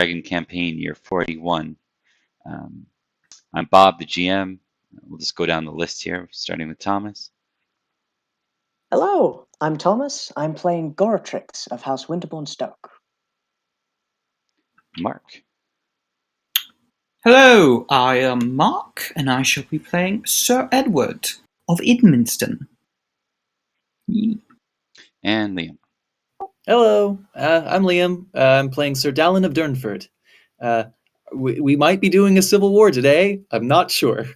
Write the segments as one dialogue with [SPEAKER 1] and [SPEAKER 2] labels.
[SPEAKER 1] Dragon campaign year 41. I'm Bob, the GM. We'll just go down the list here, starting with Thomas.
[SPEAKER 2] Hello, I'm Thomas. I'm playing Goratrix of House Winterbourne, Stoke.
[SPEAKER 1] Mark.
[SPEAKER 3] Hello, I am Mark, and I shall be playing Sir Edward of Idminstone.
[SPEAKER 1] And Liam.
[SPEAKER 4] Hello, I'm Liam. I'm playing Sir Dalan of Durnford. We might be doing a civil war today. I'm not sure.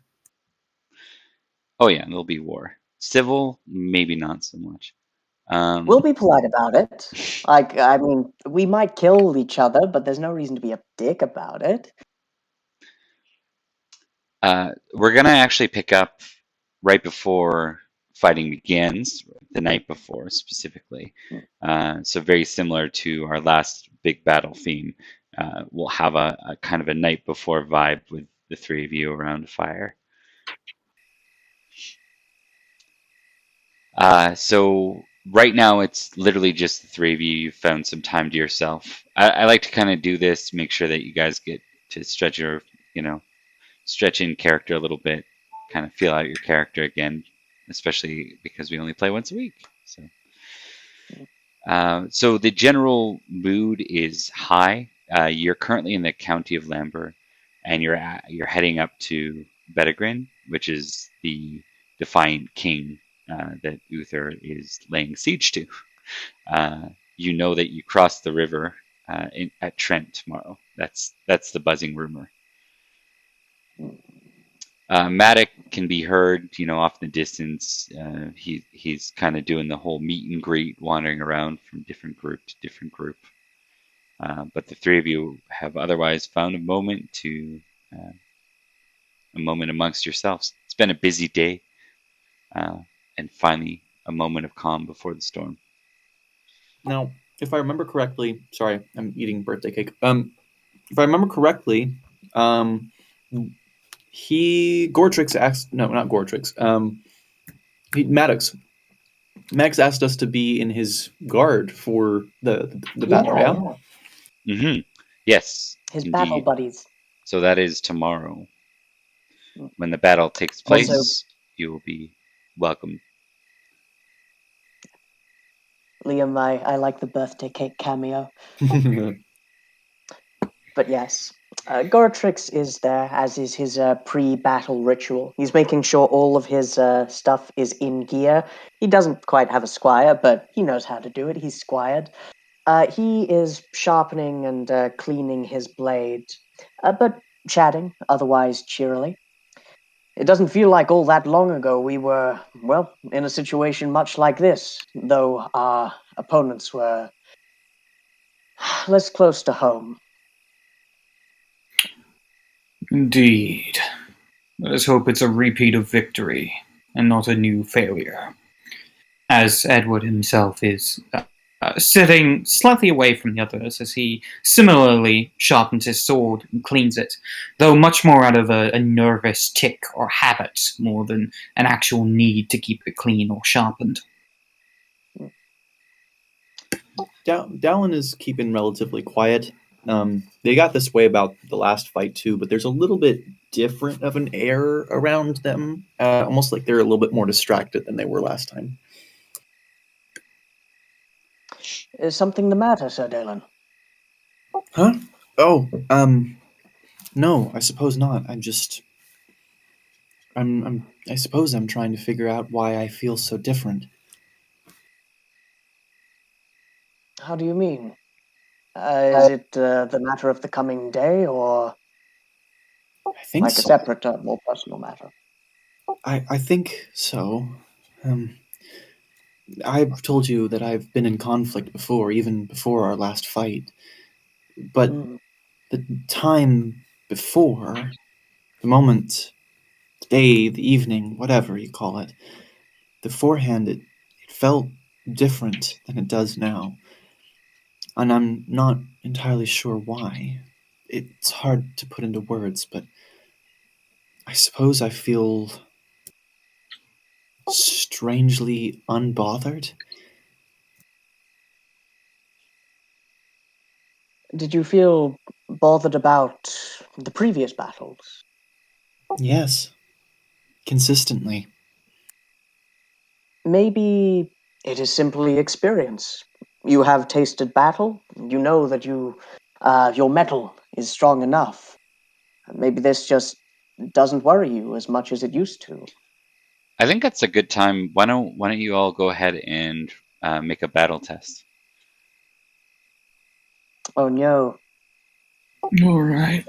[SPEAKER 1] Oh yeah, there'll be war. Civil, maybe not so much.
[SPEAKER 2] We'll be polite about it. I mean, we might kill each other, but there's no reason to be a dick about it.
[SPEAKER 1] We're gonna actually pick up right before fighting begins, the night before specifically. So very similar to our last big battle theme. We'll have a kind of a night before vibe with the three of you around a fire. So right now it's literally just the three of you. You've found some time to yourself. I like to kind of do this, make sure that you guys get to stretch your, stretch in character a little bit, kind of feel out your character again, especially because we only play once a week. So the general mood is high. You're currently in the county of Lambert, and you're heading up to Bedegraine, which is the defiant king that Uther is laying siege to. You know that you cross the river at Trent tomorrow. That's the buzzing rumor. Maddox can be heard, off in the distance. He's kind of doing the whole meet and greet, wandering around from different group to different group. But the three of you have otherwise found a moment amongst yourselves. It's been a busy day, and finally a moment of calm before the storm.
[SPEAKER 4] Now, if I remember correctly, sorry, I'm eating birthday cake. If I remember correctly, Goratrix asked, no, not Goratrix. Maddox asked us to be in his guard for the battle. Yeah.
[SPEAKER 1] Mm-hmm. Yes.
[SPEAKER 2] His
[SPEAKER 1] indeed.
[SPEAKER 2] battle buddies.
[SPEAKER 1] So that is tomorrow. When the battle takes place, also, you will be welcomed.
[SPEAKER 2] Liam, I like the birthday cake cameo. But yes, Goratrix is there, as is his pre-battle ritual. He's making sure all of his stuff is in gear. He doesn't quite have a squire, but he knows how to do it. He's squired. He is sharpening and cleaning his blade, but chatting, otherwise cheerily. It doesn't feel like all that long ago we were, well, in a situation much like this, though our opponents were less close to home.
[SPEAKER 3] Indeed. Let's hope it's a repeat of victory, and not a new failure. As Edward himself is sitting slightly away from the others as he similarly sharpens his sword and cleans it, though much more out of a nervous tic or habit more than an actual need to keep it clean or sharpened.
[SPEAKER 4] Dalan is keeping relatively quiet. They got this way about the last fight too, but there's a little bit different of an air around them, almost like they're a little bit more distracted than they were last time.
[SPEAKER 2] Is something the matter, Sir Dalan?
[SPEAKER 4] Huh? Oh, no, I suppose not. I suppose I'm trying to figure out why I feel so different.
[SPEAKER 2] How do you mean? Is it the matter of the coming day, or
[SPEAKER 4] I think
[SPEAKER 2] like
[SPEAKER 4] so.
[SPEAKER 2] a separate, more personal matter?
[SPEAKER 4] I think so. I've told you that I've been in conflict before, even before our last fight. But the time before, the moment, the day, the evening, whatever you call it, beforehand it felt different than it does now. And I'm not entirely sure why. It's hard to put into words, but I suppose I feel strangely unbothered.
[SPEAKER 2] Did you feel bothered about the previous battles?
[SPEAKER 4] Yes. Consistently.
[SPEAKER 2] Maybe it is simply experience. You have tasted battle. You know that your mettle is strong enough. Maybe this just doesn't worry you as much as it used to.
[SPEAKER 1] I think that's a good time. Why don't you all go ahead and make a battle test?
[SPEAKER 2] Oh no.
[SPEAKER 3] All right.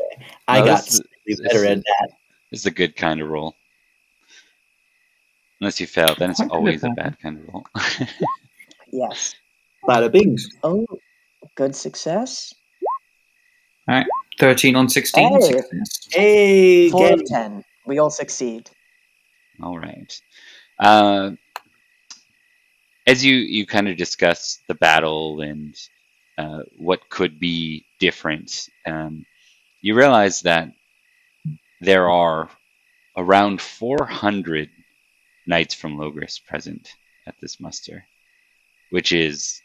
[SPEAKER 4] I
[SPEAKER 1] No,
[SPEAKER 4] got
[SPEAKER 1] this
[SPEAKER 4] slightly better at that.
[SPEAKER 1] this is a good kind of roll. Unless you fail, then it's
[SPEAKER 3] Quite good at
[SPEAKER 1] always a
[SPEAKER 3] that.
[SPEAKER 1] bad kind of roll.
[SPEAKER 2] Yes.
[SPEAKER 4] Bada bing.
[SPEAKER 2] Oh, good success.
[SPEAKER 3] All right. 13 on 16.
[SPEAKER 2] Hey.
[SPEAKER 3] Success.
[SPEAKER 4] Hey,
[SPEAKER 2] 4
[SPEAKER 4] gang.
[SPEAKER 2] of 10. We all succeed.
[SPEAKER 1] All right. As you kind of discuss the battle and what could be different, you realize that there are around 400 knights from Logres present at this muster, which is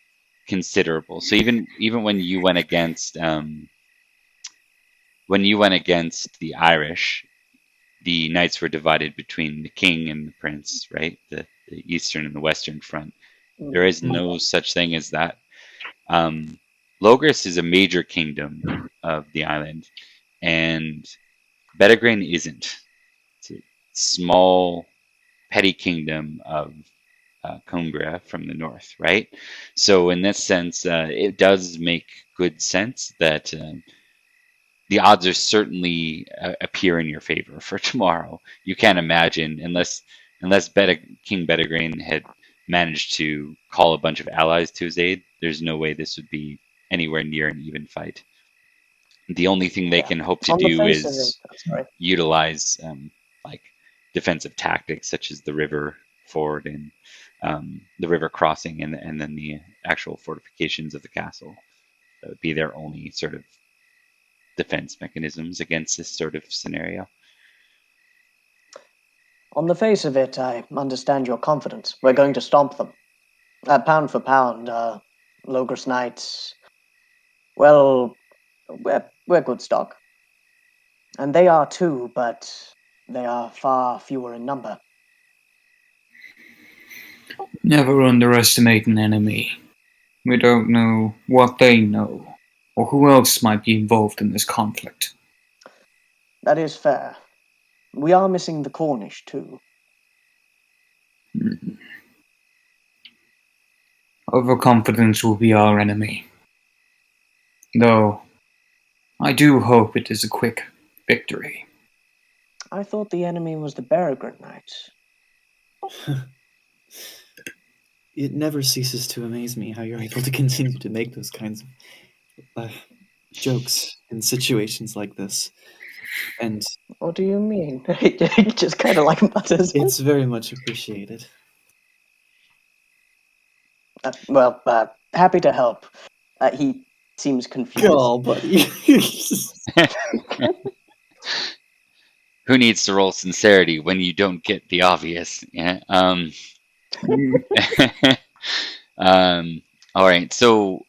[SPEAKER 1] considerable. So even when you went against the Irish, the knights were divided between the king and the prince, right? The eastern and the western front. There is no such thing as that. Logres is a major kingdom of the island, and Bedegraine isn't. It's a small, petty kingdom of Cumbria from the north, right? So in this sense, it does make good sense that the odds are certainly appear in your favor for tomorrow. You can't imagine unless King Bedegraine had managed to call a bunch of allies to his aid. There's no way this would be anywhere near an even fight. The only thing they can hope to do is utilize like defensive tactics such as the river ford and the river crossing and then the actual fortifications of the castle. That would be their only sort of defense mechanisms against this sort of scenario.
[SPEAKER 2] On the face of it, I understand your confidence. We're going to stomp them. Pound for pound, Logres Knights, well, we're good stock. And they are too, but they are far fewer in number.
[SPEAKER 3] Never underestimate an enemy. We don't know what they know, or who else might be involved in this conflict.
[SPEAKER 2] That is fair. We are missing the Cornish, too.
[SPEAKER 3] Overconfidence will be our enemy. Though, I do hope it is a quick victory.
[SPEAKER 2] I thought the enemy was the Bedegraine Knights.
[SPEAKER 4] It never ceases to amaze me how you're able to continue to make those kinds of jokes in situations like this. And
[SPEAKER 2] what do you mean? He just kind of like mutters.
[SPEAKER 4] It's very much appreciated.
[SPEAKER 2] Happy to help. He seems confused.
[SPEAKER 4] Oh, buddy.
[SPEAKER 1] Who needs to roll sincerity when you don't get the obvious? Yeah. All right. So,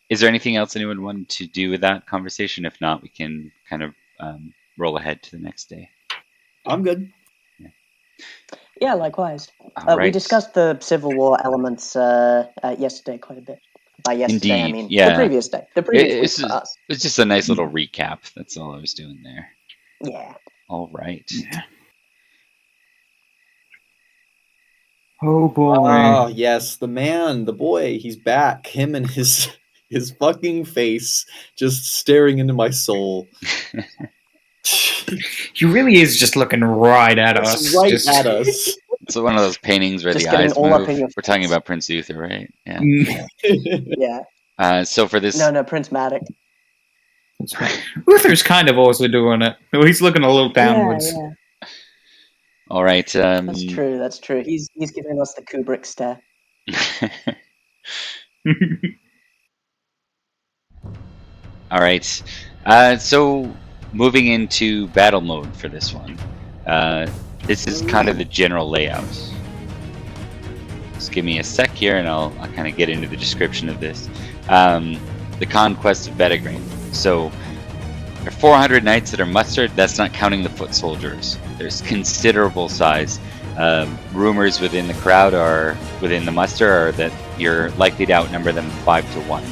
[SPEAKER 1] is there anything else anyone wanted to do with that conversation? If not, we can kind of roll ahead to the next day.
[SPEAKER 4] I'm good.
[SPEAKER 2] Yeah, likewise.
[SPEAKER 1] All right.
[SPEAKER 2] We discussed the Civil War elements yesterday quite a bit. By yesterday,
[SPEAKER 1] Indeed,
[SPEAKER 2] I mean
[SPEAKER 1] yeah.
[SPEAKER 2] the previous day. The previous week for us.
[SPEAKER 1] It's just a nice little recap. That's all I was doing there.
[SPEAKER 2] Yeah.
[SPEAKER 1] All right.
[SPEAKER 3] Yeah. Oh boy.
[SPEAKER 4] Oh, yes, the man, the boy, he's back. Him and his fucking face just staring into my soul.
[SPEAKER 3] He really is just looking right at us.
[SPEAKER 4] Right at us.
[SPEAKER 1] It's one of those paintings where
[SPEAKER 2] Just
[SPEAKER 1] the
[SPEAKER 2] getting
[SPEAKER 1] eyes
[SPEAKER 2] all
[SPEAKER 1] move.
[SPEAKER 2] up in your
[SPEAKER 1] We're talking
[SPEAKER 2] face.
[SPEAKER 1] about Prince Uther, right? Yeah.
[SPEAKER 2] Yeah.
[SPEAKER 1] So for this,
[SPEAKER 2] No, Prince Matic.
[SPEAKER 3] That's right. Uther's kind of also doing it. He's looking a little downwards.
[SPEAKER 2] Yeah.
[SPEAKER 1] all right.
[SPEAKER 2] That's true. That's true. He's giving us the Kubrick stare.
[SPEAKER 1] All right. So moving into battle mode for this one. This is kind of the general layout. Just give me a sec here and I'll kind of get into the description of this. The Conquest of Bedegraine. So There are 400 knights that are mustered. That's not counting the foot soldiers. There's considerable size. Rumors within the crowd are within the muster are that you're likely to outnumber them 5-1.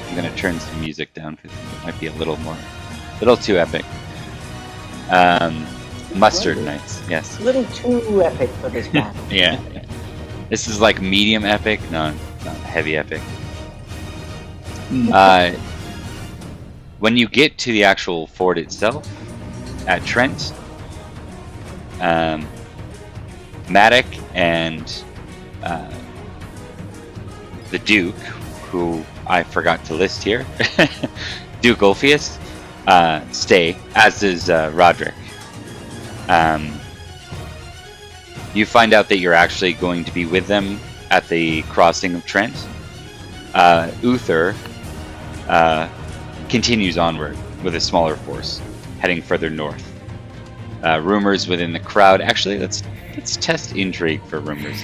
[SPEAKER 1] I'm gonna turn some music down because it might be a little too epic. Mustard knights, yes.
[SPEAKER 2] A little too epic for this battle.
[SPEAKER 1] Yeah. This is like medium epic, not heavy epic. When you get to the actual fort itself at Trent, Maddock and the Duke, who I forgot to list here, Duke Ulfius, stay, as does Roderick. You find out that you're actually going to be with them at the crossing of Trent. Uther continues onward with a smaller force, heading further north. Rumors within the crowd. Actually, let's test intrigue for rumors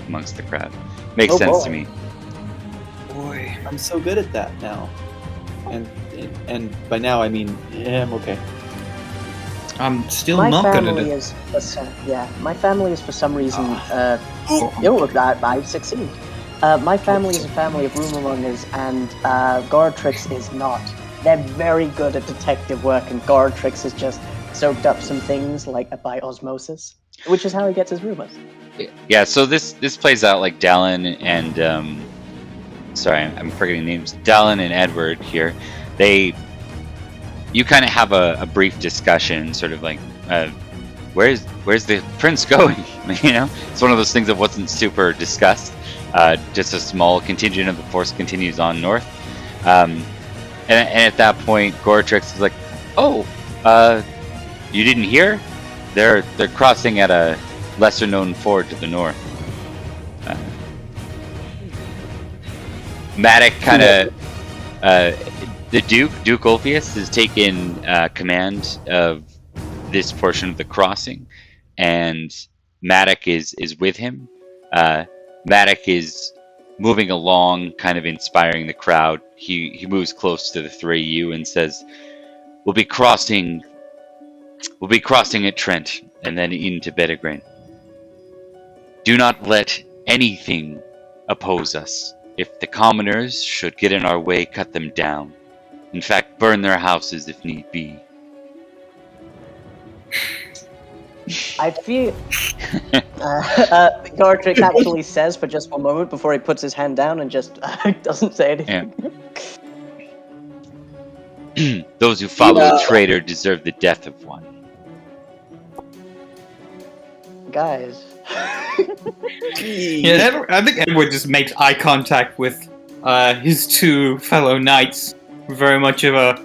[SPEAKER 1] amongst the crowd. Makes sense to me.
[SPEAKER 4] Boy, I'm so good at that now. And by now I mean, yeah, I'm okay.
[SPEAKER 3] I'm still not good at it.
[SPEAKER 2] My family is for some reason. I succeed. My family is a family of rumor mongers, and Goratrix is not. They're very good at detective work, and Goratrix has just soaked up some things like by osmosis, which is how he gets his rumors.
[SPEAKER 1] Yeah, so this plays out like Dalan and sorry, I'm forgetting names. Dalan and Edward here. You kind of have a brief discussion, sort of like, where's the prince going? You know, it's one of those things that wasn't super discussed. Just a small contingent of the force continues on north, and at that point, Goratrix is like, "Oh, you didn't hear? They're crossing at a lesser-known ford to the north." Maddock kind of. The Duke Ulfius has taken command of this portion of the crossing, and Maddock is with him. Maddock is moving along, kind of inspiring the crowd. He moves close to the three of you and says, We'll be crossing at Trent and then into Bedegraine. Do not let anything oppose us. If the commoners should get in our way, cut them down. In fact, burn their houses if need be.
[SPEAKER 2] I feel Goratrix actually says for just one moment before he puts his hand down and just doesn't say anything.
[SPEAKER 1] Yeah. Those who follow a traitor deserve the death of one.
[SPEAKER 2] Guys.
[SPEAKER 3] Yeah, I think Edward just makes eye contact with his two fellow knights. Very much of a,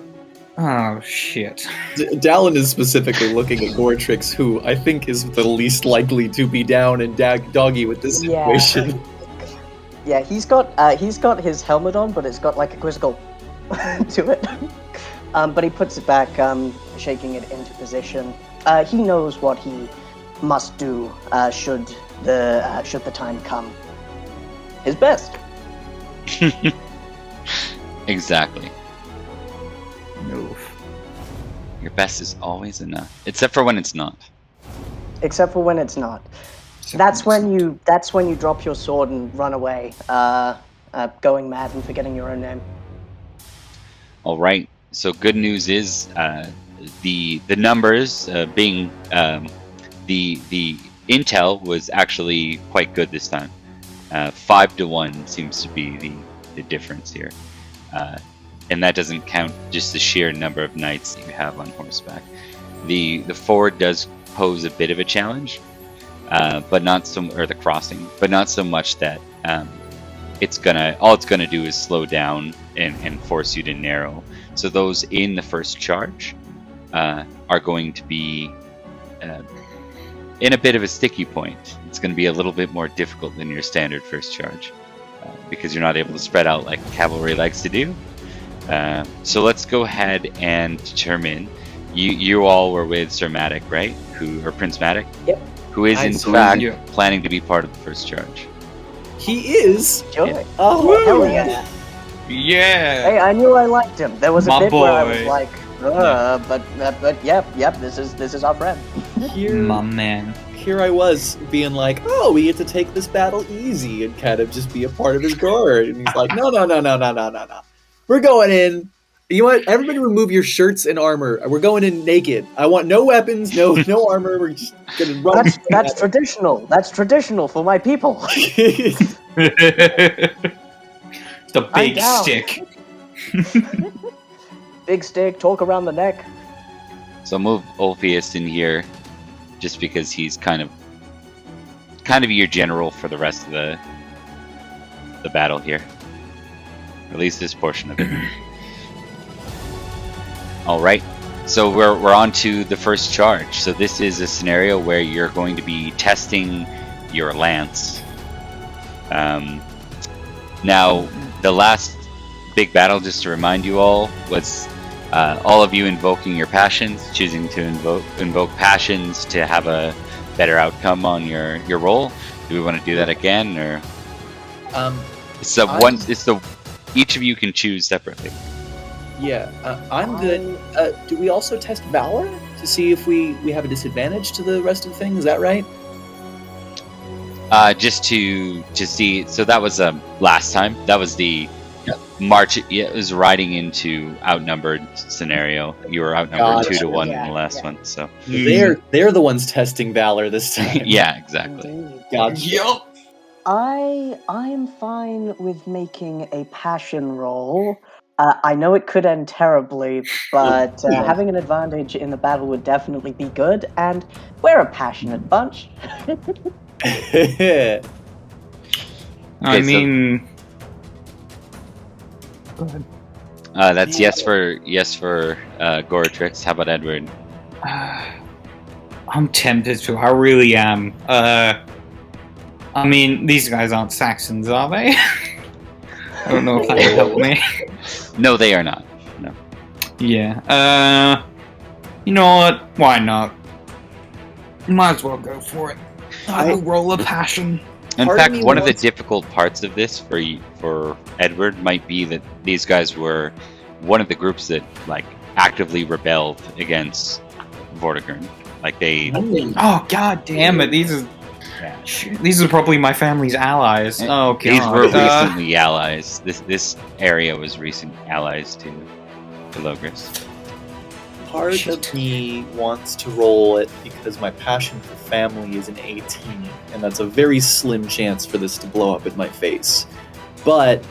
[SPEAKER 3] oh shit.
[SPEAKER 4] Dalan is specifically looking at Goratrix, who I think is the least likely to be down and doggy with this situation.
[SPEAKER 2] Yeah, he's got his helmet on, but it's got like a quizzical to it. But he puts it back, shaking it into position. He knows what he must do should the time come. His best.
[SPEAKER 1] Exactly. No. Your best is always enough, except for when it's not.
[SPEAKER 2] Except for when it's not. That's when you drop your sword and run away, going mad and forgetting your own name.
[SPEAKER 1] All right. So good news is the numbers being the intel was actually quite good this time. 5-1 seems to be the difference here. And that doesn't count just the sheer number of knights that you have on horseback. The ford does pose a bit of a challenge, but not or the crossing, but not so much that all it's gonna do is slow down and force you to narrow. So those in the first charge are going to be in a bit of a sticky point. It's going to be a little bit more difficult than your standard first charge because you're not able to spread out like cavalry likes to do. So let's go ahead and determine. You all were with Sir Maddock, right? Or Prince Maddock?
[SPEAKER 2] Yep.
[SPEAKER 1] Who is in fact planning to be part of the first charge.
[SPEAKER 4] He is?
[SPEAKER 2] Sure.
[SPEAKER 1] Yeah.
[SPEAKER 2] Oh, hell yeah.
[SPEAKER 3] Yeah.
[SPEAKER 2] Hey, I knew I liked him. There was a
[SPEAKER 3] My
[SPEAKER 2] bit where I was
[SPEAKER 3] boy.
[SPEAKER 2] like, but yep, this is our friend.
[SPEAKER 3] My man.
[SPEAKER 4] Here I was being like, oh, we get to take this battle easy and kind of just be a part of his guard. And he's like, no. We're going in. You know what? Everybody remove your shirts and armor. We're going in naked. I want no weapons, no armor. We're just gonna run.
[SPEAKER 2] That's traditional. That's traditional for my people.
[SPEAKER 3] The
[SPEAKER 2] I'm
[SPEAKER 3] big
[SPEAKER 2] down.
[SPEAKER 3] stick.
[SPEAKER 2] Big stick, talk around the neck.
[SPEAKER 1] So move Ulfius in here, just because he's kind of your general for the rest of the battle here. Or at least this portion of it. All right. So we're on to the first charge. So this is a scenario where you're going to be testing your lance. Now, the last big battle, just to remind you all, was all of you invoking your passions, choosing to invoke passions to have a better outcome on your roll. Do we want to do that again, or? Each of you can choose separately.
[SPEAKER 4] Yeah, I'm good. Do we also test Valor to see if we have a disadvantage to the rest of the thing? Is that right?
[SPEAKER 1] Just to see. So that was last time. That was the March. Yeah, it was riding into outnumbered scenario. You were outnumbered 2-1 in the last one. So
[SPEAKER 4] they're the ones testing Valor this time.
[SPEAKER 1] Yeah, exactly.
[SPEAKER 2] Indeed.
[SPEAKER 4] Gotcha.
[SPEAKER 3] Yup.
[SPEAKER 2] I am fine with making a passion roll. I know it could end terribly, but having an advantage in the battle would definitely be good, and we're a passionate bunch.
[SPEAKER 3] I mean, go ahead.
[SPEAKER 1] That's yes for Goratrix. How about Edward?
[SPEAKER 3] I'm tempted to. I really am. I mean, these guys aren't Saxons, are they? I don't know if that would help me.
[SPEAKER 1] No, they are not. No.
[SPEAKER 3] Yeah. You know what? Why not? Might as well go for it. I will roll a passion.
[SPEAKER 1] In fact, one of the difficult parts of this for Edward might be that these guys were one of the groups that actively rebelled against Vortigern. They.
[SPEAKER 3] Oh god damn it! These are probably my family's allies. Oh god.
[SPEAKER 1] These were recently allies. This area was recent allies to Logres.
[SPEAKER 4] Part of me wants to roll it because my passion for family is an 18, and that's a very slim chance for this to blow up in my face. But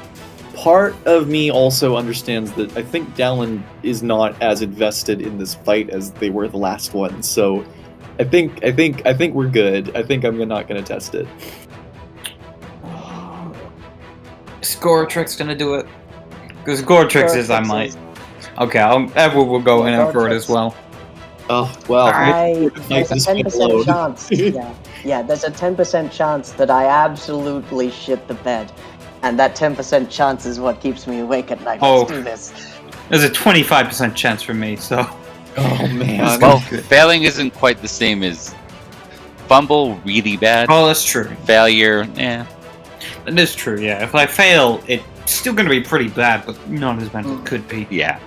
[SPEAKER 4] part of me also understands that I think Dalan is not as invested in this fight as they were the last one, so I think we're good. I think I'm not gonna test it.
[SPEAKER 3] Is Goratrix gonna do it? Because Goratrix is I might. Okay, Edward will go in for it as well.
[SPEAKER 4] Oh well.
[SPEAKER 2] There's a 10% chance. Yeah, there's a 10% chance that I absolutely shit the bed, and that 10% chance is what keeps me awake at night. Let's do this.
[SPEAKER 3] There's a 25% chance for me, so.
[SPEAKER 4] Oh man.
[SPEAKER 1] Well, failing isn't quite the same as fumble. Really bad.
[SPEAKER 3] Oh, that's true.
[SPEAKER 1] Failure, yeah.
[SPEAKER 3] That is true. Yeah, if I fail, it's still going to be pretty bad, but not as bad as it could be.
[SPEAKER 1] Yeah.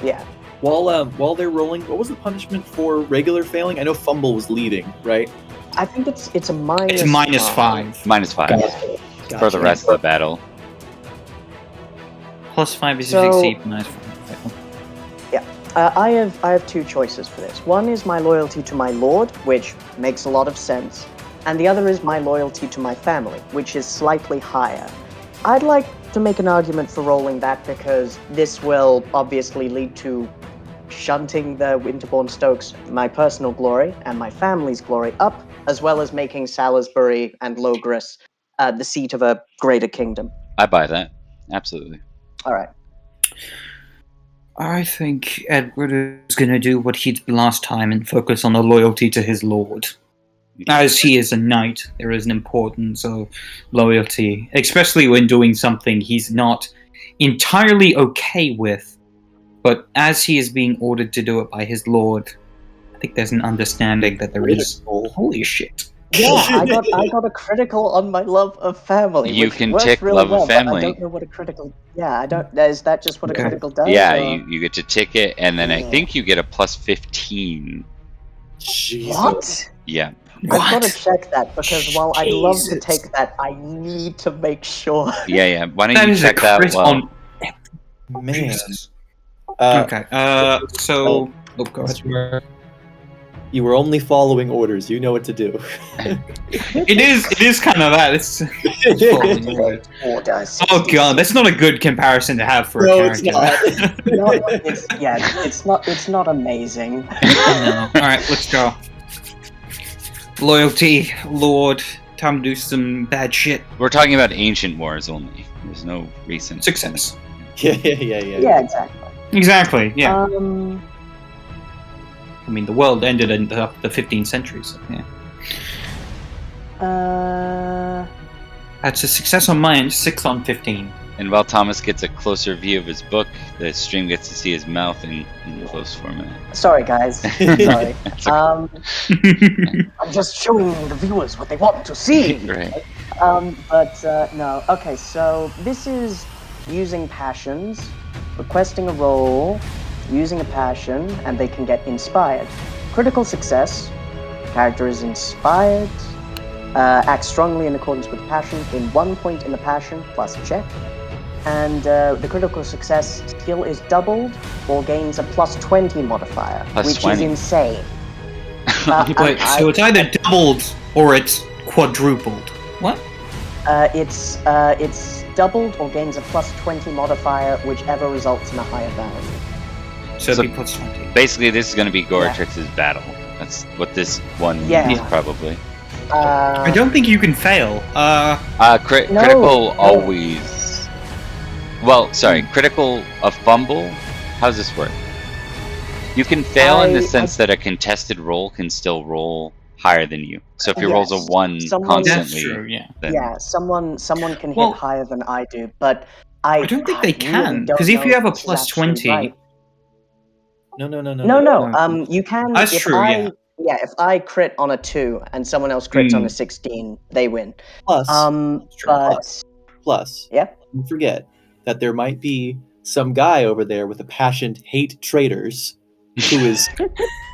[SPEAKER 2] Yeah.
[SPEAKER 4] While they're rolling, what was the punishment for regular failing? I know fumble was leading, right?
[SPEAKER 2] I think it's a minus.
[SPEAKER 3] It's -5.
[SPEAKER 1] -5
[SPEAKER 4] Gotcha.
[SPEAKER 1] for the rest of the battle.
[SPEAKER 3] +5 is
[SPEAKER 2] So-
[SPEAKER 3] if you exceed -5.
[SPEAKER 2] I have two choices for this. One is my loyalty to my lord, which makes a lot of sense, and the other is my loyalty to my family, which is slightly higher. I'd like to make an argument for rolling that because this will obviously lead to shunting the Winterbourne Stokes, my personal glory and my family's glory up, as well as making Salisbury and Logres the seat of a greater kingdom.
[SPEAKER 1] I buy that. Absolutely.
[SPEAKER 2] All right.
[SPEAKER 3] I think Edward is going to do what he did last time and focus on the loyalty to his lord. As he is a knight, there is an importance of loyalty, especially when doing something he's not entirely okay with. But as he is being ordered to do it by his lord, I think there's an understanding that there is. Holy shit.
[SPEAKER 2] Yeah, I got a critical on my love of family,
[SPEAKER 1] You
[SPEAKER 2] which
[SPEAKER 1] can
[SPEAKER 2] works
[SPEAKER 1] tick
[SPEAKER 2] really
[SPEAKER 1] love of
[SPEAKER 2] well, but I
[SPEAKER 1] family.
[SPEAKER 2] don't know what a critical. Yeah, I don't. Is that just what a
[SPEAKER 3] Okay.
[SPEAKER 2] critical does?
[SPEAKER 1] Yeah,
[SPEAKER 2] or-
[SPEAKER 1] you get to tick it, and then I
[SPEAKER 2] Yeah.
[SPEAKER 1] think you get a plus 15.
[SPEAKER 4] Jesus.
[SPEAKER 2] What?
[SPEAKER 1] Yeah.
[SPEAKER 2] I've got to
[SPEAKER 3] What?
[SPEAKER 2] check that because while I'd love to
[SPEAKER 3] Jesus.
[SPEAKER 2] take that, I need to make sure.
[SPEAKER 1] Yeah. Why don't
[SPEAKER 3] That
[SPEAKER 1] you
[SPEAKER 3] is a
[SPEAKER 1] check that?
[SPEAKER 3] crit
[SPEAKER 1] Well,
[SPEAKER 3] on.
[SPEAKER 4] Man.
[SPEAKER 3] Jesus.
[SPEAKER 4] Uh,
[SPEAKER 3] Okay. So. Oh, go ahead.
[SPEAKER 4] You were only following orders. You know what to do.
[SPEAKER 3] It is kind of that. It's following orders.
[SPEAKER 2] Order
[SPEAKER 3] Oh god,
[SPEAKER 2] 66.
[SPEAKER 3] that's not a good comparison to have for
[SPEAKER 4] No,
[SPEAKER 3] a
[SPEAKER 4] it's
[SPEAKER 3] character.
[SPEAKER 2] No, it's not amazing.
[SPEAKER 3] No. Alright, let's go. Loyalty, Lord. Time to do some bad shit.
[SPEAKER 1] we're talking about ancient wars only. There's no recent
[SPEAKER 3] Success.
[SPEAKER 4] Yeah.
[SPEAKER 2] Yeah, exactly.
[SPEAKER 3] Exactly, yeah.
[SPEAKER 2] Um,
[SPEAKER 3] I mean, the world ended in the 15th century, so yeah. That's a success on mine, 6 on 15.
[SPEAKER 1] And while Thomas gets a closer view of his book, the stream gets to see his mouth in close format.
[SPEAKER 2] sorry, guys. Sorry.
[SPEAKER 1] That's okay.
[SPEAKER 2] I'm just showing the viewers what they want to see.
[SPEAKER 1] Right.
[SPEAKER 2] No. Okay, so this is using passions, requesting a roll, using a passion, and they can get inspired. Critical success. Character is inspired. Acts strongly in accordance with passion. Gain 1 point in the passion plus check. And the critical success skill is doubled or gains a plus 20 modifier,
[SPEAKER 1] Plus
[SPEAKER 2] which
[SPEAKER 1] 20.
[SPEAKER 2] is insane.
[SPEAKER 3] Wait, so it's either doubled or it's quadrupled. What?
[SPEAKER 2] It's doubled or gains a plus 20 modifier, whichever results in a higher value.
[SPEAKER 3] So
[SPEAKER 1] So-
[SPEAKER 3] it'd be plus 20.
[SPEAKER 1] Basically, this is going to be Goratrix's battle. That's what this one
[SPEAKER 2] Yeah.
[SPEAKER 1] is, probably.
[SPEAKER 3] I don't think you can fail.
[SPEAKER 2] No,
[SPEAKER 1] Critical
[SPEAKER 2] no.
[SPEAKER 1] always... Well, sorry, critical a fumble? How does this work? You can fail in the sense that a contested roll can still roll higher than you. So if your roll's a
[SPEAKER 2] Yes.
[SPEAKER 1] 1
[SPEAKER 2] Someone-
[SPEAKER 3] That's
[SPEAKER 1] constantly,
[SPEAKER 3] true, yeah.
[SPEAKER 1] then...
[SPEAKER 2] Yeah, someone can
[SPEAKER 3] Well,
[SPEAKER 2] hit higher than I do, but I
[SPEAKER 3] don't think they
[SPEAKER 2] really
[SPEAKER 3] can,
[SPEAKER 2] don't
[SPEAKER 3] 'cause if
[SPEAKER 2] know
[SPEAKER 3] you have a
[SPEAKER 2] this is
[SPEAKER 3] plus
[SPEAKER 2] actually
[SPEAKER 3] 20
[SPEAKER 2] right.
[SPEAKER 4] No.
[SPEAKER 2] No. You can.
[SPEAKER 3] That's
[SPEAKER 2] if
[SPEAKER 3] true, yeah.
[SPEAKER 2] Yeah, if I crit on a 2 and someone else crits on a 16, they win.
[SPEAKER 4] Plus,
[SPEAKER 2] But
[SPEAKER 4] plus,
[SPEAKER 2] yeah.
[SPEAKER 4] don't forget that there might be some guy over there with a passionate hate traitors who is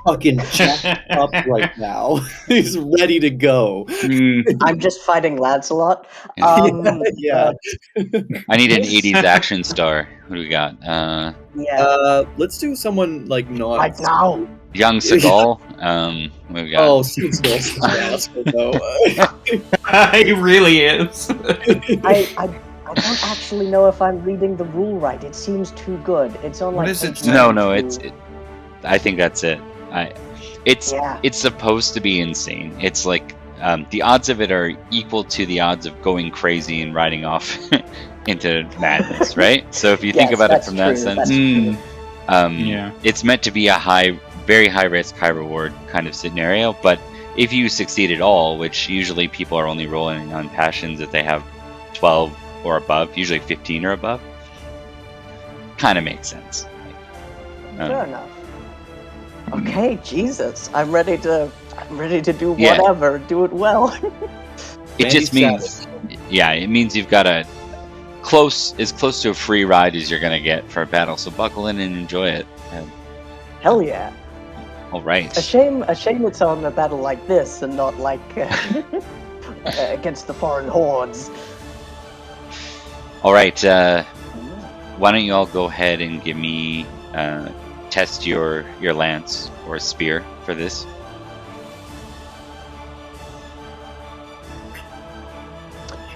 [SPEAKER 4] fucking jacked up right now. He's ready to go.
[SPEAKER 2] I'm just fighting Lancelot.
[SPEAKER 4] Yeah.
[SPEAKER 1] I need an 80s action star. What do we got?
[SPEAKER 2] Yeah.
[SPEAKER 4] Let's do someone like not
[SPEAKER 2] Right now.
[SPEAKER 1] Young Seagal. What do we got?
[SPEAKER 4] Oh, Steve Skill's asshole though.
[SPEAKER 3] He really is.
[SPEAKER 2] I don't actually know if I'm reading the rule right. It seems too good. It's on
[SPEAKER 3] What
[SPEAKER 2] like
[SPEAKER 3] is it
[SPEAKER 2] page
[SPEAKER 3] say?
[SPEAKER 1] No,
[SPEAKER 2] 92.
[SPEAKER 1] I think that's it. It's
[SPEAKER 2] Yeah.
[SPEAKER 1] it's supposed to be insane. It's like the odds of it are equal to the odds of going crazy and riding off into madness, right? So if you think
[SPEAKER 2] Yes,
[SPEAKER 1] about it
[SPEAKER 2] that's
[SPEAKER 1] from that
[SPEAKER 2] true,
[SPEAKER 1] sense,
[SPEAKER 2] that's true.
[SPEAKER 3] Yeah.
[SPEAKER 1] it's meant to be a very high risk, high reward kind of scenario. But if you succeed at all, which usually people are only rolling on passions if they have 12 or above, usually 15 or above, kind of makes sense.
[SPEAKER 2] Fair enough. Okay, Jesus. I'm ready to do
[SPEAKER 1] Yeah.
[SPEAKER 2] whatever. Do it well.
[SPEAKER 1] It just means, yeah, it means you've got as close to a free ride as you're gonna get for a battle. So buckle in and enjoy it.
[SPEAKER 2] Hell yeah.
[SPEAKER 1] All right.
[SPEAKER 2] A shame it's on a battle like this and not like against the foreign hordes.
[SPEAKER 1] All right. Why don't you all go ahead and give me test your lance or spear for this?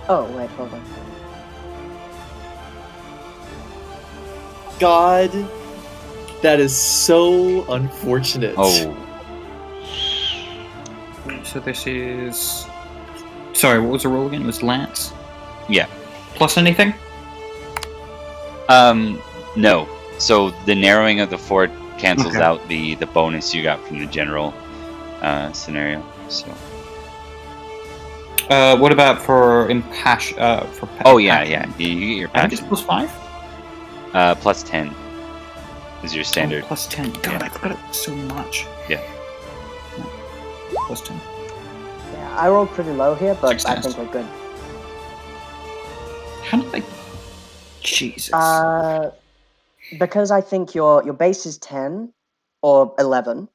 [SPEAKER 2] Oh, wait, hold on.
[SPEAKER 4] God, that is so unfortunate.
[SPEAKER 1] Oh,
[SPEAKER 3] So this is... Sorry, what was the roll again? It was Lance?
[SPEAKER 1] yeah.
[SPEAKER 3] Plus anything?
[SPEAKER 1] No. So the narrowing of the fort cancels
[SPEAKER 3] Okay.
[SPEAKER 1] out the bonus you got from the general scenario. So.
[SPEAKER 3] What about for impassion?
[SPEAKER 1] Oh yeah. You get your
[SPEAKER 3] I think it's
[SPEAKER 1] passion.
[SPEAKER 3] plus 5?
[SPEAKER 1] Plus 10 is your standard.
[SPEAKER 3] Oh, plus 10. God,
[SPEAKER 1] Yeah.
[SPEAKER 3] I forgot it so much.
[SPEAKER 1] Yeah.
[SPEAKER 3] Plus 10.
[SPEAKER 2] Yeah, I rolled pretty low here, but I
[SPEAKER 3] Success.
[SPEAKER 2] think we're good.
[SPEAKER 3] How did I... Jesus.
[SPEAKER 2] Because I think your base is 10 or 11,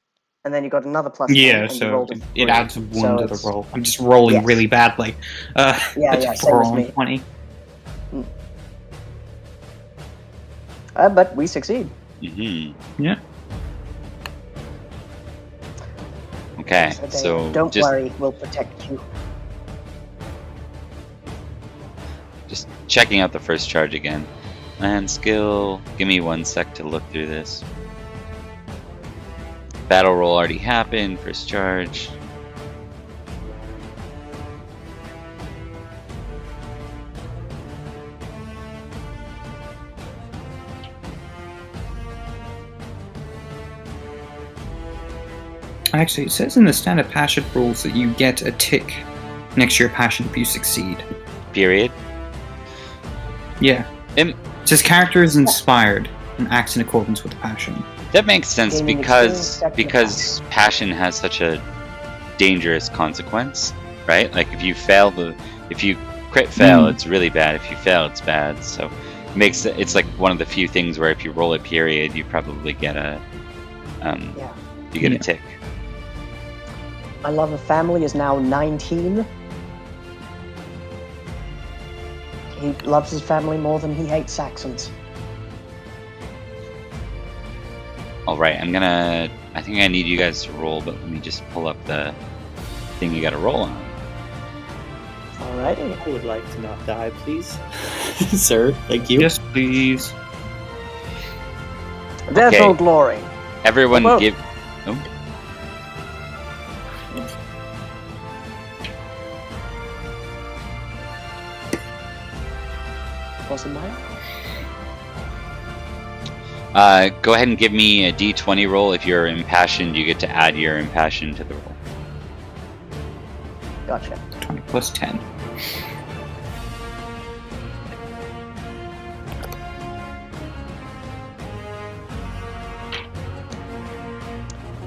[SPEAKER 2] and then you got another plus 10,
[SPEAKER 3] Yeah,
[SPEAKER 2] and you
[SPEAKER 3] so
[SPEAKER 2] rolled a
[SPEAKER 3] it
[SPEAKER 2] 3.
[SPEAKER 3] adds 1
[SPEAKER 2] So
[SPEAKER 3] to the
[SPEAKER 2] it's-
[SPEAKER 3] roll. I'm just rolling
[SPEAKER 2] Yes.
[SPEAKER 3] really badly. That's
[SPEAKER 2] yeah,
[SPEAKER 3] a
[SPEAKER 2] same
[SPEAKER 3] 4
[SPEAKER 2] as
[SPEAKER 3] on
[SPEAKER 2] me.
[SPEAKER 3] 20.
[SPEAKER 2] But we succeed.
[SPEAKER 1] Mm-hmm.
[SPEAKER 3] Yeah.
[SPEAKER 1] Okay,
[SPEAKER 2] So
[SPEAKER 1] so
[SPEAKER 2] don't
[SPEAKER 1] just
[SPEAKER 2] worry, we'll protect you.
[SPEAKER 1] just checking out the first charge again. Land skill. Give me 1 sec to look through this. Battle roll already happened. First charge.
[SPEAKER 3] Actually, it says in the standard passion rules that you get a tick next to your passion if you succeed.
[SPEAKER 1] Period.
[SPEAKER 3] Yeah.
[SPEAKER 1] Im-
[SPEAKER 3] It says character is inspired and acts in accordance with the passion.
[SPEAKER 1] That makes sense
[SPEAKER 2] Gaining
[SPEAKER 1] because
[SPEAKER 2] experience,
[SPEAKER 1] passion has such a dangerous consequence, right? Like if you crit fail, it's really bad. If you fail, it's bad. So it's like one of the few things where if you roll a period, you probably get a a tick.
[SPEAKER 2] My love of family is now 19. He loves his family more than he hates Saxons.
[SPEAKER 1] All right, I think I need you guys to roll, but let me just pull up the thing you got to roll on.
[SPEAKER 2] Alrighty.
[SPEAKER 4] I would like to not die, please. Sir, thank you.
[SPEAKER 3] Yes, please.
[SPEAKER 2] There's
[SPEAKER 1] Okay.
[SPEAKER 2] no glory.
[SPEAKER 1] Everyone
[SPEAKER 2] Well,
[SPEAKER 1] give. Oh,
[SPEAKER 2] Wasn't mine?
[SPEAKER 1] go ahead and give me a d20 roll. If you're impassioned, you get to add your impassion to the roll.
[SPEAKER 2] Gotcha.
[SPEAKER 3] 20 plus 10.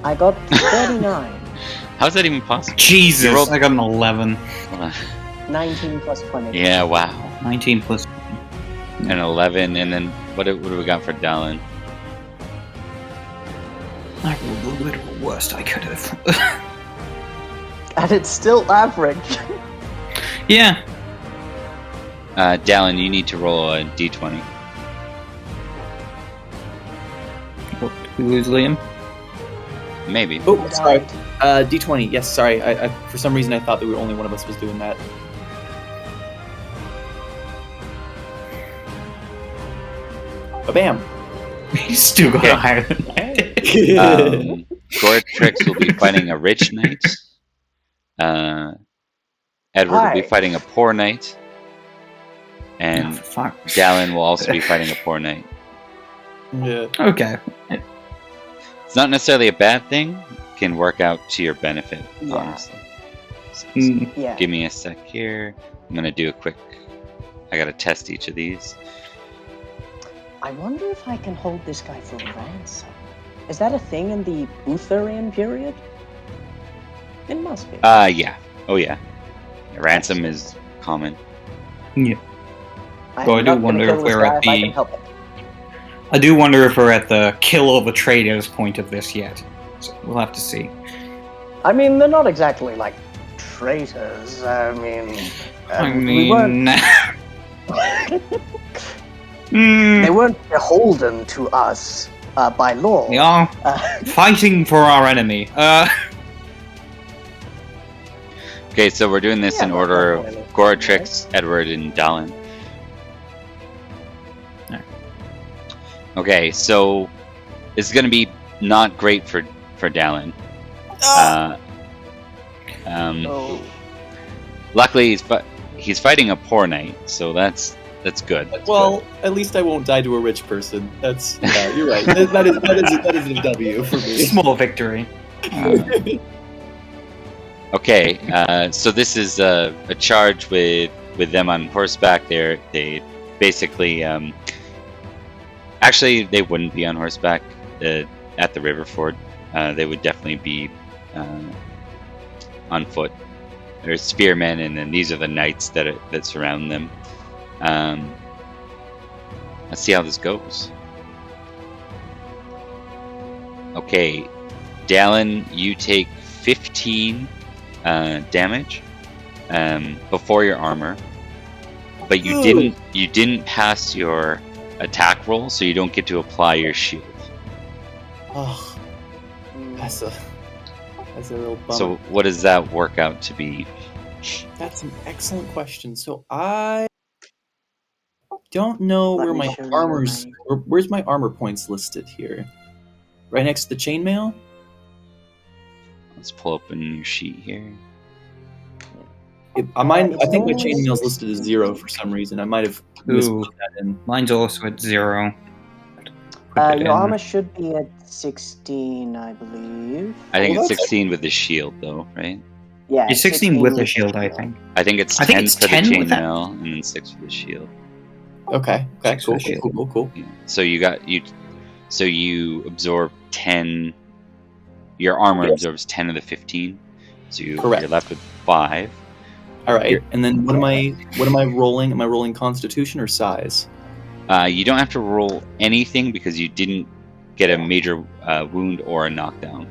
[SPEAKER 2] I got 39.
[SPEAKER 1] How's that even possible?
[SPEAKER 3] Jesus,
[SPEAKER 1] You rolled-
[SPEAKER 3] I got an 11.
[SPEAKER 2] 19 plus 20.
[SPEAKER 1] Yeah, wow.
[SPEAKER 3] 19 plus...
[SPEAKER 1] An 11, and then what do we got for Dalan?
[SPEAKER 3] I rolled the literal worst I could have.
[SPEAKER 2] And it's still average.
[SPEAKER 3] Yeah.
[SPEAKER 1] Dalan, you need to roll a d20.
[SPEAKER 3] What, did we lose Liam?
[SPEAKER 1] Maybe.
[SPEAKER 4] Oh, sorry. D20. Yes, sorry. I for some reason I thought that only one of us was doing that. Bam.
[SPEAKER 3] He's still got
[SPEAKER 1] Okay.
[SPEAKER 3] a higher than that.
[SPEAKER 1] Goratrix will be fighting a rich knight. Edward will be
[SPEAKER 2] Hi.
[SPEAKER 1] fighting a poor knight.
[SPEAKER 3] Oh,
[SPEAKER 1] And
[SPEAKER 3] for fuck.
[SPEAKER 1] Dalan will also be fighting a poor knight.
[SPEAKER 4] Yeah.
[SPEAKER 3] Okay.
[SPEAKER 1] It's not necessarily a bad thing. It can work out to your benefit,
[SPEAKER 2] Yeah.
[SPEAKER 1] honestly. So
[SPEAKER 2] Yeah.
[SPEAKER 1] give me a sec here. I'm going to do a quick... I got to test each of these.
[SPEAKER 2] I wonder if I can hold this guy for ransom. Is that a thing in the Utherian period? It must be.
[SPEAKER 1] Yeah. Oh, yeah. Ransom is common.
[SPEAKER 3] Yeah.
[SPEAKER 2] I'm
[SPEAKER 3] well, I do
[SPEAKER 2] not gonna
[SPEAKER 3] wonder
[SPEAKER 2] kill
[SPEAKER 3] if
[SPEAKER 2] this
[SPEAKER 3] we're
[SPEAKER 2] guy
[SPEAKER 3] at
[SPEAKER 2] if I
[SPEAKER 3] the-
[SPEAKER 2] can help it.
[SPEAKER 3] I do wonder if we're at the kill of the traitors point of this yet. So we'll have to see.
[SPEAKER 2] I mean, they're not exactly like traitors. I mean,
[SPEAKER 3] I
[SPEAKER 2] we weren't.
[SPEAKER 3] mean...
[SPEAKER 2] They weren't beholden to us by law.
[SPEAKER 3] We are fighting for our enemy.
[SPEAKER 1] Okay, so we're doing this
[SPEAKER 2] Yeah,
[SPEAKER 1] in
[SPEAKER 2] but
[SPEAKER 1] order
[SPEAKER 2] not
[SPEAKER 1] of
[SPEAKER 2] really.
[SPEAKER 1] Goratrix, Edward, and Dalan.
[SPEAKER 3] Alright.
[SPEAKER 1] Okay, so it's going to be not great for Dalan.
[SPEAKER 2] Oh.
[SPEAKER 1] Luckily, he's fighting a poor knight, so that's good.
[SPEAKER 4] Well, at least I won't die to a rich person. That's yeah, you're right. That is a W for me.
[SPEAKER 3] Small victory.
[SPEAKER 1] Okay, so this is a charge with them on horseback. They basically actually they wouldn't be on horseback at the river ford. They would definitely be on foot. there's spearmen, and then these are the knights that surround them. Let's see how this goes. Okay, Dalan, you take 15 damage before your armor, but you didn't pass your attack roll, so you don't get to apply your shield.
[SPEAKER 4] Oh, that's a real bummer.
[SPEAKER 1] So what does that work out to be?
[SPEAKER 4] That's an excellent question. So I don't know
[SPEAKER 2] Let
[SPEAKER 4] where
[SPEAKER 2] me
[SPEAKER 4] my
[SPEAKER 2] show you
[SPEAKER 4] armor's. Where's my armor points listed here? Right next to the chainmail?
[SPEAKER 1] Let's pull open your sheet here.
[SPEAKER 4] I think my
[SPEAKER 2] only
[SPEAKER 4] chainmail's listed as 0 for some reason. I might have misput that in.
[SPEAKER 3] Mine's also at 0.
[SPEAKER 2] Your armor should be at 16, I believe.
[SPEAKER 1] I think
[SPEAKER 4] Well,
[SPEAKER 1] it's
[SPEAKER 4] that's-
[SPEAKER 1] 16 with the shield, though, right?
[SPEAKER 2] Yeah,
[SPEAKER 3] It's 16 with the shield, I think.
[SPEAKER 1] I think it's
[SPEAKER 3] I
[SPEAKER 1] 10
[SPEAKER 3] think it's
[SPEAKER 1] for
[SPEAKER 3] 10
[SPEAKER 1] the
[SPEAKER 3] with that.
[SPEAKER 1] chainmail and then 6 for the shield.
[SPEAKER 4] Okay,
[SPEAKER 3] Six for
[SPEAKER 4] cool,
[SPEAKER 3] the shield.
[SPEAKER 4] cool.
[SPEAKER 1] Yeah. So you absorb 10. Your armor absorbs 10 of the 15. So you're
[SPEAKER 4] Correct.
[SPEAKER 1] left with 5.
[SPEAKER 4] All right, and then what am I rolling? Am I rolling Constitution or size?
[SPEAKER 1] You don't have to roll anything because you didn't get a major wound or a knockdown.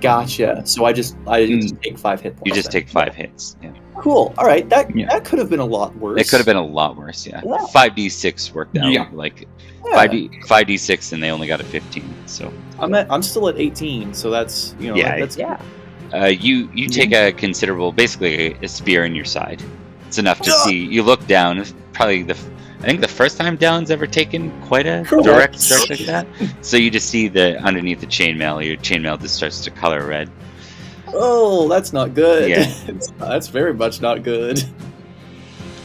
[SPEAKER 4] Gotcha. So I just take 5 hit points.
[SPEAKER 1] You just
[SPEAKER 4] then.
[SPEAKER 1] take 5 hits. Yeah.
[SPEAKER 4] Cool. All right, that
[SPEAKER 3] Yeah.
[SPEAKER 4] that could have been a lot worse.
[SPEAKER 1] It could have been a lot worse. Yeah.
[SPEAKER 2] Yeah.
[SPEAKER 1] 5d6 worked out.
[SPEAKER 3] Yeah.
[SPEAKER 1] Like
[SPEAKER 4] Yeah.
[SPEAKER 1] 5d6, and they only got a 15. So
[SPEAKER 4] I'm still at 18, so that's
[SPEAKER 1] Yeah,
[SPEAKER 4] that's
[SPEAKER 2] Yeah.
[SPEAKER 1] you take a considerable, basically a spear in your side. It's enough to see. You look down. It's probably I think the first time Dalan's ever taken quite a
[SPEAKER 4] Correct.
[SPEAKER 1] direct strike like that. So you just see underneath the chainmail, your chainmail just starts to color red.
[SPEAKER 4] Oh, that's not good.
[SPEAKER 1] Yeah.
[SPEAKER 4] That's very much not good.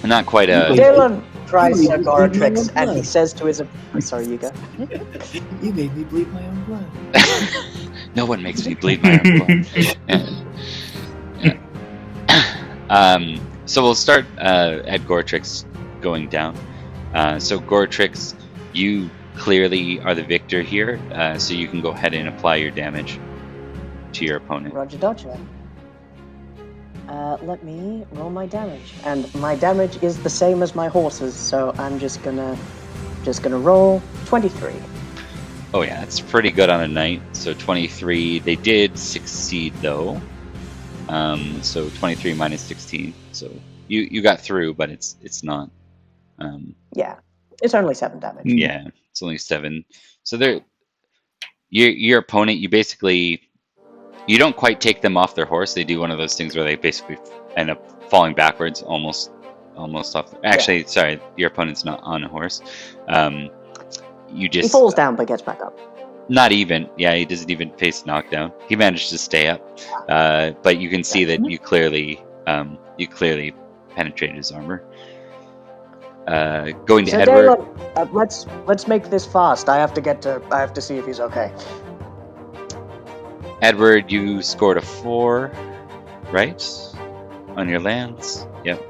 [SPEAKER 1] Not quite a.
[SPEAKER 2] Dalan tries
[SPEAKER 4] You
[SPEAKER 2] a
[SPEAKER 4] made
[SPEAKER 2] Goratrix,
[SPEAKER 4] my
[SPEAKER 2] and he
[SPEAKER 4] blood.
[SPEAKER 2] says to his... Sorry, you go.
[SPEAKER 4] You made me bleed my own blood.
[SPEAKER 1] No one makes me bleed my own blood. Yeah. So we'll start at Goratrix going down. So Goratrix, you clearly are the victor here, so you can go ahead and apply your damage to your opponent.
[SPEAKER 2] Roger Dodger. Let me roll my damage. And my damage is the same as my horse's, so I'm just gonna roll 23.
[SPEAKER 1] Oh yeah, it's pretty good on a knight. So 23. They did succeed though. So 23 minus 16. So you got through, but it's not.
[SPEAKER 2] Yeah, it's only 7 damage.
[SPEAKER 1] Yeah, it's only 7. So your opponent, you don't quite take them off their horse. They do one of those things where they basically end up falling backwards, almost off. Actually, sorry, your opponent's not on a horse. He
[SPEAKER 2] falls down but gets back up.
[SPEAKER 1] Not even. Yeah, he doesn't even face knockdown. He managed to stay up, but you can see that you clearly penetrated his armor. Going to
[SPEAKER 2] So
[SPEAKER 1] Edward.
[SPEAKER 2] Dalan, let's make this fast. I have to see if he's okay.
[SPEAKER 1] Edward, you scored a 4, right? On your lance. Yep.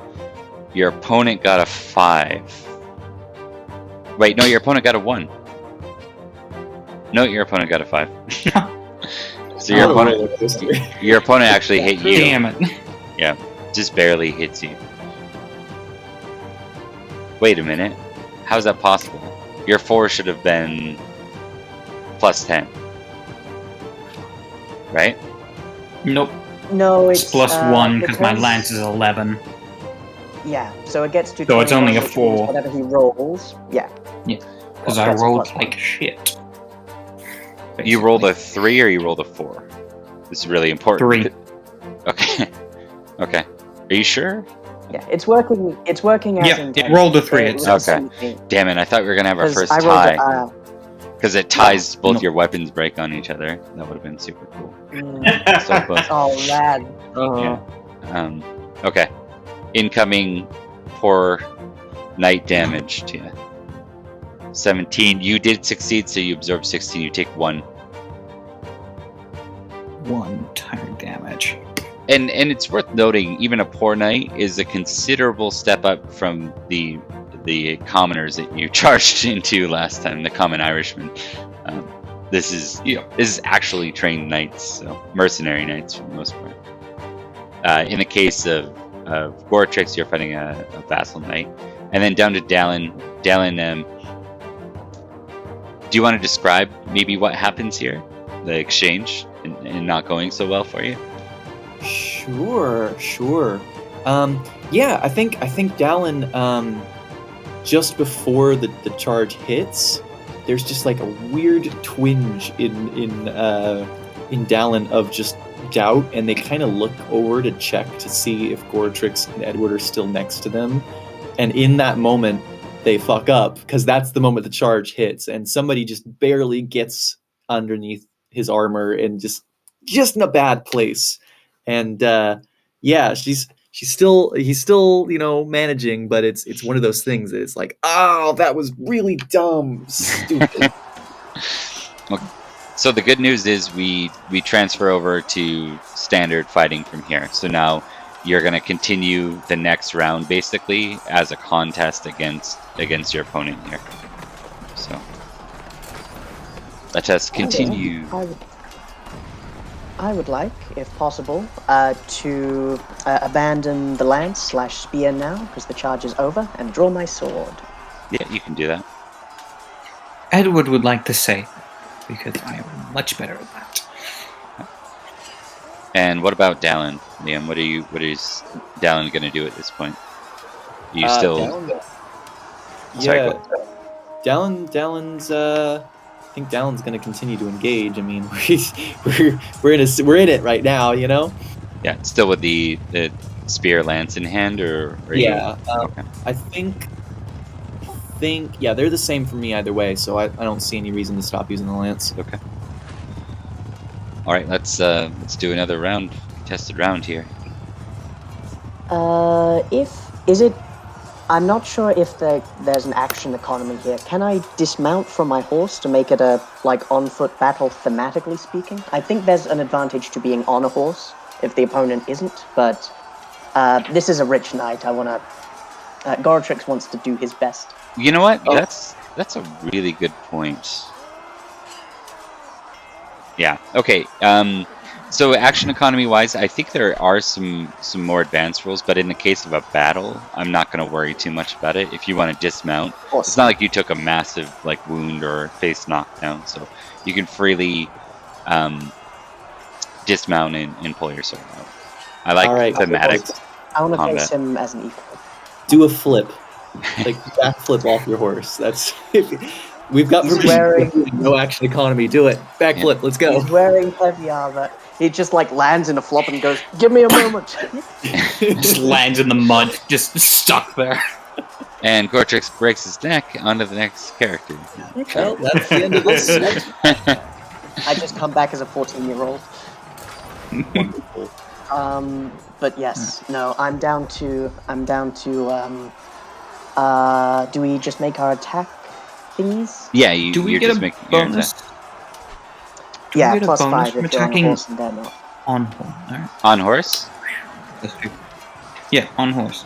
[SPEAKER 1] Your opponent got a 5. Wait, no, your opponent got a 1. No, your opponent got a 5. So your opponent actually hit you.
[SPEAKER 3] Damn it.
[SPEAKER 1] Yeah, just barely hits you. Wait a minute. How's that possible? Your 4 should have been plus 10. Right?
[SPEAKER 3] Nope.
[SPEAKER 2] No,
[SPEAKER 3] It's plus 1 because my lance is 11.
[SPEAKER 2] Yeah, so it gets to.
[SPEAKER 3] So it's
[SPEAKER 2] 21,
[SPEAKER 3] only a
[SPEAKER 2] which means
[SPEAKER 3] 4.
[SPEAKER 2] Whatever he rolls, yeah.
[SPEAKER 3] Because I
[SPEAKER 2] That's a
[SPEAKER 3] rolled
[SPEAKER 2] plus
[SPEAKER 3] like
[SPEAKER 2] 1.
[SPEAKER 3] shit.
[SPEAKER 1] You rolled a 3 or you rolled a 4? This is really important.
[SPEAKER 3] 3.
[SPEAKER 1] Okay. Okay. Are you sure?
[SPEAKER 2] Yeah, it's working. It's working as
[SPEAKER 3] Yeah,
[SPEAKER 2] intended.
[SPEAKER 3] it rolled a 3.
[SPEAKER 2] It
[SPEAKER 3] It's
[SPEAKER 1] Okay. Damn it! I thought we were gonna have our
[SPEAKER 2] 'Cause
[SPEAKER 1] first
[SPEAKER 2] I rolled
[SPEAKER 1] tie because it ties both
[SPEAKER 3] No.
[SPEAKER 1] your weapons break on each other. That would have been super cool.
[SPEAKER 2] Mm.
[SPEAKER 1] So close.
[SPEAKER 2] Oh man.
[SPEAKER 1] Yeah. Okay. Incoming poor knight damage to you. 17. You did succeed, so you absorb 16. You take 1.
[SPEAKER 3] 1 tire damage.
[SPEAKER 1] And it's worth noting, even a poor knight is a considerable step up from the commoners that you charged into last time, the common Irishmen. This is actually trained knights, so mercenary knights for the most part. In the case of Goratrix, you're fighting a vassal knight, and then down to Dalan. Dalan, do you want to describe maybe what happens here, the exchange, and not going so well for you?
[SPEAKER 4] Sure. Yeah, I think Dalan, just before the charge hits, there's just like a weird twinge in Dalan of just doubt, and they kind of look over to check to see if Goratrix and Edward are still next to them, and in that moment they fuck up, because that's the moment the charge hits, and somebody just barely gets underneath his armor and just in a bad place. And yeah, he's still managing, but it's one of those things that it's like, oh, that was really dumb, stupid.
[SPEAKER 1] Okay. So the good news is we transfer over to standard fighting from here. So now you're going to continue the next round basically as a contest against your opponent here. So let us continue.
[SPEAKER 2] I would like, if possible, to abandon the lance/spear now, because the charge is over, and draw my sword.
[SPEAKER 1] Yeah, you can do that.
[SPEAKER 3] Edward would like to say, because I am much better at that.
[SPEAKER 1] And what about Dalan, Liam? What is Dalan going to do at this point? Are you still? Sorry,
[SPEAKER 4] Dalan's. I think Dalan's going to continue to engage. I mean, we're in it right now, you know.
[SPEAKER 1] Yeah, still with the spear lance in hand, or
[SPEAKER 4] yeah.
[SPEAKER 1] Okay.
[SPEAKER 4] I think yeah, they're the same for me either way, so I don't see any reason to stop using the lance.
[SPEAKER 1] Okay. All right, let's do another round, contested round here.
[SPEAKER 2] I'm not sure if there's an action economy here. Can I dismount from my horse to make it a on-foot battle thematically speaking? I think there's an advantage to being on a horse if the opponent isn't, but this is a rich night. Goratrix wants to do his best.
[SPEAKER 1] You know what? Oh. That's a really good point. Yeah. Okay. So action economy wise, I think there are some more advanced rules, but in the case of a battle, I'm not going to worry too much about it. If you want to dismount, awesome. It's not like you took a massive wound or face knockdown, so you can freely dismount and pull your sword out. I like thematic.
[SPEAKER 2] I want to face him as an equal.
[SPEAKER 4] Do a flip, backflip off your horse. That's. We've got no action economy. Do it. Backflip. Let's go.
[SPEAKER 2] He's wearing heavy armor. He just lands in a flop and goes, "Give me a moment."
[SPEAKER 3] Just lands in the mud, just stuck there.
[SPEAKER 1] And Goratrix breaks his neck onto the next character.
[SPEAKER 4] Well, that's the end of this.
[SPEAKER 2] I just come back as a 14-year-old.
[SPEAKER 4] Wonderful.
[SPEAKER 2] But yes, no. I'm down to. Do we just make our attack thingies?
[SPEAKER 1] Yeah.
[SPEAKER 3] Do we get a bonus?
[SPEAKER 2] Yeah, +5 if
[SPEAKER 3] attacking
[SPEAKER 2] you're on horse and they're not.
[SPEAKER 3] On horse. Right.
[SPEAKER 1] On horse?
[SPEAKER 3] Yeah, on horse.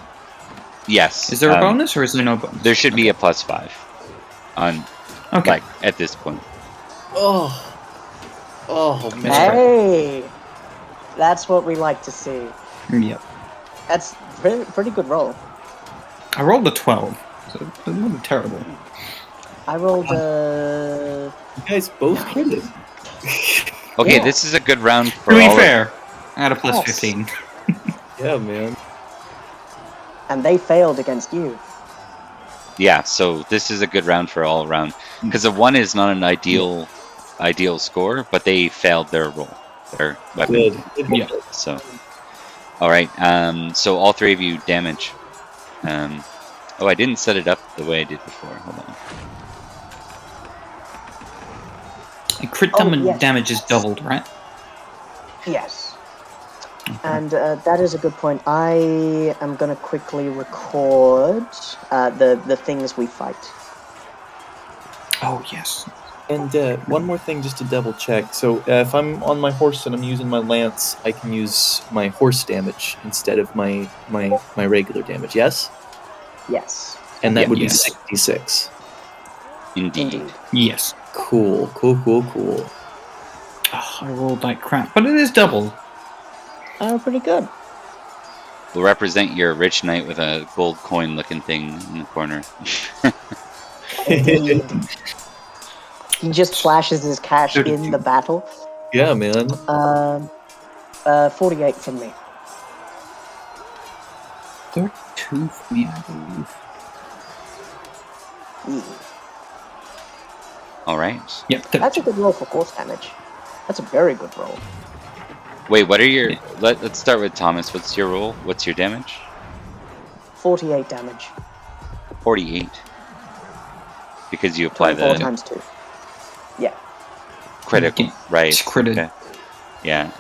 [SPEAKER 1] Yes.
[SPEAKER 3] Is there a bonus or is there no bonus?
[SPEAKER 1] There should be a +5 on.
[SPEAKER 3] Okay.
[SPEAKER 1] At this point.
[SPEAKER 4] Oh man.
[SPEAKER 2] Hey, that's what we like to see.
[SPEAKER 3] Yep.
[SPEAKER 2] That's pretty good roll.
[SPEAKER 3] I rolled a 12, so it wasn't terrible.
[SPEAKER 2] I rolled
[SPEAKER 4] You guys both hit it.
[SPEAKER 1] Okay,
[SPEAKER 2] Yeah.
[SPEAKER 1] this is a good round for
[SPEAKER 3] To be
[SPEAKER 1] all
[SPEAKER 3] fair, I had a +15.
[SPEAKER 4] Yeah, man.
[SPEAKER 2] and they failed against you.
[SPEAKER 1] Yeah, so this is a good round for all around. Because a 1 is not an ideal score, but they failed their roll. Their weapon.
[SPEAKER 4] Good.
[SPEAKER 3] Yeah.
[SPEAKER 1] So, alright, so all three of you damage. I didn't set it up the way I did before. Hold on.
[SPEAKER 3] Crit damage is doubled, right?
[SPEAKER 2] Yes.
[SPEAKER 3] Okay.
[SPEAKER 2] And that is a good point. I am going to quickly record the things we fight.
[SPEAKER 3] Oh, yes.
[SPEAKER 4] And one more thing just to double check. So if I'm on my horse and I'm using my lance, I can use my horse damage instead of my regular damage, yes?
[SPEAKER 2] Yes.
[SPEAKER 4] And that would be
[SPEAKER 3] yes.
[SPEAKER 4] 66.
[SPEAKER 1] Indeed.
[SPEAKER 3] Yes.
[SPEAKER 4] Cool.
[SPEAKER 3] Oh, I rolled like crap, but it is double.
[SPEAKER 2] Oh, pretty good.
[SPEAKER 1] will represent your rich knight with a gold coin-looking thing in the corner.
[SPEAKER 2] Indeed. He just flashes his cash
[SPEAKER 3] 32.
[SPEAKER 2] in the battle.
[SPEAKER 4] Yeah, man.
[SPEAKER 2] 48 from me.
[SPEAKER 3] 32 for me, I believe.
[SPEAKER 1] All right.
[SPEAKER 3] Yep,
[SPEAKER 2] That's a good roll for force damage. That's a very good roll.
[SPEAKER 1] Wait, what are your... Let's start with Thomas. What's your roll? What's your damage?
[SPEAKER 2] 48 damage.
[SPEAKER 1] 48. Because you apply
[SPEAKER 2] 24
[SPEAKER 1] the
[SPEAKER 2] times 2. Yeah.
[SPEAKER 1] critical,
[SPEAKER 3] Okay.
[SPEAKER 1] right?
[SPEAKER 3] It's critted.
[SPEAKER 1] Okay. Yeah.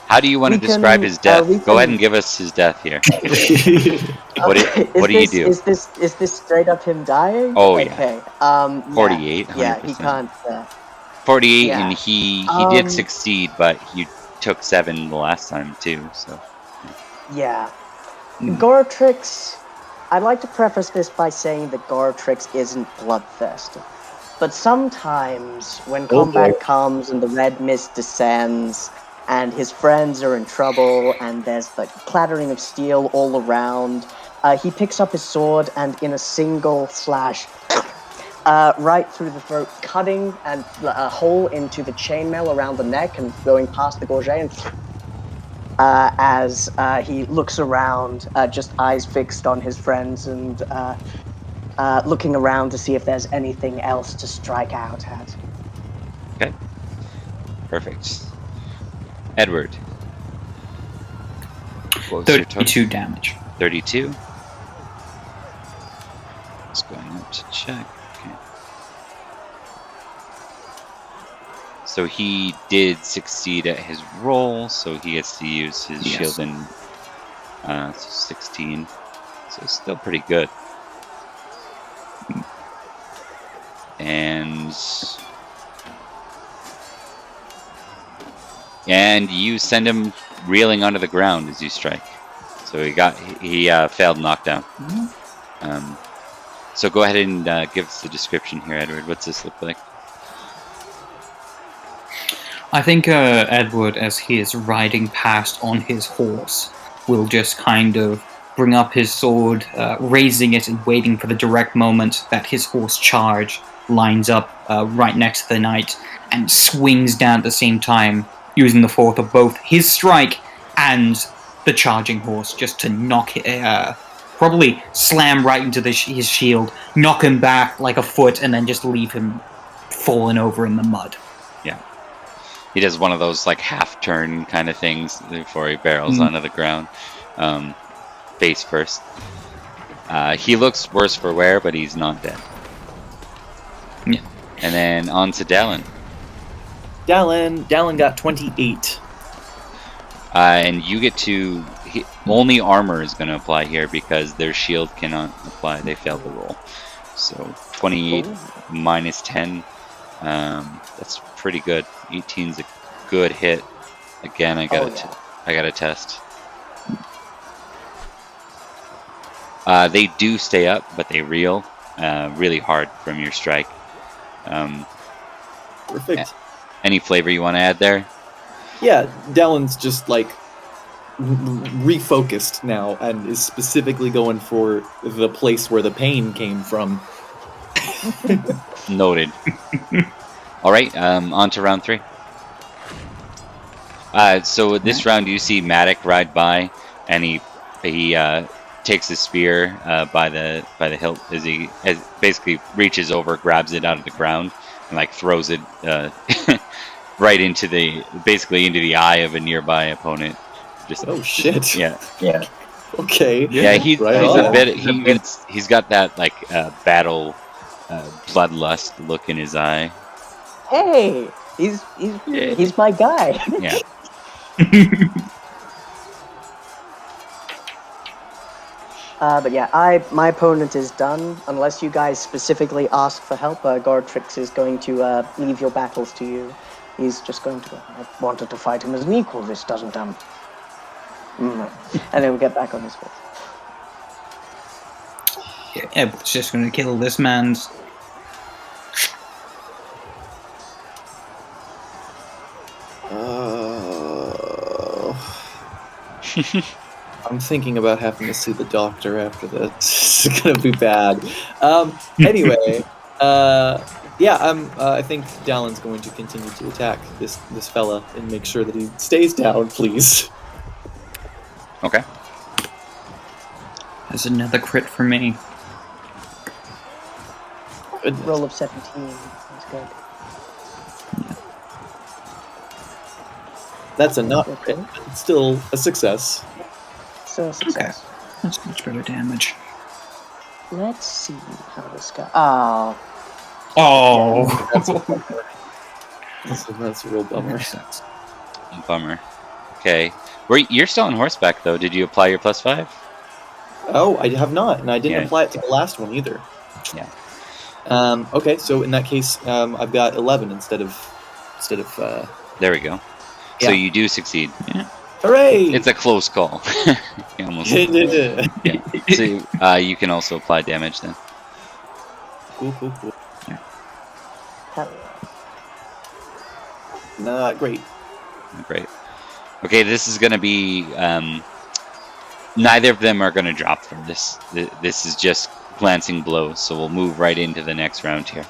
[SPEAKER 1] How do you want to
[SPEAKER 2] We
[SPEAKER 1] describe
[SPEAKER 2] can,
[SPEAKER 1] his death?
[SPEAKER 2] we
[SPEAKER 1] Go ahead
[SPEAKER 2] can-
[SPEAKER 1] and give us his death here. What do you do?
[SPEAKER 2] Is this straight up him dying?
[SPEAKER 1] Oh, yeah.
[SPEAKER 2] Okay.
[SPEAKER 1] 48,
[SPEAKER 2] Yeah, he
[SPEAKER 1] 100%.
[SPEAKER 2] can't.
[SPEAKER 1] 48,
[SPEAKER 2] Yeah.
[SPEAKER 1] and he did succeed, but he took 7 the last time too. So
[SPEAKER 2] Yeah. Goratrix. I'd like to preface this by saying that Goratrix isn't bloodthirsty. But sometimes, when combat comes and the red mist descends, and his friends are in trouble, and there's the clattering of steel all around, he picks up his sword and, in a single slash, right through the throat, cutting a hole into the chainmail around the neck and going past the gorget, and as he looks around, just eyes fixed on his friends and looking around to see if there's anything else to strike out at.
[SPEAKER 1] okay, perfect. Edward, what was your total?
[SPEAKER 3] 32 damage.
[SPEAKER 1] 32. Just going up to check. Okay. So he did succeed at his roll, so he gets to use his shield and so 16. So it's still pretty good. And you send him reeling onto the ground as you strike. So he failed knockdown. So go ahead and give us the description here, Edward. What's this look like?
[SPEAKER 3] I think Edward, as he is riding past on his horse, will just kind of bring up his sword, raising it and waiting for the direct moment that his horse charge lines up right next to the knight, and swings down at the same time, using the force of both his strike and the charging horse, just to knock it, probably slam right into his shield, knock him back like a foot, and then just leave him falling over in the mud.
[SPEAKER 1] Yeah. He does one of those like half turn kind of things before he barrels onto the ground. Face first. He looks worse for wear, but he's not dead.
[SPEAKER 3] Yeah.
[SPEAKER 1] And then on to Dalan.
[SPEAKER 4] Dalan got 28.
[SPEAKER 1] And you get to... only armor is going to apply here because their shield cannot apply. They failed the roll. So 28 minus 10. That's pretty good. 18's a good hit. Again, I got to test. They do stay up, but they reel really hard from your strike.
[SPEAKER 4] Perfect.
[SPEAKER 1] Any flavor you want to add there?
[SPEAKER 4] Yeah, Dalan's just like refocused now and is specifically going for the place where the pain came from.
[SPEAKER 1] Noted. All right, on to round 3. So this round you see Maddock ride by, and he takes his spear by the hilt as he basically reaches over, grabs it out of the ground, and like throws it right into the eye of a nearby opponent. Just
[SPEAKER 4] oh shit!
[SPEAKER 1] Yeah.
[SPEAKER 4] Okay.
[SPEAKER 1] Yeah, he's
[SPEAKER 4] right
[SPEAKER 1] a bit. He's got that like battle bloodlust look in his eye.
[SPEAKER 2] Hey, he's my guy.
[SPEAKER 1] Yeah.
[SPEAKER 2] But yeah, my opponent is done. Unless you guys specifically ask for help, Goratrix is going to leave your battles to you. He's just going to go, I wanted to fight him as an equal, this doesn't, And then we'll get back on his horse.
[SPEAKER 3] Yeah, Edward's just going to kill this man's...
[SPEAKER 4] I'm thinking about having to see the doctor after this. It's gonna be bad. Anyway, I think Dalan's going to continue to attack this fella and make sure that he stays down, please.
[SPEAKER 1] Okay.
[SPEAKER 3] There's another crit for me.
[SPEAKER 4] Goodness.
[SPEAKER 2] Roll of 17. That's good.
[SPEAKER 4] That's a not crit, but it's still a success.
[SPEAKER 2] So success.
[SPEAKER 3] That's much better damage.
[SPEAKER 2] Let's see how this goes. Oh,
[SPEAKER 3] Oh!
[SPEAKER 4] That's a real bummer.
[SPEAKER 1] Bummer. Okay. You're still on horseback, though. Did you apply your +5?
[SPEAKER 4] Oh, I have not, and I didn't
[SPEAKER 1] Yeah.
[SPEAKER 4] apply it to the last one either.
[SPEAKER 1] Yeah.
[SPEAKER 4] Okay, so in that case, I've got 11 instead of.
[SPEAKER 1] There we go. So
[SPEAKER 4] Yeah.
[SPEAKER 1] you do succeed.
[SPEAKER 4] Hooray!
[SPEAKER 1] It's a close call. You almost. Yeah. So you can also apply damage then.
[SPEAKER 4] Cool.
[SPEAKER 2] hell
[SPEAKER 4] Not great.
[SPEAKER 1] Great. Okay, this is going to be. Neither of them are going to drop from this. This is just glancing blows, so we'll move right into the next round here.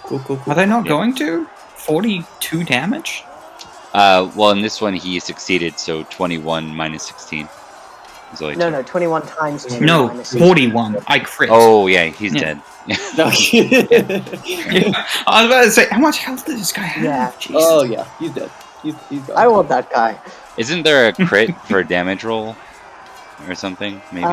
[SPEAKER 4] Cool.
[SPEAKER 3] Are they not going to? 42 damage?
[SPEAKER 1] Well, in this one, he succeeded, so 21 minus 16. Is only
[SPEAKER 2] No,
[SPEAKER 1] two.
[SPEAKER 2] 21 times 2
[SPEAKER 3] No,
[SPEAKER 2] minus 6.
[SPEAKER 3] 41. I crit.
[SPEAKER 1] Oh, yeah, he's
[SPEAKER 3] Yeah.
[SPEAKER 1] dead.
[SPEAKER 4] No.
[SPEAKER 3] I was about to say, how much health does this guy have?
[SPEAKER 2] Yeah.
[SPEAKER 3] Jesus.
[SPEAKER 4] Oh yeah, he's dead. He's gone.
[SPEAKER 2] I want that guy.
[SPEAKER 1] Isn't there a crit for a damage roll? Or something, maybe?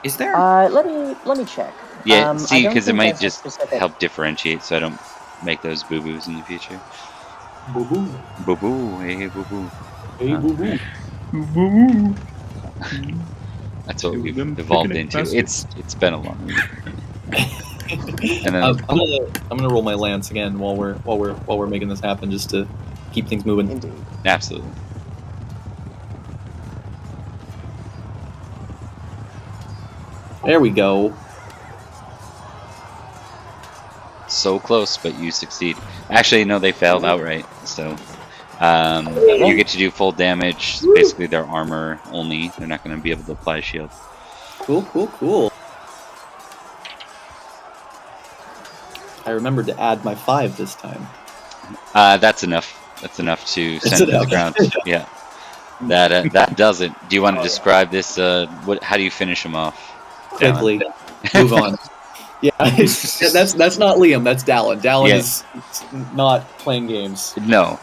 [SPEAKER 3] Is there?
[SPEAKER 2] Let me check.
[SPEAKER 1] Yeah,
[SPEAKER 2] I
[SPEAKER 1] see,
[SPEAKER 2] don't
[SPEAKER 1] because it
[SPEAKER 2] think
[SPEAKER 1] might
[SPEAKER 2] there's a
[SPEAKER 1] just
[SPEAKER 2] specific-
[SPEAKER 1] help differentiate so I don't make those boo-boos in the future.
[SPEAKER 4] Boo-boo.
[SPEAKER 1] Boo-boo, hey, boo-boo.
[SPEAKER 4] Hey, boo-boo.
[SPEAKER 3] Woo-woo.
[SPEAKER 1] That's what we've
[SPEAKER 3] Them
[SPEAKER 1] evolved
[SPEAKER 3] picnic
[SPEAKER 1] into.
[SPEAKER 3] baskets.
[SPEAKER 1] It's been a long week. And then,
[SPEAKER 4] I'm gonna roll my lance again while we're making this happen, just to keep things moving.
[SPEAKER 2] Indeed.
[SPEAKER 1] absolutely.
[SPEAKER 4] There we go.
[SPEAKER 1] So close, but you succeed. Actually, no, they failed outright. So you get to do full damage. Basically, their armor only. They're not going to be able to apply a shield.
[SPEAKER 4] Cool. I remembered to add my 5 this time.
[SPEAKER 1] That's enough. That's enough to
[SPEAKER 4] That's
[SPEAKER 1] send to the
[SPEAKER 4] enough.
[SPEAKER 1] ground. Yeah. That does it. Do you want to describe this? How do you finish them off?
[SPEAKER 4] Quickly, move on. Yeah, that's not Liam. That's Dalan. Dalan
[SPEAKER 1] Yeah.
[SPEAKER 4] is not playing games.
[SPEAKER 1] No.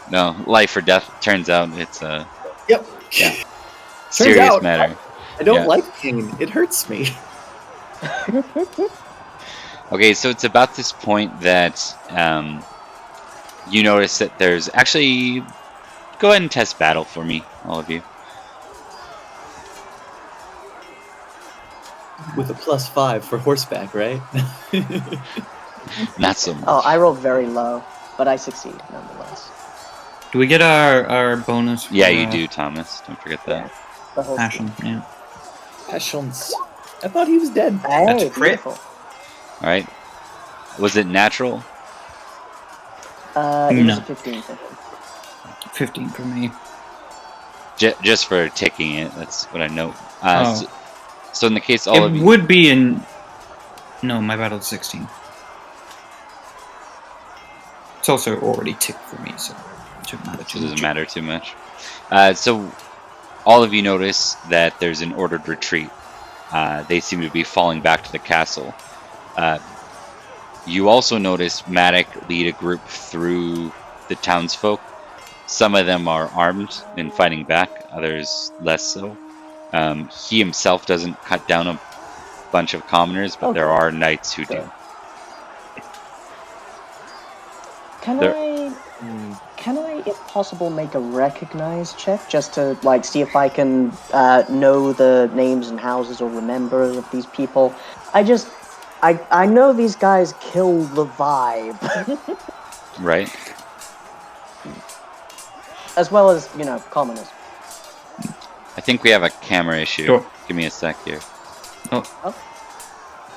[SPEAKER 1] Life or death. Turns out it's a
[SPEAKER 4] Yep.
[SPEAKER 1] Yeah.
[SPEAKER 4] Turns
[SPEAKER 1] serious
[SPEAKER 4] out,
[SPEAKER 1] matter.
[SPEAKER 4] I don't
[SPEAKER 1] Yeah.
[SPEAKER 4] like pain. It hurts me.
[SPEAKER 1] Okay, so it's about this point that you notice that there's actually. Go ahead and test battle for me, all of you.
[SPEAKER 4] With a +5 for horseback, right?
[SPEAKER 1] Not so much.
[SPEAKER 2] Oh, I rolled very low, but I succeed nonetheless.
[SPEAKER 3] Do we get our bonus? For,
[SPEAKER 1] Yeah, you do, Thomas. Don't forget
[SPEAKER 2] Yeah.
[SPEAKER 1] that.
[SPEAKER 2] The whole
[SPEAKER 3] Passion, yeah.
[SPEAKER 4] Passions. I thought he was dead.
[SPEAKER 2] Hey,
[SPEAKER 3] That's a crit.
[SPEAKER 2] beautiful.
[SPEAKER 1] All right. Was it natural?
[SPEAKER 2] It was
[SPEAKER 3] No.
[SPEAKER 2] a 15 for him.
[SPEAKER 3] 15 for me.
[SPEAKER 1] Just for ticking it. That's what I note.
[SPEAKER 3] Oh.
[SPEAKER 1] So in the case all of
[SPEAKER 3] It
[SPEAKER 1] you,
[SPEAKER 3] would be in... No, my battle's 16. It's also already ticked for me, so it shouldn't matter
[SPEAKER 1] it
[SPEAKER 3] too
[SPEAKER 1] doesn't
[SPEAKER 3] much.
[SPEAKER 1] matter too much. So all of you notice that there's an ordered retreat. They seem to be falling back to the castle. You also notice Maddox lead a group through the townsfolk. Some of them are armed and fighting back, others less so. He himself doesn't cut down a bunch of commoners, but there
[SPEAKER 2] Okay.
[SPEAKER 1] are knights who do.
[SPEAKER 2] Can
[SPEAKER 1] There-
[SPEAKER 2] I, if possible, make a recognize check just to see if I can know the names and houses or remember of these people? I know these guys kill the vibe,
[SPEAKER 1] Right?
[SPEAKER 2] as well as commoners.
[SPEAKER 1] I think we have a camera issue.
[SPEAKER 3] Sure.
[SPEAKER 1] Give me a sec here.
[SPEAKER 3] Oh.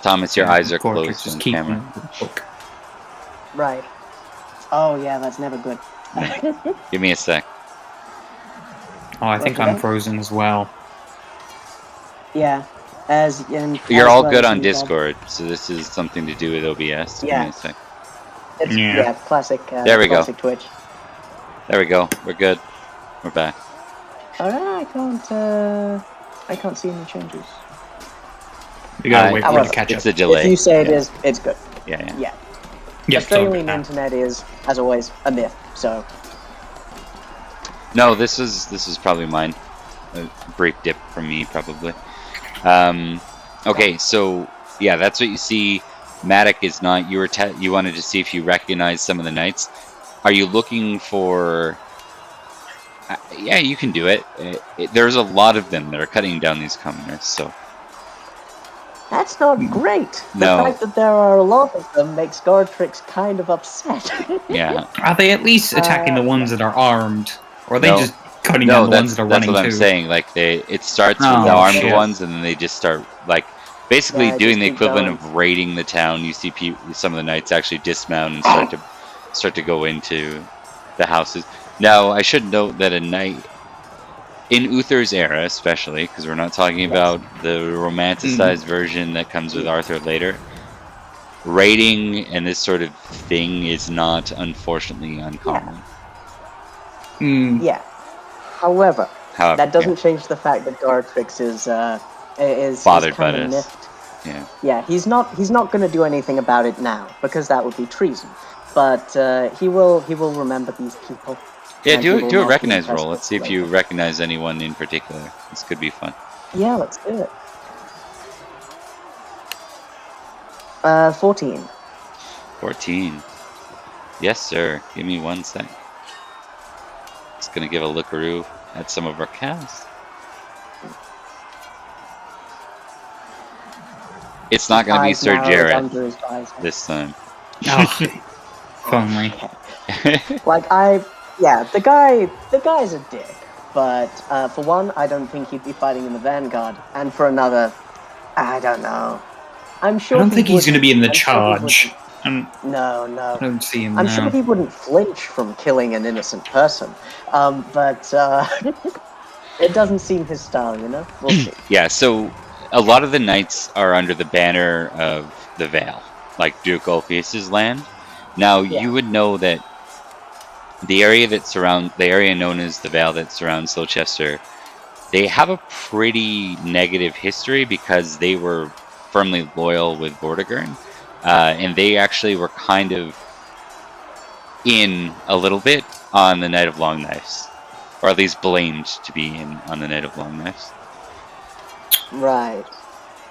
[SPEAKER 1] Thomas, your eyes are
[SPEAKER 3] Goratrix
[SPEAKER 1] closed
[SPEAKER 3] just
[SPEAKER 1] on
[SPEAKER 3] keep
[SPEAKER 1] camera.
[SPEAKER 3] the book.
[SPEAKER 2] Right. Oh yeah, that's never good.
[SPEAKER 1] Give me a sec.
[SPEAKER 3] Oh, I think
[SPEAKER 2] Roger
[SPEAKER 3] I'm
[SPEAKER 2] that.
[SPEAKER 3] frozen as well.
[SPEAKER 2] Yeah.
[SPEAKER 1] You're
[SPEAKER 2] as
[SPEAKER 1] all
[SPEAKER 2] well
[SPEAKER 1] good
[SPEAKER 2] as
[SPEAKER 1] on
[SPEAKER 2] you, Bob.
[SPEAKER 1] Discord, so this is something to do with OBS. Give me a sec.
[SPEAKER 2] It's,
[SPEAKER 3] Yeah.
[SPEAKER 2] classic.
[SPEAKER 1] There we go.
[SPEAKER 2] Classic Twitch.
[SPEAKER 1] There we go. We're good. We're back.
[SPEAKER 2] I can't see any changes.
[SPEAKER 3] We gotta wait for it
[SPEAKER 2] however,
[SPEAKER 3] to catch
[SPEAKER 1] It's
[SPEAKER 3] up.
[SPEAKER 1] a delay.
[SPEAKER 2] If you say it
[SPEAKER 1] yeah.
[SPEAKER 2] is, it's good.
[SPEAKER 1] Yeah.
[SPEAKER 2] Yeah.
[SPEAKER 3] Yeah,
[SPEAKER 2] Australian
[SPEAKER 3] so,
[SPEAKER 2] internet is, as always, a myth. So
[SPEAKER 1] No, this was probably mine. A brief dip from me, probably. Okay, so yeah, that's what you see. Matic is not. You wanted to see if you recognize some of the knights. Are you looking for? Yeah, you can do it. There's a lot of them that are cutting down these commoners. So
[SPEAKER 2] that's not great. The
[SPEAKER 1] No.
[SPEAKER 2] fact that there are a lot of them makes Goratrix kind of upset.
[SPEAKER 1] yeah,
[SPEAKER 3] are they at least attacking the ones that are armed? Or are they
[SPEAKER 1] No.
[SPEAKER 3] just cutting
[SPEAKER 1] no,
[SPEAKER 3] down the ones that are
[SPEAKER 1] that's
[SPEAKER 3] running
[SPEAKER 1] what I'm
[SPEAKER 3] too?
[SPEAKER 1] saying. Like it starts
[SPEAKER 3] Oh,
[SPEAKER 1] with the armed
[SPEAKER 3] shit.
[SPEAKER 1] ones, and then they just start like basically
[SPEAKER 2] Yeah,
[SPEAKER 1] doing
[SPEAKER 2] just
[SPEAKER 1] the
[SPEAKER 2] keep
[SPEAKER 1] equivalent
[SPEAKER 2] going.
[SPEAKER 1] of raiding the town. You see some of the knights actually dismount and start to go into the houses. Now, I should note that a knight in Uther's era, especially because we're not talking about the romanticized version that comes with Arthur later. Raiding and this sort of thing is not, unfortunately, uncommon.
[SPEAKER 2] Yeah. However,
[SPEAKER 1] However,
[SPEAKER 2] that doesn't change the fact that Goratrix is
[SPEAKER 1] Bothered by
[SPEAKER 2] kind of
[SPEAKER 1] this.
[SPEAKER 2] miffed.
[SPEAKER 1] Yeah.
[SPEAKER 2] Yeah, he's not going to do anything about it now because that would be treason. But he will remember these people.
[SPEAKER 1] Yeah,
[SPEAKER 2] and he will
[SPEAKER 1] do a
[SPEAKER 2] not be
[SPEAKER 1] recognize
[SPEAKER 2] impressed
[SPEAKER 1] roll.
[SPEAKER 2] with
[SPEAKER 1] Let's see if
[SPEAKER 2] later.
[SPEAKER 1] you recognize anyone in particular. This could be fun.
[SPEAKER 2] Yeah, let's do it. 14.
[SPEAKER 1] 14. Yes, sir. Give me 1 sec. Just gonna give a lookaroo at some of our cast. It's not gonna be
[SPEAKER 2] Eyes
[SPEAKER 1] Sir
[SPEAKER 2] narrowed
[SPEAKER 1] Jared
[SPEAKER 2] under his visor.
[SPEAKER 1] this time.
[SPEAKER 3] Oh, if only.
[SPEAKER 2] Like the guy's a dick. But for one, I don't think he'd be fighting in the Vanguard, and for another, I don't know. I'm sure
[SPEAKER 3] I don't think he's going to be in the
[SPEAKER 2] I'm sure he
[SPEAKER 3] charge.
[SPEAKER 2] No.
[SPEAKER 3] I don't see him
[SPEAKER 2] I'm
[SPEAKER 3] now.
[SPEAKER 2] sure he wouldn't flinch from killing an innocent person. But it doesn't seem his style, you know? We'll see.
[SPEAKER 1] Yeah, so a lot of the knights are under the banner of the Vale, like Duke Ulfius's land. Now, you would know that the area known as the Vale that surrounds Silchester, they have a pretty negative history because they were firmly loyal with Bedegraine, and they actually were kind of in a little bit on the Knight of Long Knives, or at least blamed to be in on the Knight of Long Knives.
[SPEAKER 2] Right.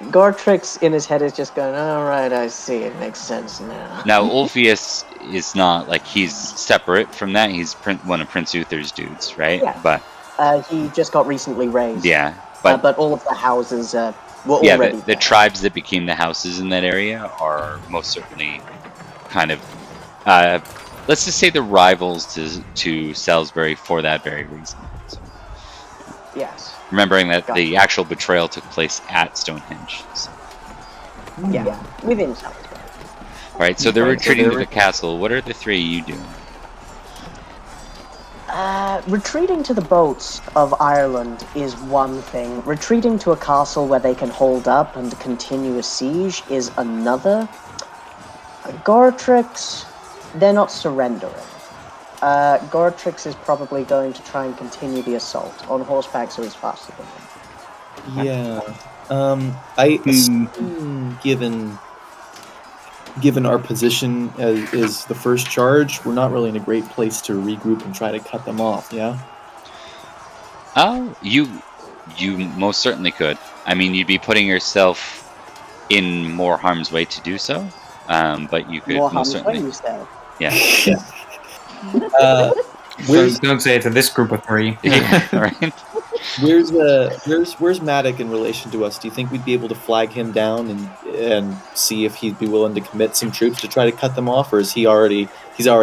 [SPEAKER 2] Goratrix in his head is just going, all right, I see, it makes sense now.
[SPEAKER 1] Now, Ulfius is not, like, he's separate from that. He's one of Prince Uther's dudes, right?
[SPEAKER 2] Yeah.
[SPEAKER 1] But
[SPEAKER 2] he just got recently raised.
[SPEAKER 1] yeah,
[SPEAKER 2] but all of the houses were already
[SPEAKER 1] the
[SPEAKER 2] there.
[SPEAKER 1] tribes that became the houses in that area are most certainly kind of, let's just say, the rivals to Salisbury for that very reason. So,
[SPEAKER 2] Yes.
[SPEAKER 1] remembering that the actual betrayal took place at Stonehenge. So.
[SPEAKER 2] Yeah, within Salisbury.
[SPEAKER 1] All right, so they're retreating to the castle. What are the three of you doing?
[SPEAKER 2] Retreating to the boats of Ireland is one thing. Retreating to a castle where they can hold up and continue a siege is another. Goratrix, they're not surrendering. Goratrix is probably going to try and continue the assault on horseback, so he's faster than him.
[SPEAKER 4] Yeah. I assume, given our position as the first charge, we're not really in a great place to regroup and try to cut them off. Yeah.
[SPEAKER 1] Oh, you most certainly could. I mean, you'd be putting yourself in more harm's way to do so. But you could most certainly.
[SPEAKER 2] You said.
[SPEAKER 1] Yeah.
[SPEAKER 3] Don't say it to this group of three.
[SPEAKER 1] Yeah, right.
[SPEAKER 4] Where's Matic in relation to us? Do you think we'd be able to flag him down and see if he'd be willing to commit some troops to try to cut them off, or is he's already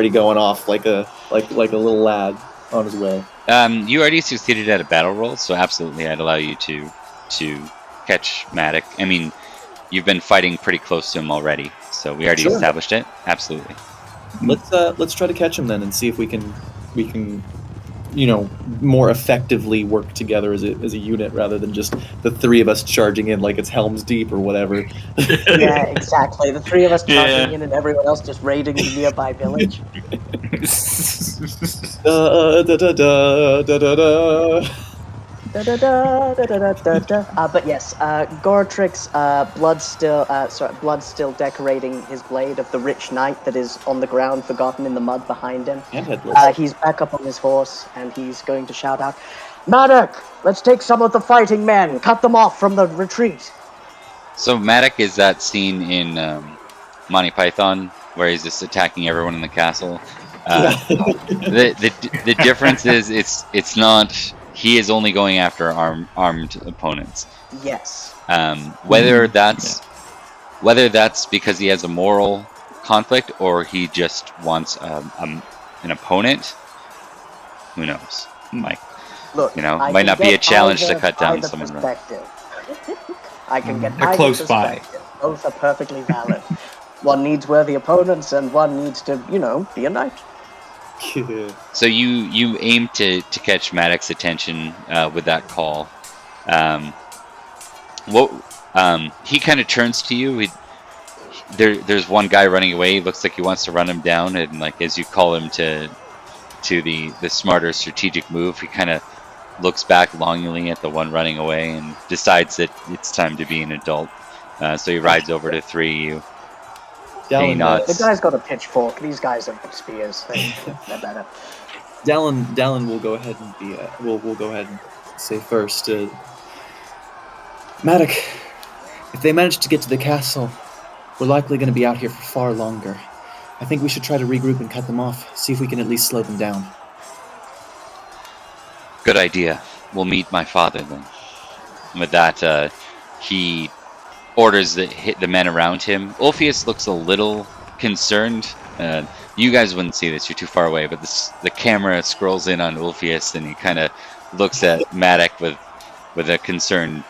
[SPEAKER 4] going off like a little lad on his way?
[SPEAKER 1] You already succeeded at a battle roll, so absolutely, I'd allow you to catch Matic. I mean, you've been fighting pretty close to him already, so we already established it. Absolutely.
[SPEAKER 4] Let's try to catch him then and see if we can more effectively work together as a unit rather than just the three of us charging in like it's Helm's Deep or whatever.
[SPEAKER 2] Yeah, exactly. The three of us charging
[SPEAKER 3] Yeah.
[SPEAKER 2] in and everyone else just raiding the nearby village.
[SPEAKER 4] Da, da, da, da, da, da, da.
[SPEAKER 2] Da, da, da, da, da, da, da. But yes, Goratrix, blood still decorating his blade of the rich knight that is on the ground, forgotten in the mud behind him.
[SPEAKER 4] And headless.
[SPEAKER 2] He's back up on his horse, and he's going to shout out, "Maddock, let's take some of the fighting men, cut them off from the retreat."
[SPEAKER 1] So Maddock is that scene in Monty Python where he's just attacking everyone in the castle. The difference is it's not. He is only going after armed opponents.
[SPEAKER 2] Yes.
[SPEAKER 1] Whether that's because he has a moral conflict or he just wants an opponent, who knows? Like,
[SPEAKER 2] Look,
[SPEAKER 1] might not be a challenge to cut down someone.
[SPEAKER 2] I can get
[SPEAKER 3] They're
[SPEAKER 2] either
[SPEAKER 3] close by.
[SPEAKER 2] perspective. Both are perfectly valid. One needs worthy opponents, and one needs to, be a knight.
[SPEAKER 1] So you aim to catch Maddox's attention with that call. He kind of turns to you. There's one guy running away. He looks like he wants to run him down, and like as you call him to the smarter strategic move, he kind of looks back longingly at the one running away and decides that it's time to be an adult. So he rides over to three of you.
[SPEAKER 2] The guy's got a pitchfork. These guys have spears. They're better.
[SPEAKER 4] Dalan will go ahead and be. We'll go ahead and say first. Maddock, if they manage to get to the castle, we're likely going to be out here for far longer. I think we should try to regroup and cut them off. See if we can at least slow them down.
[SPEAKER 1] Good idea. We'll meet my father then. With that, he orders the men around him. Ulfius looks a little concerned. You guys wouldn't see this; you're too far away. But the camera scrolls in on Ulfius, and he kind of looks at Maddock with a concerned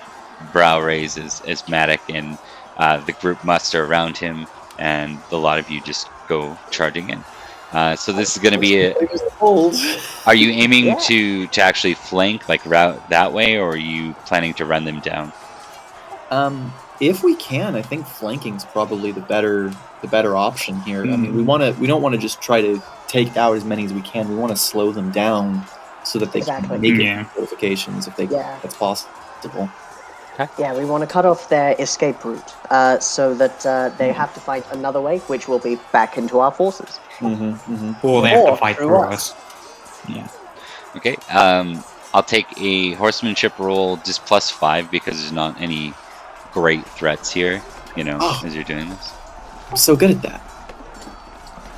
[SPEAKER 1] brow raise as Maddock and the group muster around him, and a lot of you just go charging in. So this is going to be Are you aiming to actually flank, like route that way, or are you planning to run them down?
[SPEAKER 4] If we can, I think flanking's probably the better option here. I mean, we don't want to just try to take out as many as we can. We want to slow them down so that they can make it fortifications if that's possible.
[SPEAKER 1] Okay.
[SPEAKER 2] Yeah, we want to cut off their escape route so that they have to fight another way, which will be back into our forces.
[SPEAKER 3] Or they have to fight through us. Yeah.
[SPEAKER 1] Okay. I'll take a horsemanship roll, just +5, because there's not any great threats here, as you're doing this.
[SPEAKER 4] I'm so good at that.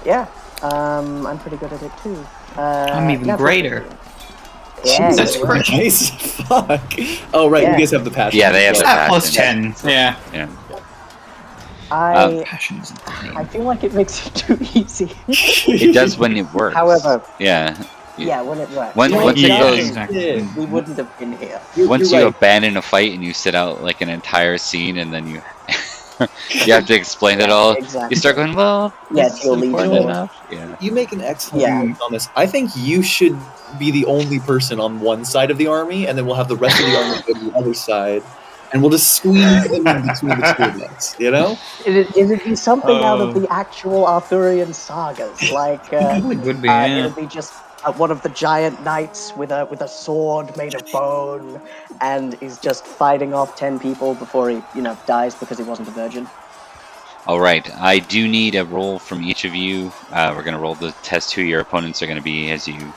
[SPEAKER 2] Yeah, I'm pretty good at it too.
[SPEAKER 3] I'm even greater.
[SPEAKER 2] Yeah,
[SPEAKER 3] Jesus Christ.
[SPEAKER 4] Nice. Fuck. Oh, right, you guys have the passion.
[SPEAKER 1] Yeah, they have the
[SPEAKER 3] +10.
[SPEAKER 1] passion.
[SPEAKER 3] Yeah.
[SPEAKER 2] I feel like it makes it too easy.
[SPEAKER 1] It does when it works.
[SPEAKER 2] However,
[SPEAKER 1] yeah,
[SPEAKER 2] when it works.
[SPEAKER 1] Once it goes,
[SPEAKER 2] we wouldn't have been here.
[SPEAKER 1] Once you abandon a fight and you sit out like an entire scene, and then you you have to explain it all.
[SPEAKER 2] Exactly.
[SPEAKER 1] You start going, well,
[SPEAKER 2] it's your legion.
[SPEAKER 1] Yeah.
[SPEAKER 4] You make an excellent point on this. I think you should be the only person on one side of the army, and then we'll have the rest of the army go to the other side, and we'll just squeeze them in between the two of us,
[SPEAKER 2] It'd be something out of the actual Arthurian sagas, like
[SPEAKER 3] it would be.
[SPEAKER 2] It'd be just one of the giant knights with a sword made of bone, and he's just fighting off 10 people before he dies because he wasn't a virgin.
[SPEAKER 1] All right, I do need a roll from each of you. We're going to roll the test who your opponents are going to be as you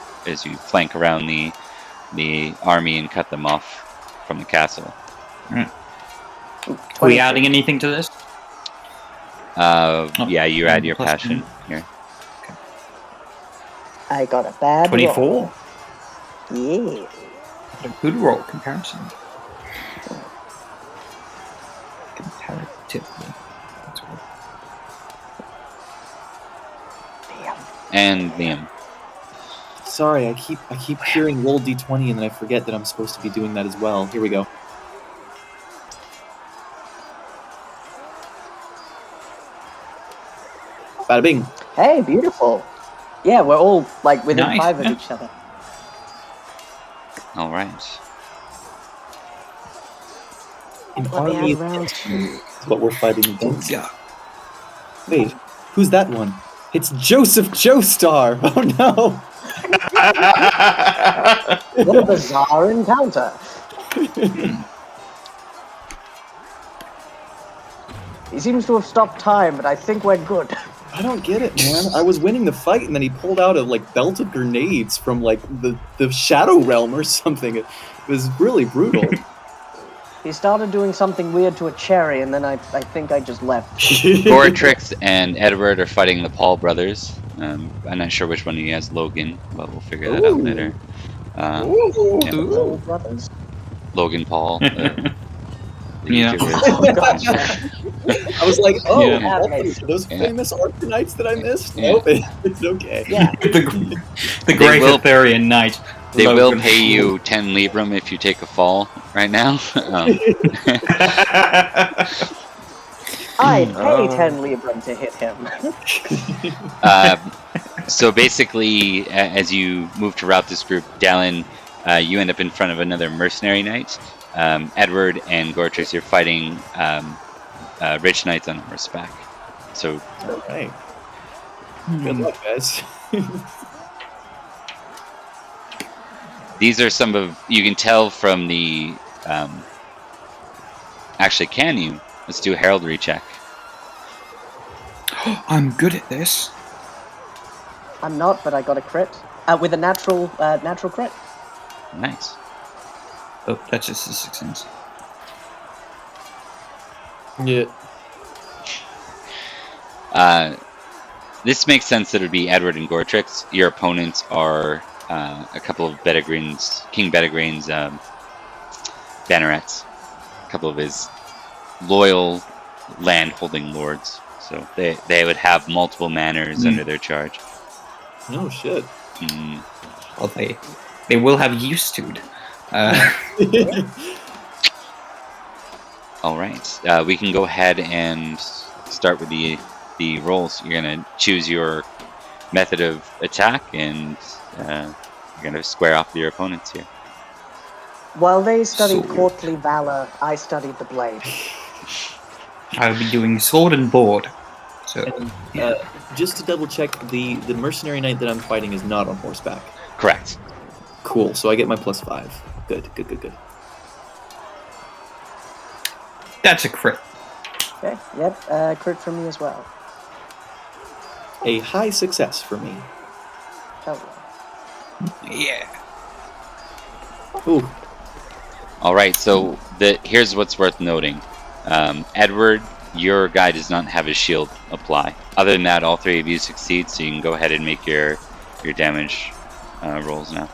[SPEAKER 1] flank around the army and cut them off from the castle.
[SPEAKER 3] Are we adding anything to this?
[SPEAKER 1] Yeah, you add your passion here.
[SPEAKER 2] I got a bad
[SPEAKER 3] 24.
[SPEAKER 2] roll. Yeah.
[SPEAKER 3] A good roll comparison. Comparatively.
[SPEAKER 1] And Liam.
[SPEAKER 4] Sorry, I keep hearing roll d20 and then I forget that I'm supposed to be doing that as well. Here we go. Bada bing.
[SPEAKER 2] Hey, beautiful. Yeah, we're all within
[SPEAKER 3] Nice,
[SPEAKER 2] 5 of each other.
[SPEAKER 1] All right.
[SPEAKER 4] An
[SPEAKER 2] Let me
[SPEAKER 4] army
[SPEAKER 2] add round two.
[SPEAKER 4] is what we're fighting against.
[SPEAKER 3] Yeah.
[SPEAKER 4] Wait, who's that one? It's Joseph Joestar! Oh no!
[SPEAKER 2] What a bizarre encounter. He seems to have stopped time, but I think we're good.
[SPEAKER 4] I don't get it, man. I was winning the fight, and then he pulled out a belt of grenades from the Shadow Realm or something. It was really brutal.
[SPEAKER 2] He started doing something weird to a cherry, and then I think I just left.
[SPEAKER 1] Goratrix and Edward are fighting the Paul brothers. I'm not sure which one he has Logan, but we'll figure that out later. Yeah.
[SPEAKER 2] Paul brothers?
[SPEAKER 1] Logan Paul. The
[SPEAKER 3] Yeah.
[SPEAKER 1] YouTuber.
[SPEAKER 2] Oh, gotcha.
[SPEAKER 4] I was like, oh,
[SPEAKER 3] Yeah.
[SPEAKER 4] those famous Arcanites that I missed?
[SPEAKER 1] Yeah.
[SPEAKER 4] Nope, it's okay.
[SPEAKER 2] Yeah.
[SPEAKER 3] the Great
[SPEAKER 1] will-
[SPEAKER 3] Arthurian Knight.
[SPEAKER 1] They
[SPEAKER 3] Logan.
[SPEAKER 1] will pay you 10 Libram if you take a fall right now.
[SPEAKER 2] I'd pay 10 Libram to hit him.
[SPEAKER 1] So basically, as you move to route this group, Dalan, you end up in front of another mercenary knight. Edward and Goratrix, you're fighting rich knights on horseback. So,
[SPEAKER 4] Alright. Good luck, guys.
[SPEAKER 1] these are some of, you can tell from the, actually, can you? Let's do a heraldry check.
[SPEAKER 3] I'm good at this.
[SPEAKER 2] I'm not, but I got a crit. With a natural crit.
[SPEAKER 1] Nice.
[SPEAKER 3] Oh, that's just a 16.
[SPEAKER 4] Yeah.
[SPEAKER 1] This makes sense that it would be Edward and Goratrix. Your opponents are a couple of King Bedegraine's bannerets. A couple of his loyal land-holding lords. So they would have multiple manors under their charge.
[SPEAKER 4] Oh, shit.
[SPEAKER 3] Well, they will have used to it.
[SPEAKER 1] All right. We can go ahead and start with the rolls. You're gonna choose your method of attack, and you're gonna square off with your opponents here.
[SPEAKER 2] While they studied
[SPEAKER 3] Sword.
[SPEAKER 2] courtly valor, I studied the blade.
[SPEAKER 3] I'll be doing sword and board. So,
[SPEAKER 4] Just to double check, the mercenary knight that I'm fighting is not on horseback.
[SPEAKER 1] Correct.
[SPEAKER 4] Cool, so I get my +5. Good.
[SPEAKER 3] that's a crit.
[SPEAKER 2] Okay, yep, crit from me as well.
[SPEAKER 4] A high success for me.
[SPEAKER 2] Hell yeah.
[SPEAKER 3] Yeah.
[SPEAKER 4] Ooh.
[SPEAKER 1] All right. So here's what's worth noting. Edward, your guy does not have his shield apply. Other than that, all three of you succeed, so you can go ahead and make your damage rolls now.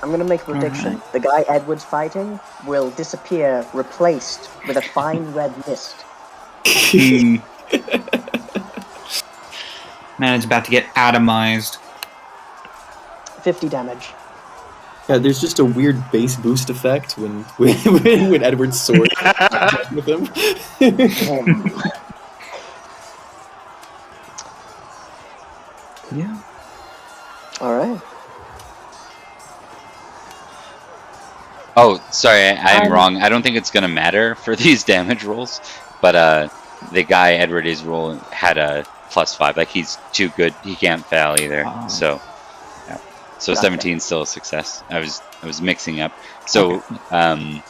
[SPEAKER 2] I'm gonna make a prediction. The guy Edward's fighting will disappear, replaced with a fine red mist.
[SPEAKER 3] Man, it's about to get atomized.
[SPEAKER 2] 50 damage.
[SPEAKER 4] Yeah, there's just a weird bass boost effect when Edward's sword with him.
[SPEAKER 3] Yeah.
[SPEAKER 2] Alright.
[SPEAKER 1] Oh, sorry, I'm wrong. I don't think it's gonna matter for these damage rolls, but the guy Edward is rolling had a +5. Like, he's too good; he can't fail either.
[SPEAKER 3] Oh.
[SPEAKER 1] So, yeah. So
[SPEAKER 2] Gotcha.
[SPEAKER 1] 17 is still a success. I was mixing up. So, I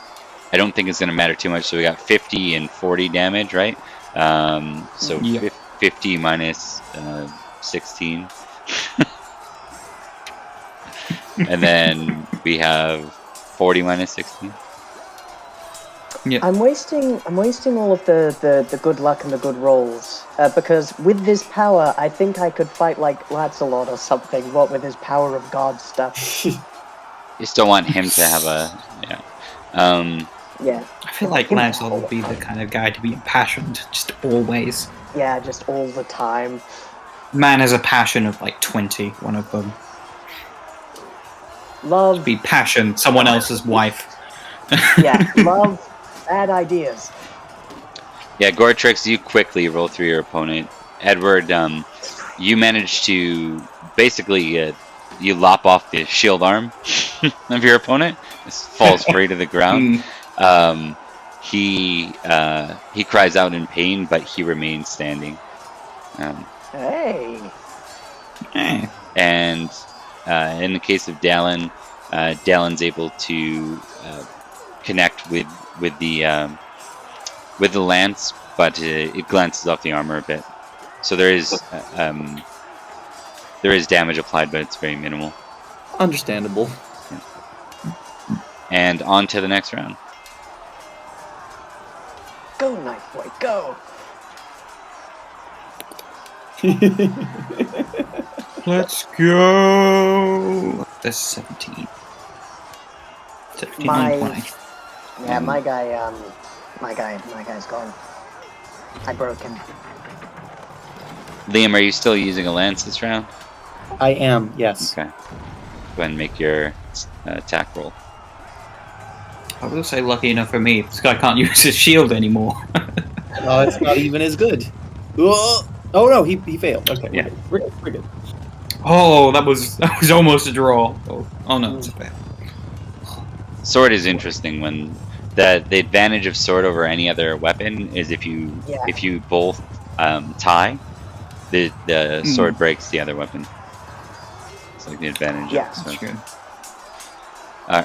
[SPEAKER 1] don't think it's gonna matter too much. So we got 50 and 40 damage, right? So
[SPEAKER 3] Yep.
[SPEAKER 1] 50 minus 16, and then we have 40 minus 16.
[SPEAKER 3] Yeah.
[SPEAKER 2] I'm wasting all of the good luck and the good rolls because with this power, I think I could fight like Lancelot or something. What with his power of God stuff?
[SPEAKER 1] You still want him to have a
[SPEAKER 2] Yeah,
[SPEAKER 3] I feel like Lancelot would be the kind of guy to be impassioned, just always.
[SPEAKER 2] yeah, just all the time.
[SPEAKER 3] Man has a passion of like 20, one of them.
[SPEAKER 2] Love,
[SPEAKER 3] Be passion, someone else's wife.
[SPEAKER 2] yeah, love, bad ideas.
[SPEAKER 1] Yeah, Goratrix, you quickly roll through your opponent. Edward, you managed to basically you lop off the shield arm of your opponent. It falls free to the ground. He cries out in pain, but he remains standing.
[SPEAKER 2] Hey.
[SPEAKER 1] And in the case of Dalan, Dalan's able to connect with the lance, but it glances off the armor a bit. So there is damage applied, but it's very minimal.
[SPEAKER 4] Understandable.
[SPEAKER 1] Yeah. And on to the next round.
[SPEAKER 2] Go, knife boy, go.
[SPEAKER 3] Let's go. That's 17. 17 and 20.
[SPEAKER 2] Yeah, my guy's gone. I broke him.
[SPEAKER 1] Liam, are you still using a lance this round?
[SPEAKER 4] I am, yes.
[SPEAKER 1] Okay. Go ahead and make your attack roll.
[SPEAKER 3] I will say, lucky enough for me, this guy can't use his shield anymore.
[SPEAKER 4] Oh, it's not even as good. Oh no, he failed. Okay,
[SPEAKER 1] Yeah.
[SPEAKER 4] we're good.
[SPEAKER 3] Oh, that was almost a draw. Oh no, it's a fail.
[SPEAKER 1] Sword is interesting. When the advantage of sword over any other weapon is if you both tie, the sword breaks the other weapon. It's like the advantage.
[SPEAKER 2] Yeah,
[SPEAKER 1] of sword.
[SPEAKER 3] That's good.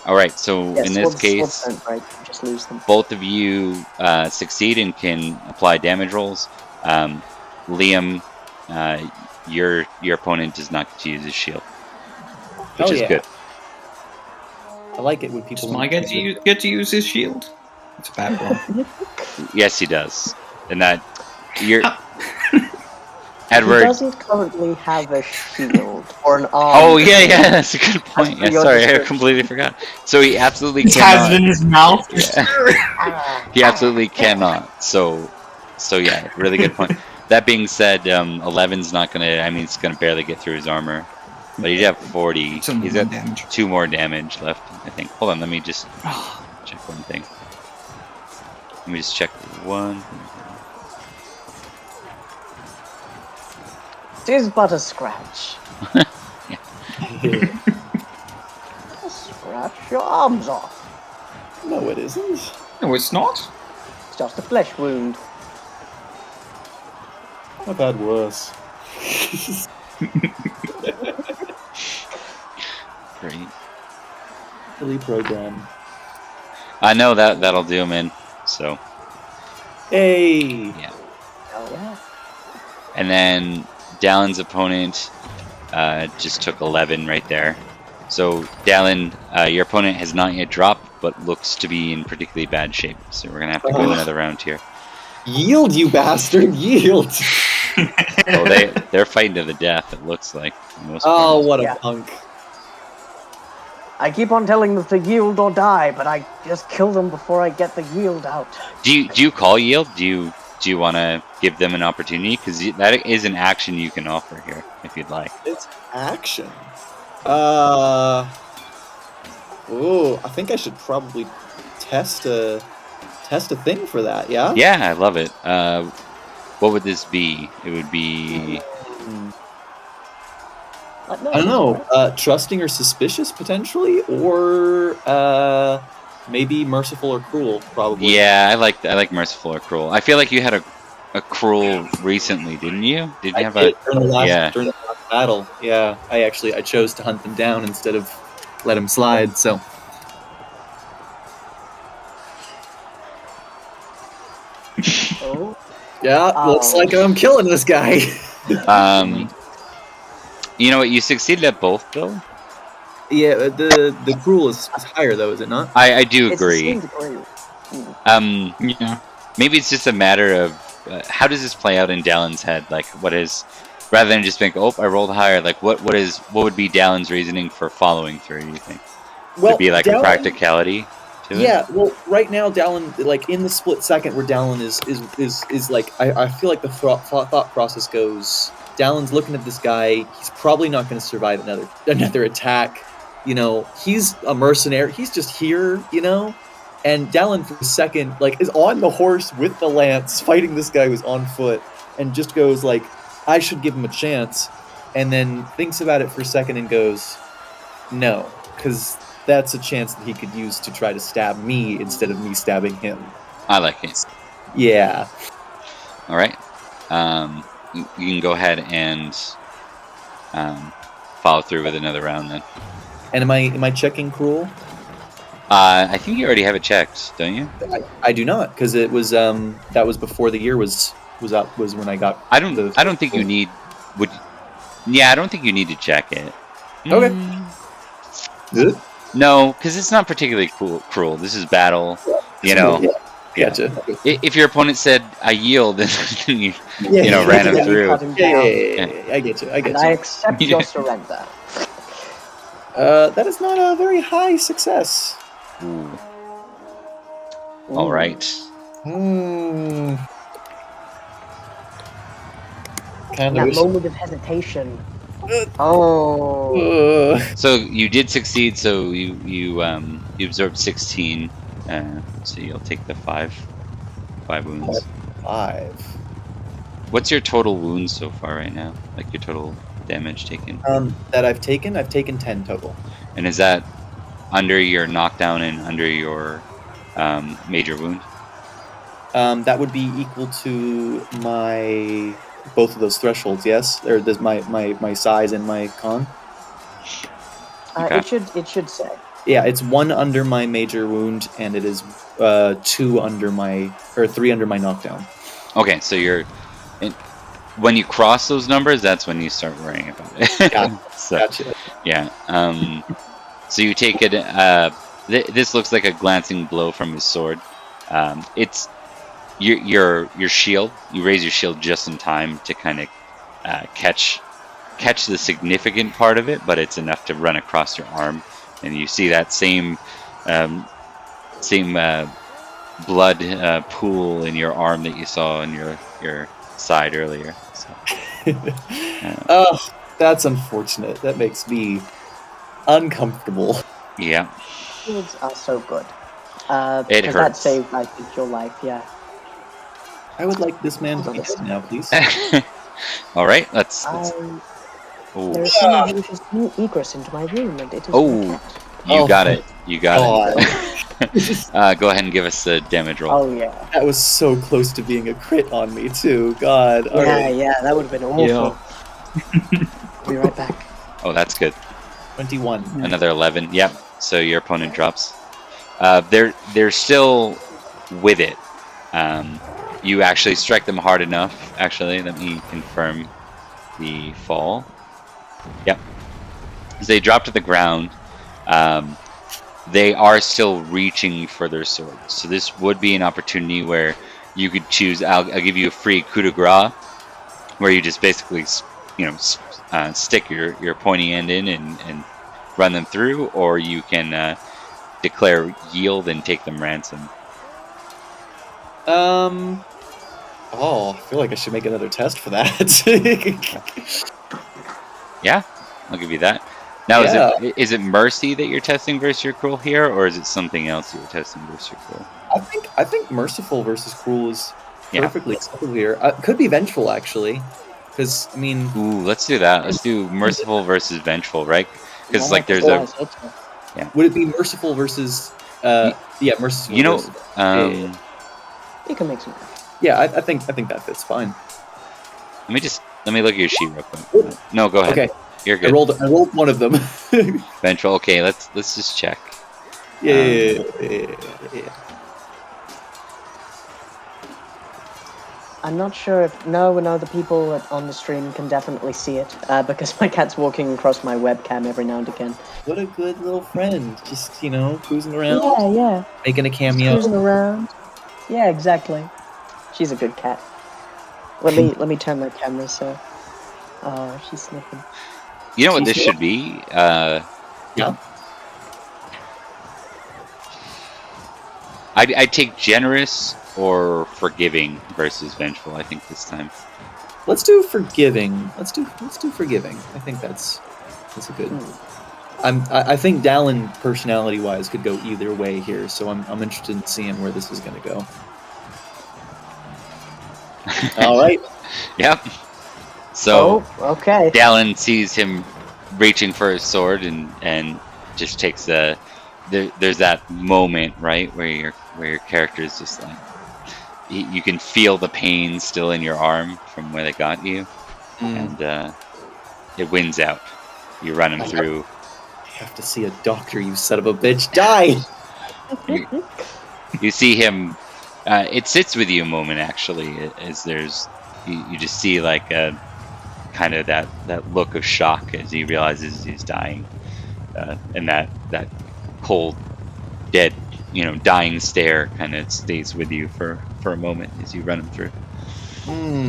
[SPEAKER 1] All right. So in this case,
[SPEAKER 2] swords don't break, you just lose them.
[SPEAKER 1] both of you succeed and can apply damage rolls. Liam, your opponent does not get to use his shield, which is good.
[SPEAKER 4] I like it when people.
[SPEAKER 3] Does Mike get to use his shield? It's a bad one.
[SPEAKER 1] Yes, he does, and that you're.
[SPEAKER 2] He
[SPEAKER 1] Edward.
[SPEAKER 2] doesn't currently have a shield or an arm.
[SPEAKER 1] Oh yeah, that's a good point. Yeah, sorry, I completely forgot. So he absolutely
[SPEAKER 3] He
[SPEAKER 1] cannot.
[SPEAKER 3] has it in his mouth.
[SPEAKER 1] Yeah. He absolutely cannot. So yeah, really good point. That being said, 11's not gonna. I mean, it's gonna barely get through his armor. But he'd have 40. He's got
[SPEAKER 3] damage.
[SPEAKER 1] 2 more damage left, I think. Hold on, let me just check one thing. Let me just check one.
[SPEAKER 2] Tis but a scratch.
[SPEAKER 1] Yeah.
[SPEAKER 2] Scratch your arms off.
[SPEAKER 4] No, it isn't.
[SPEAKER 3] No, it's not.
[SPEAKER 2] It's just a flesh wound.
[SPEAKER 4] I've had worse.
[SPEAKER 1] Great.
[SPEAKER 4] Really program.
[SPEAKER 1] I know that'll do him in. So
[SPEAKER 4] Hey.
[SPEAKER 1] yeah.
[SPEAKER 2] Oh yeah.
[SPEAKER 1] And then Dalan's opponent just took 11 right there. So Dalan, your opponent has not yet dropped, but looks to be in particularly bad shape. So we're gonna have to go another round here.
[SPEAKER 4] Yield, you bastard! Yield.
[SPEAKER 1] Oh, they're fighting to the death. It looks like. For the most
[SPEAKER 4] Oh,
[SPEAKER 1] part.
[SPEAKER 4] what a
[SPEAKER 2] Yeah.
[SPEAKER 4] punk!
[SPEAKER 2] I keep on telling them to yield or die, but I just kill them before I get the yield out.
[SPEAKER 1] Do you call yield? Do you want to give them an opportunity? Because that is an action you can offer here if you'd like.
[SPEAKER 4] It's action. Oh, I think I should probably test a thing for that. Yeah.
[SPEAKER 1] Yeah, I love it. What would this be? It would be.
[SPEAKER 2] No,
[SPEAKER 4] I don't know. Trusting or suspicious potentially, or maybe merciful or cruel. Probably.
[SPEAKER 1] Yeah, I like merciful or cruel. I feel like you had a cruel recently, didn't you? Did you have
[SPEAKER 4] during the last,
[SPEAKER 1] yeah.
[SPEAKER 4] during the last battle? Yeah, I chose to hunt them down instead of let them slide. So.
[SPEAKER 2] Oh.
[SPEAKER 4] Yeah, looks like I'm killing this guy.
[SPEAKER 1] You know what? You succeeded at both, though.
[SPEAKER 4] Yeah, the cruel is higher though, is it not?
[SPEAKER 1] I do
[SPEAKER 2] It's
[SPEAKER 1] agree.
[SPEAKER 2] the same degree.
[SPEAKER 3] Yeah.
[SPEAKER 1] Maybe it's just a matter of how does this play out in Dalan's head? Like, what is rather than just think, oh, I rolled higher. Like, what would be Dalan's reasoning for following through? You think? Would it be like a practicality to it?
[SPEAKER 4] Yeah, well, right now Dalan, like in the split second where Dalan is like, I feel like the thought process goes. Dalan's looking at this guy. He's probably not going to survive another attack. You know, he's a mercenary. He's just here. You know, and Dalan for a second like is on the horse with the lance fighting this guy who's on foot, and just goes like, I should give him a chance, and then thinks about it for a second and goes, No, because that's a chance that he could use to try to stab me instead of me stabbing him.
[SPEAKER 1] I like it.
[SPEAKER 4] Yeah.
[SPEAKER 1] All right. You can go ahead and follow through with another round then.
[SPEAKER 4] And am I checking cruel?
[SPEAKER 1] I think you already have it checked, don't you?
[SPEAKER 4] I do not, because it was that was before the year was up. Was when I got.
[SPEAKER 1] I don't think you need. I don't think you need to check it.
[SPEAKER 4] Okay. Good.
[SPEAKER 1] No, because it's not particularly cruel. This is battle. You know.
[SPEAKER 4] Yeah. Gotcha.
[SPEAKER 1] If your opponent said "I yield," then you ran him through.
[SPEAKER 4] Yeah. I get you.
[SPEAKER 2] And I accept your surrender.
[SPEAKER 4] That is not a very high success.
[SPEAKER 1] Ooh. All right.
[SPEAKER 4] Kind
[SPEAKER 2] That moment of hesitation. Oh.
[SPEAKER 1] So you did succeed. So you absorbed 16. So you'll take the 5 wounds.
[SPEAKER 4] 5.
[SPEAKER 1] What's your total wounds so far right now? Like your total damage taken?
[SPEAKER 4] That I've taken 10 total.
[SPEAKER 1] And is that under your knockdown and under your major wound?
[SPEAKER 4] That would be equal to my both of those thresholds. Yes, or does my size and my con.
[SPEAKER 1] Okay.
[SPEAKER 2] It should say.
[SPEAKER 4] Yeah, it's 1 under my major wound, and it is 3 under my knockdown.
[SPEAKER 1] Okay, so when you cross those numbers, that's when you start worrying about it.
[SPEAKER 4] Gotcha.
[SPEAKER 1] Yeah. So you take it. This looks like a glancing blow from his sword. It's your shield. You raise your shield just in time to kind of catch the significant part of it, but it's enough to run across your arm, and you see that same blood pool in your arm that you saw in your side earlier. So,
[SPEAKER 4] oh, that's unfortunate. That makes me uncomfortable.
[SPEAKER 1] Yeah.
[SPEAKER 2] Shields are so good.
[SPEAKER 1] It hurts.
[SPEAKER 2] That saved, I think, your life, yeah.
[SPEAKER 4] I would like this man to be dead now, please.
[SPEAKER 1] All right, let's
[SPEAKER 2] there is someone who wishes new egress into my room, and it is my cat.
[SPEAKER 1] You got it. Go ahead and give us the damage roll.
[SPEAKER 2] Oh, yeah.
[SPEAKER 4] That was so close to being a crit on me, too. God.
[SPEAKER 2] Yeah, that would have been awful.
[SPEAKER 3] Yeah.
[SPEAKER 2] I'll be right back.
[SPEAKER 1] Oh, that's good.
[SPEAKER 4] 21.
[SPEAKER 1] Another 11. Yep. So your opponent drops. They're still with it. You actually strike them hard enough. Actually, let me confirm the fall. Yep. As they drop to the ground, they are still reaching for their swords. So this would be an opportunity where you could choose. I'll give you a free coup de grace, where you just basically, stick your pointy end in and run them through, or you can declare yield and take them ransom.
[SPEAKER 4] I feel like I should make another test for that.
[SPEAKER 1] Yeah, I'll give you that. Now, is it mercy that you're testing versus your cruel here, or is it something else you're testing versus your cruel?
[SPEAKER 4] I think merciful versus cruel is perfectly acceptable here. Could be vengeful, actually, because I mean.
[SPEAKER 1] Ooh, let's do that. Let's do merciful versus vengeful, right? Because there's a. Yeah.
[SPEAKER 4] Would it be merciful versus? Merciful.
[SPEAKER 2] You can make some.
[SPEAKER 4] Yeah, I think that fits fine.
[SPEAKER 1] Let me look at your sheet real quick. No, go ahead.
[SPEAKER 4] Okay.
[SPEAKER 1] You're good.
[SPEAKER 4] I rolled one of them.
[SPEAKER 1] Vengeful. Okay, let's just check.
[SPEAKER 4] Yeah.
[SPEAKER 2] I'm not sure if the people on the stream can definitely see it because my cat's walking across my webcam every now and again.
[SPEAKER 4] What a good little friend, just cruising around.
[SPEAKER 2] Yeah.
[SPEAKER 4] Making a cameo.
[SPEAKER 2] Cruising around. Yeah, exactly. She's a good cat. Let me turn my camera so. Oh, she's sniffing.
[SPEAKER 1] You know what this should be?
[SPEAKER 4] Yeah.
[SPEAKER 1] I'd take generous or forgiving versus vengeful. I think this time.
[SPEAKER 4] Let's do forgiving. Let's do forgiving. I think that's a good. I think Dalan, personality-wise, could go either way here. So I'm interested in seeing where this is going to go. All right.
[SPEAKER 1] Yep. So
[SPEAKER 2] okay.
[SPEAKER 1] Dalan sees him reaching for his sword and just takes there's that moment, right, where your character is just like, you can feel the pain still in your arm from where they got you, and it wins out. You run him through.
[SPEAKER 4] I have to see a doctor, you son of a bitch. Die!
[SPEAKER 1] You see him. It sits with you a moment, actually, as you just see like a kind of that look of shock as he realizes he's dying, and that cold, dead, dying stare kind of stays with you for a moment as you run him through.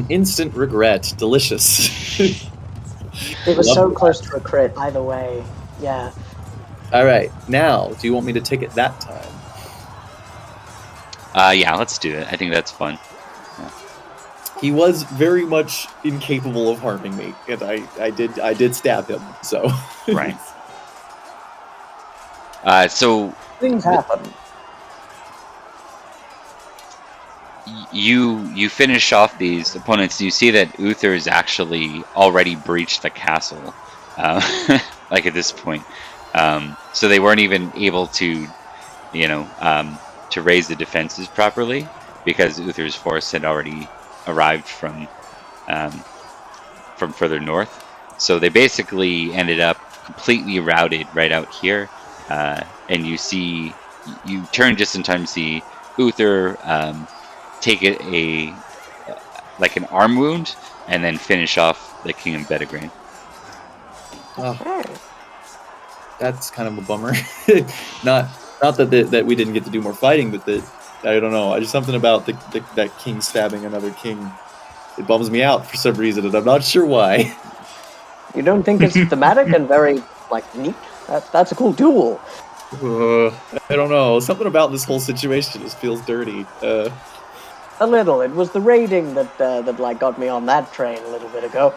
[SPEAKER 4] Instant regret. Delicious.
[SPEAKER 2] It was so close to a crit either way. Yeah.
[SPEAKER 4] All right, now, do you want me to take it that time?
[SPEAKER 1] Yeah, let's do it. I think that's fun.
[SPEAKER 4] He was very much incapable of harming me, and I did stab him. So
[SPEAKER 1] right. So
[SPEAKER 2] things happen.
[SPEAKER 1] You finish off these opponents. You see that Uther has actually already breached the castle, like at this point. So they weren't even able to, to raise the defenses properly because Uther's force had already arrived from further north. So they basically ended up completely routed right out here, and you turn just in time to see Uther take like an arm wound and then finish off the King of Bedegraine.
[SPEAKER 4] Oh, that's kind of a bummer. not that we didn't get to do more fighting, but that I don't know. Just something about that king stabbing another king. It bums me out for some reason, and I'm not sure why.
[SPEAKER 2] You don't think it's thematic and very neat? That's a cool duel.
[SPEAKER 4] I don't know. Something about this whole situation just feels dirty.
[SPEAKER 2] A little. It was the raiding that got me on that train a little bit ago.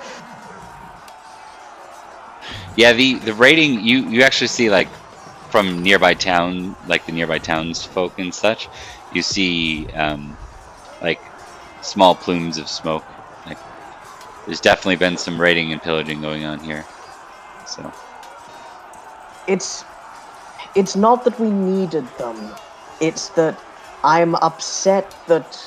[SPEAKER 1] Yeah, the raiding, you actually see from nearby town, the nearby townsfolk and such. You see small plumes of smoke. There's definitely been some raiding and pillaging going on here. So
[SPEAKER 2] it's not that we needed them. It's that I'm upset that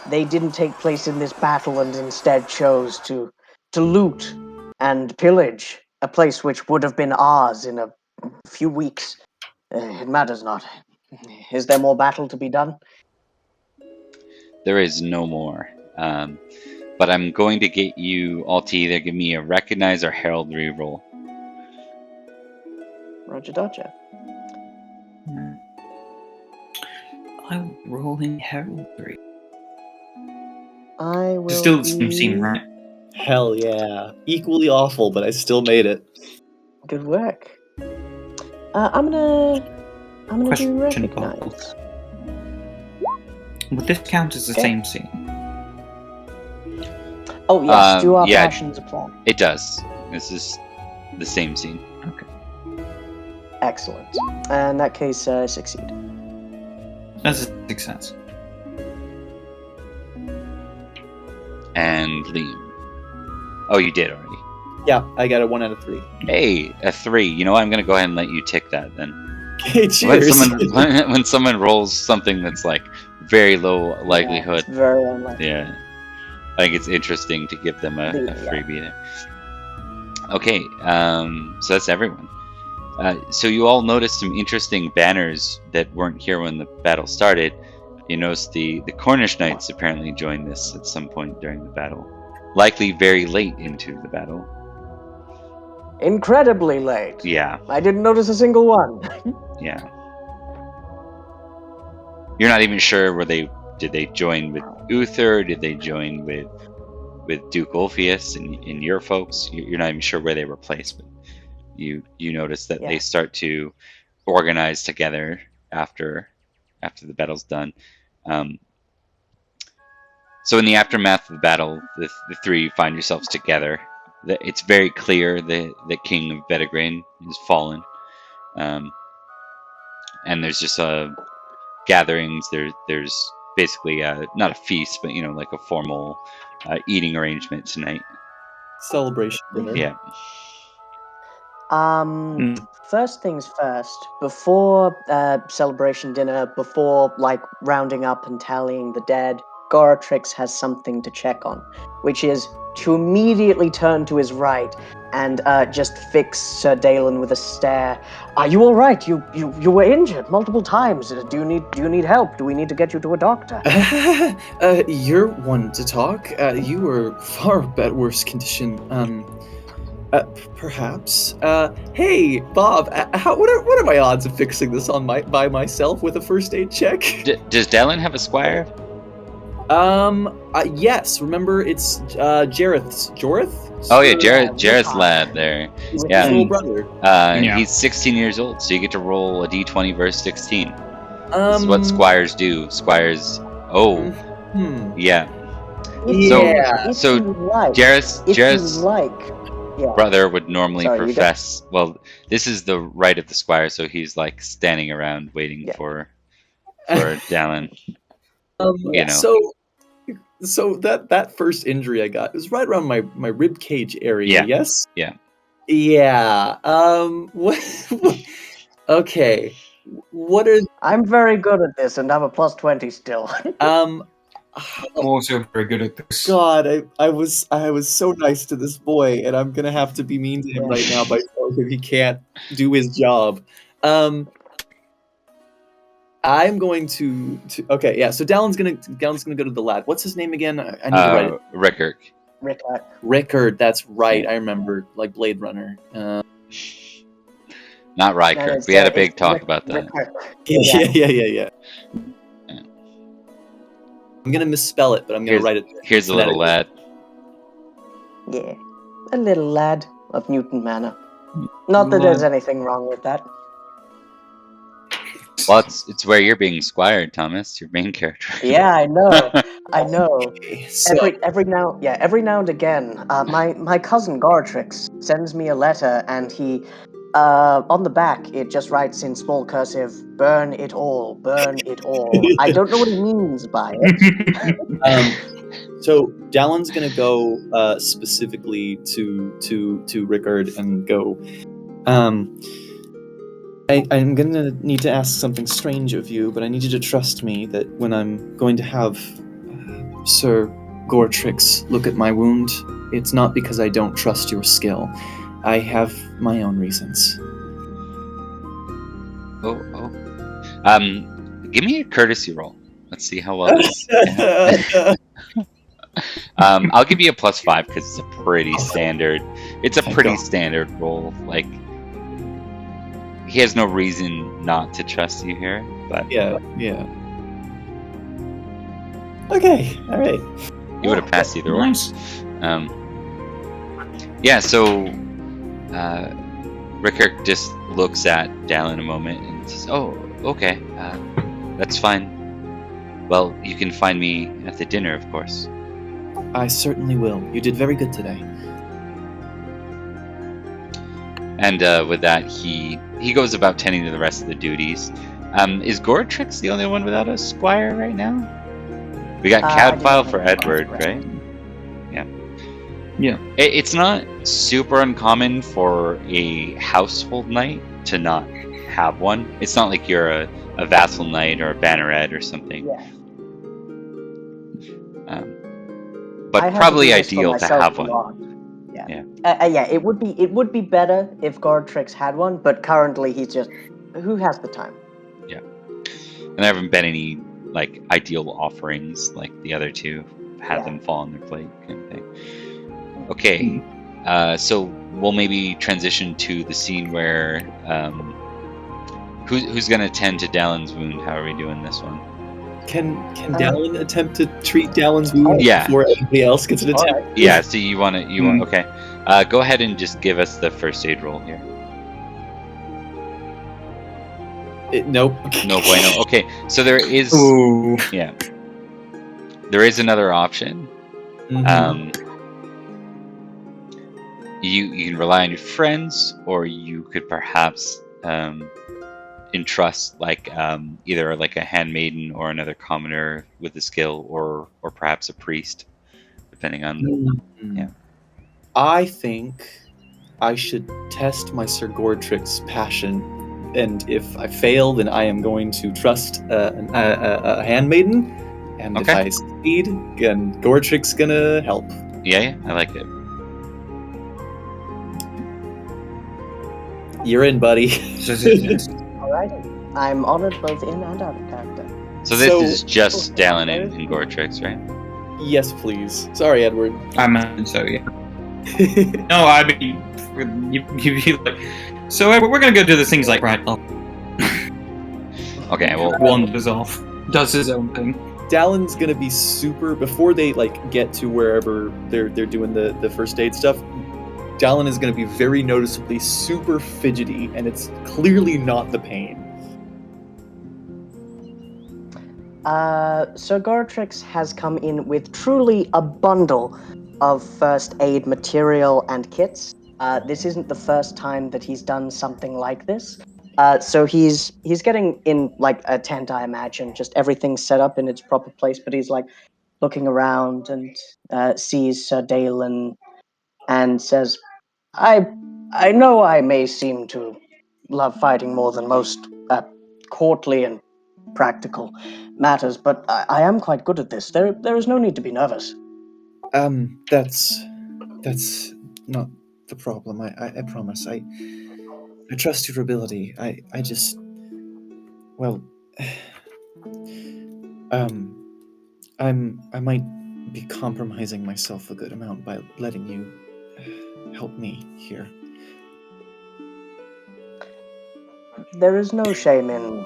[SPEAKER 2] they didn't take place in this battle and instead chose to loot and pillage a place which would have been ours in a few weeks. It matters not. Is there more battle to be done?
[SPEAKER 1] There is no more. But I'm going to get you all to either give me a recognize or heraldry roll.
[SPEAKER 2] Roger Dodger.
[SPEAKER 3] I'm rolling heraldry.
[SPEAKER 2] I will.
[SPEAKER 3] Still the same scene, right?
[SPEAKER 4] Hell yeah. Equally awful, but I still made it.
[SPEAKER 2] Good work. I'm gonna
[SPEAKER 3] Question
[SPEAKER 2] do recognize.
[SPEAKER 3] Would this count as the same scene?
[SPEAKER 2] Oh yes, do our passions apply?
[SPEAKER 1] It does. This is the same scene.
[SPEAKER 3] Okay.
[SPEAKER 2] Excellent. In that case, succeed.
[SPEAKER 3] That's a success.
[SPEAKER 1] And Liam. Oh, you did already.
[SPEAKER 4] Yeah, I got a 1 out of 3.
[SPEAKER 1] Hey, a 3. You know what? I'm going to go ahead and let you tick that then.
[SPEAKER 4] Hey, cheers.
[SPEAKER 1] When someone rolls something that's very low likelihood.
[SPEAKER 2] Yeah, very unlikely.
[SPEAKER 1] Yeah. I think it's interesting to give them a freebie there. Okay, so that's everyone. So you all noticed some interesting banners that weren't here when the battle started. You noticed the Cornish Knights apparently joined this at some point during the battle. Likely very late into the battle.
[SPEAKER 2] Incredibly late.
[SPEAKER 1] Yeah.
[SPEAKER 2] I didn't notice a single one.
[SPEAKER 1] Yeah. You're not even sure did they join with Uther? Did they join with Duke Ulfius and your folks? You're not even sure where they were placed, but you notice that they start to organize together after the battle's done. So in the aftermath of the battle, the three find yourselves together. It's very clear that the King of Bedegraine has fallen, and there's just gatherings. There's basically not a feast, but a formal eating arrangement tonight.
[SPEAKER 4] Celebration dinner.
[SPEAKER 1] Yeah.
[SPEAKER 2] First things first, before celebration dinner, before rounding up and tallying the dead, Goratrix has something to check on, which is to immediately turn to his right and just fix Sir Dalan with a stare. Are you all right? You were injured multiple times. Do you need help? Do we need to get you to a doctor?
[SPEAKER 4] You're one to talk. You were far worse condition. Perhaps. Hey, Bob. What are my odds of fixing this by myself with a first aid check?
[SPEAKER 1] Does Dalan have a squire?
[SPEAKER 4] Yes. Remember, it's Jareth's. Joreth?
[SPEAKER 1] Oh yeah, Jareth's lad there.
[SPEAKER 4] He's
[SPEAKER 1] Yeah.
[SPEAKER 4] his little brother.
[SPEAKER 1] He's 16 years old, so you get to roll a d20 versus 16. This is what squires do. Squires. Oh. Yeah. So Jareth's brother would normally profess. Well, this is the right of the squire, so he's like standing around waiting for Dalan. You know.
[SPEAKER 4] So that first injury I got was right around my rib cage area.
[SPEAKER 1] Yeah.
[SPEAKER 4] Yes.
[SPEAKER 1] Yeah.
[SPEAKER 4] Yeah. What? Okay. What are?
[SPEAKER 2] I'm very good at this, and I'm a plus 20 still.
[SPEAKER 3] I'm also very good at this.
[SPEAKER 4] God, I was so nice to this boy, and I'm gonna have to be mean to him right now by telling him he can't do his job. I'm going to okay, yeah. So Dalan's gonna go to the lad. What's his name again? I need to write it.
[SPEAKER 1] Rickard.
[SPEAKER 4] Rickard. That's right. I remember, like Blade Runner.
[SPEAKER 1] Not Riker. We had a big talk about that.
[SPEAKER 4] Yeah. I'm gonna misspell it, but I'm gonna write it.
[SPEAKER 1] Here's a little lad.
[SPEAKER 2] Yeah, a little lad of Newton Manor. Not that there's anything wrong with that.
[SPEAKER 1] Well, it's where you're being squired, Thomas. Your main character.
[SPEAKER 2] Yeah, I know.
[SPEAKER 4] Okay, so...
[SPEAKER 2] Every now and again, my cousin Goratrix sends me a letter, and he, on the back, it just writes in small cursive, "Burn it all, burn it all." I don't know what he means by it.
[SPEAKER 4] So Dalan's gonna go specifically to Rickard and go. I'm gonna need to ask something strange of you, but I need you to trust me that when I'm going to have Sir Goratrix look at my wound, it's not because I don't trust your skill. I have my own reasons.
[SPEAKER 1] Give me a courtesy roll. Let's see how well this. I'll give you a +5 because it's a pretty standard. It's a pretty standard roll. Like, he has no reason not to trust you here, but
[SPEAKER 4] yeah. Okay, all right.
[SPEAKER 1] You would have passed either way.
[SPEAKER 3] Nice.
[SPEAKER 1] So Rickard just looks at Dalan a moment and says, "Oh, okay, that's fine. Well, you can find me at the dinner, of course."
[SPEAKER 4] I certainly will. You did very good today.
[SPEAKER 1] And with that, he goes about tending to the rest of the duties. Is Goratrix the only one without a squire right now? We got Cadfile for Edward, right? Yeah. It's not super uncommon for a household knight to not have one. It's not like you're a vassal knight or a banneret or something.
[SPEAKER 2] Yeah.
[SPEAKER 1] But probably ideal to have one.
[SPEAKER 2] It would be better if Goratrix had one, but currently he's just, who has the time?
[SPEAKER 1] Yeah. And there haven't been any like ideal offerings like the other two had them fall on their plate kind of thing. Okay. So we'll maybe transition to the scene where who's gonna tend to Dalan's wound? How are we doing this one?
[SPEAKER 4] Can Dalan attempt to treat Dalan's wound before anybody else gets an attempt?
[SPEAKER 2] Right.
[SPEAKER 1] Yeah, so you want okay. Go ahead and just give us the first aid roll here.
[SPEAKER 4] Nope.
[SPEAKER 1] No bueno. Okay, so there is there is another option. You can rely on your friends, or you could perhaps entrust either like a handmaiden or another commoner with a skill, or perhaps a priest, depending on
[SPEAKER 4] I think I should test my Sir Goratrix passion, and if I fail, then I am going to trust a handmaiden, and if
[SPEAKER 1] Okay.
[SPEAKER 4] I succeed, then Goratrix gonna help.
[SPEAKER 1] Yeah, I like it.
[SPEAKER 4] You're in, buddy.
[SPEAKER 2] Alrighty. I'm honored both in and out of character.
[SPEAKER 1] So this is just Dalan and Goratrix, right?
[SPEAKER 4] Yes, please. Sorry, Edward.
[SPEAKER 3] I imagine so, yeah. No, I mean, you'd be like, so we're gonna go do this things like, right,
[SPEAKER 1] Okay, well,
[SPEAKER 3] wanders off, does his own thing.
[SPEAKER 4] Dalan's gonna be super, before they get to wherever they're doing the first aid stuff, Dalan is gonna be very noticeably super fidgety, and it's clearly not the pain.
[SPEAKER 2] Sir Goratrix has come in with truly a bundle of first aid material and kits. This isn't the first time that he's done something like this. So he's getting in like a tent, I imagine, just everything set up in its proper place. But he's like looking around and sees Sir Dalan and says, "I know I may seem to love fighting more than most courtly and practical matters, but I am quite good at this. There is no need to be nervous."
[SPEAKER 4] That's not the problem. I promise. I trust your ability. I just, well, I might be compromising myself a good amount by letting you help me here.
[SPEAKER 2] There is no shame in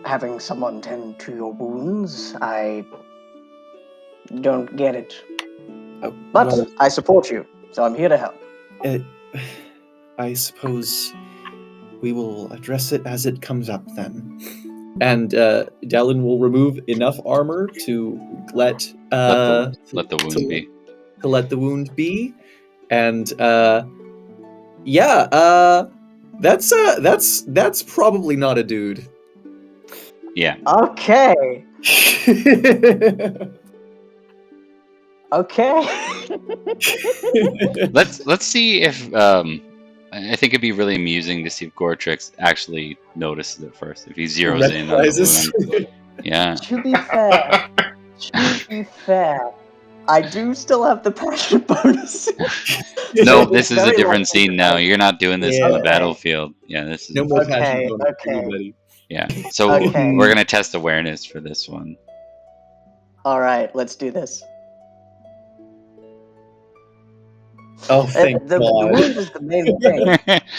[SPEAKER 2] having someone tend to your wounds. I don't get it. But
[SPEAKER 4] Well,
[SPEAKER 2] I support you, so I'm here to help.
[SPEAKER 4] I suppose we will address it as it comes up then. And Dalan will remove enough armor to let
[SPEAKER 1] the wound be.
[SPEAKER 4] To let the wound be, and that's probably not a dude.
[SPEAKER 1] Yeah.
[SPEAKER 2] Okay. Okay.
[SPEAKER 1] Let's see if I think it'd be really amusing to see if Goratrix actually notices it first. If he zeroes in on the wound. Yeah.
[SPEAKER 2] To be fair, I do still have the passion bonus.
[SPEAKER 1] No, this is a different scene now. You're not doing this on the
[SPEAKER 2] Okay.
[SPEAKER 1] battlefield. Yeah, this is
[SPEAKER 4] No more
[SPEAKER 2] Okay,
[SPEAKER 4] passion bonus for
[SPEAKER 2] okay.
[SPEAKER 4] anybody.
[SPEAKER 1] yeah. So
[SPEAKER 2] Okay.
[SPEAKER 1] we're gonna test awareness for this one.
[SPEAKER 2] All right, let's do this.
[SPEAKER 4] Oh, thank
[SPEAKER 2] The
[SPEAKER 4] God.
[SPEAKER 2] wound is the main thing.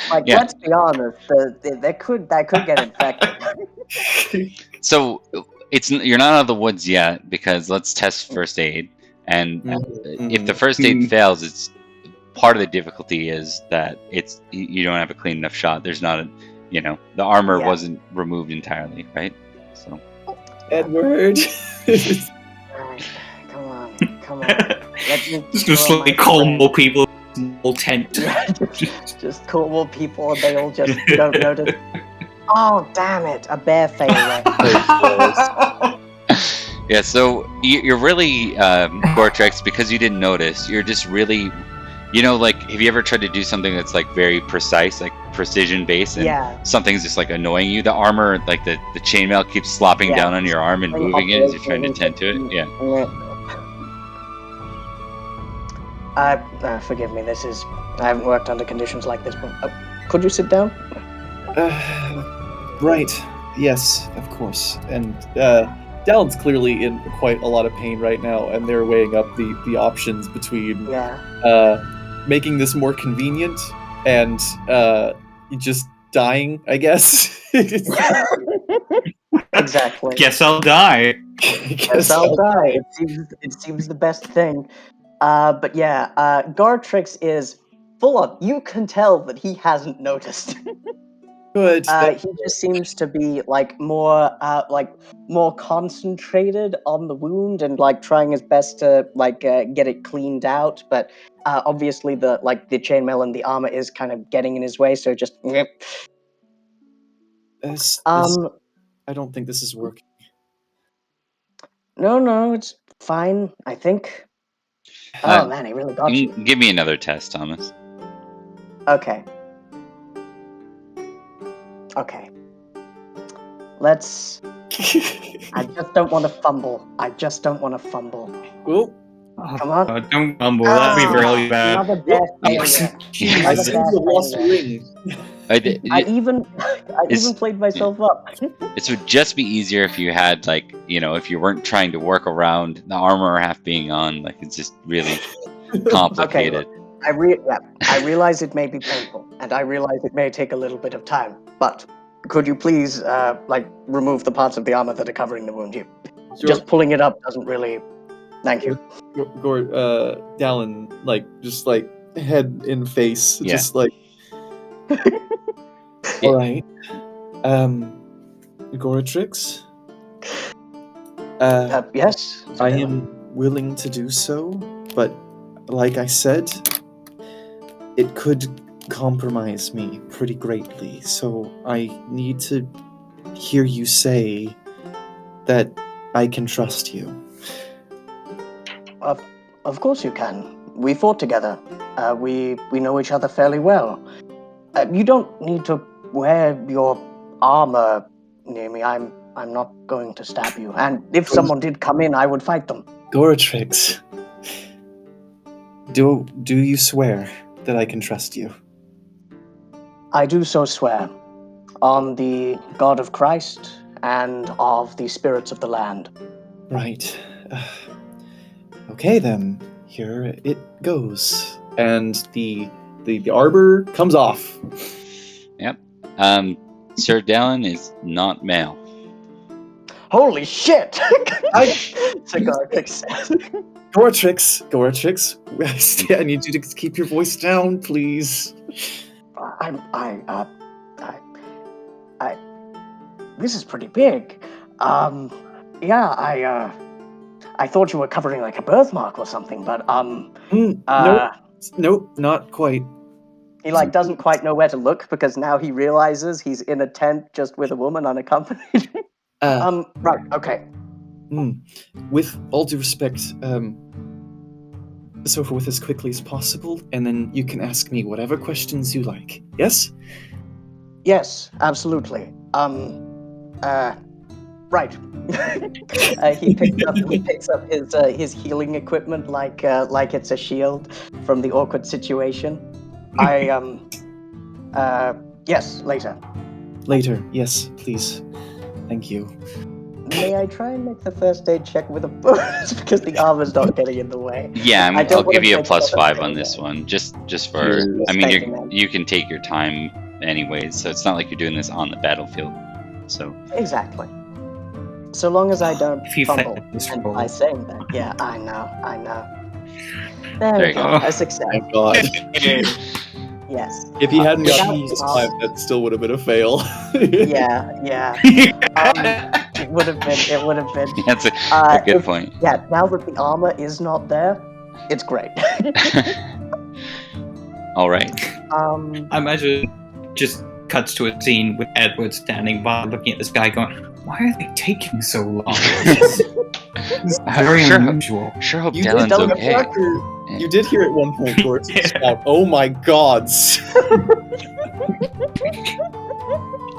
[SPEAKER 2] Like,
[SPEAKER 1] Yeah.
[SPEAKER 2] let's be honest, that could get infected.
[SPEAKER 1] So you're not out of the woods yet because let's test first aid, and if the first aid fails, it's part of the difficulty is that you don't have a clean enough shot. There's not the armor wasn't removed entirely, right? So
[SPEAKER 4] Edward.
[SPEAKER 2] Alright, come on.
[SPEAKER 3] Just like call more people, small tent.
[SPEAKER 2] just call more people, and they all just don't notice. Oh, damn it! A bear failure.
[SPEAKER 1] yeah, so you're really Goratrix, because you didn't notice. You're just really, like, have you ever tried to do something that's like very precise, like precision based, and something's just like annoying you? The armor, like the chainmail, keeps slopping down on your arm and moving it as you're trying to tend to it. Yeah.
[SPEAKER 2] Forgive me. I haven't worked under conditions like this. But could you sit down?
[SPEAKER 4] Right. Yes, of course. And Dalan's clearly in quite a lot of pain right now, and they're weighing up the options between making this more convenient and just dying, I guess.
[SPEAKER 2] Exactly.
[SPEAKER 3] Guess I'll die.
[SPEAKER 2] Guess I'll die. It seems the best thing. But yeah, Goratrix is full on. You can tell that he hasn't noticed.
[SPEAKER 4] Good.
[SPEAKER 2] He just seems to be more concentrated on the wound and trying his best to get it cleaned out. But obviously the chainmail and the armor is kind of getting in his way. So just.
[SPEAKER 4] I don't think this is working.
[SPEAKER 2] No, it's fine. I think. Oh man, he really got you.
[SPEAKER 1] Give me another test, Thomas.
[SPEAKER 2] Okay. Okay. Let's... I just don't want to fumble.
[SPEAKER 4] Oh,
[SPEAKER 2] Come on.
[SPEAKER 3] Don't fumble. That'd be really bad.
[SPEAKER 2] Another death
[SPEAKER 1] Yes.
[SPEAKER 2] failure.
[SPEAKER 1] Yeah.
[SPEAKER 4] I
[SPEAKER 2] Another
[SPEAKER 4] see
[SPEAKER 2] death
[SPEAKER 4] the lost
[SPEAKER 2] failure.
[SPEAKER 4] ring.
[SPEAKER 2] I even
[SPEAKER 1] It's-
[SPEAKER 2] played myself up.
[SPEAKER 1] This would just be easier if you had, like, if you weren't trying to work around the armor half being on. Like, it's just really complicated.
[SPEAKER 2] I realize it may be painful, and I realize it may take a little bit of time, but could you please, remove the parts of the armor that are covering the wound? Just pulling it up doesn't really... Thank you.
[SPEAKER 4] Dalan, just head in face,
[SPEAKER 1] Yeah.
[SPEAKER 4] just like. All right. Goratrix.
[SPEAKER 2] Yes?
[SPEAKER 4] I am willing to do so, but like I said, it could compromise me pretty greatly. So I need to hear you say that I can trust you.
[SPEAKER 2] Of course you can. We fought together. We know each other fairly well. You don't need to wear your armor near me. I'm not going to stab you. And if someone did come in, I would fight them.
[SPEAKER 4] Goratrix, do you swear that I can trust you?
[SPEAKER 2] I do so swear on the God of Christ and of the spirits of the land.
[SPEAKER 4] Right. Okay then. Here it goes. And the arbor comes off.
[SPEAKER 1] Yep. Sir Dalan is not male.
[SPEAKER 2] Holy shit! Goratrix says.
[SPEAKER 4] Goratrix, I need you to keep your voice down, please.
[SPEAKER 2] This is pretty big. I thought you were covering like a birthmark or something, but
[SPEAKER 4] Nope, not quite.
[SPEAKER 2] he doesn't quite know where to look because now he realizes he's in a tent just with a woman unaccompanied. Right, okay.
[SPEAKER 4] With all due respect, so forth as quickly as possible, and then you can ask me whatever questions you like. Yes?
[SPEAKER 2] Yes, absolutely. Right. He picks up his healing equipment like it's a shield from the awkward situation. Yes, later.
[SPEAKER 4] Later, yes, please. Thank you.
[SPEAKER 2] May I try and make the first aid check with a bonus because the armor's not getting in the way?
[SPEAKER 1] Yeah, I'll give you a +5 on this
[SPEAKER 2] one.
[SPEAKER 1] one, just for. I mean, you can take your time anyways, so it's not like you're doing this on the battlefield. So
[SPEAKER 2] exactly. So long as I don't
[SPEAKER 3] If you
[SPEAKER 2] fumble
[SPEAKER 3] fail,
[SPEAKER 2] by saying that. Yeah, I know. There
[SPEAKER 1] There
[SPEAKER 2] we
[SPEAKER 1] you
[SPEAKER 2] go.
[SPEAKER 1] go.
[SPEAKER 2] A success.
[SPEAKER 4] Thank God.
[SPEAKER 2] Yes.
[SPEAKER 4] If he hadn't got
[SPEAKER 2] without-
[SPEAKER 4] +5, that still would have been a fail.
[SPEAKER 2] Yeah. It would have been.
[SPEAKER 1] that's a good point.
[SPEAKER 2] Yeah, now that the armor is not there, it's great.
[SPEAKER 1] All right.
[SPEAKER 3] I imagine it just cuts to a scene with Edward standing by, looking at this guy, going, "Why are they taking so long? This is very unusual."
[SPEAKER 1] Sure hope
[SPEAKER 4] You
[SPEAKER 1] Dalan's
[SPEAKER 2] don't
[SPEAKER 1] okay.
[SPEAKER 4] You did hear at one point, Gort, shout, "Oh my gods!"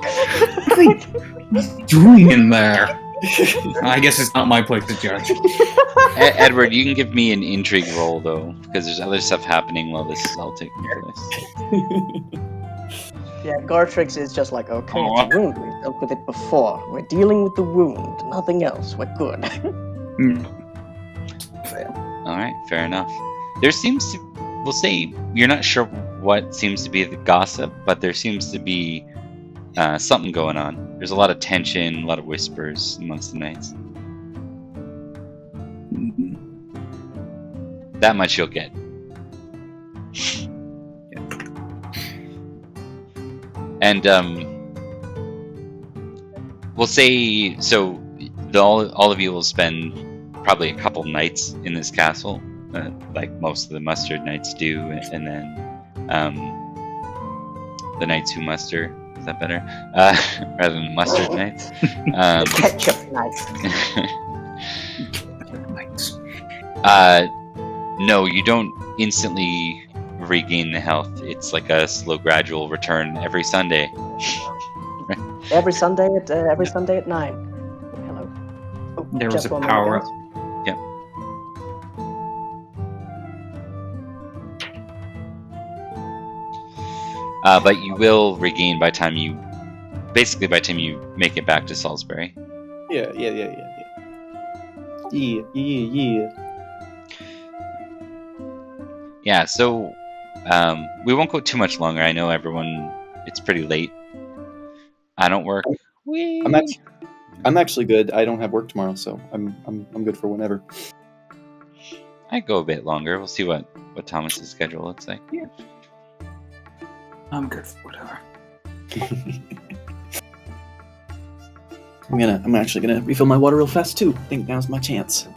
[SPEAKER 3] What are they doing in there? I guess it's not my place to judge.
[SPEAKER 1] Edward, you can give me an intrigue roll though, because there's other stuff happening while this is all taking place.
[SPEAKER 2] Yeah, Goratrix is just like, okay,
[SPEAKER 3] Oh.
[SPEAKER 2] it's a wound. We dealt with it before. We're dealing with the wound, nothing else. We're good.
[SPEAKER 1] All right, fair enough. There seems to, we'll say, you're not sure what seems to be the gossip, but there seems to be something going on. There's a lot of tension, a lot of whispers amongst the knights. That much you'll get. Yeah. And we'll say, so all of you will spend probably a couple nights in this castle, like most of the mustered knights do, and then the knights who muster. Is that better? Rather than mustard knights.
[SPEAKER 2] Ketchup knights.
[SPEAKER 1] No, you don't instantly regain the health. It's like a slow, gradual return every Sunday.
[SPEAKER 2] Every Sunday at 9. Hello. Oh,
[SPEAKER 3] There was
[SPEAKER 2] just
[SPEAKER 3] a
[SPEAKER 2] one
[SPEAKER 3] power
[SPEAKER 2] minute,
[SPEAKER 3] up.
[SPEAKER 2] guys.
[SPEAKER 1] Yep. But you will regain by the time you make it back to Salisbury.
[SPEAKER 4] Yeah.
[SPEAKER 1] Yeah, so we won't go too much longer. I know it's pretty late. I don't work.
[SPEAKER 4] I'm actually good. I don't have work tomorrow, so I'm good for whenever.
[SPEAKER 1] I go a bit longer. We'll see what Thomas's schedule looks like.
[SPEAKER 3] Yeah. I'm good for whatever.
[SPEAKER 4] I'm actually gonna refill my water real fast too. I think now's my chance.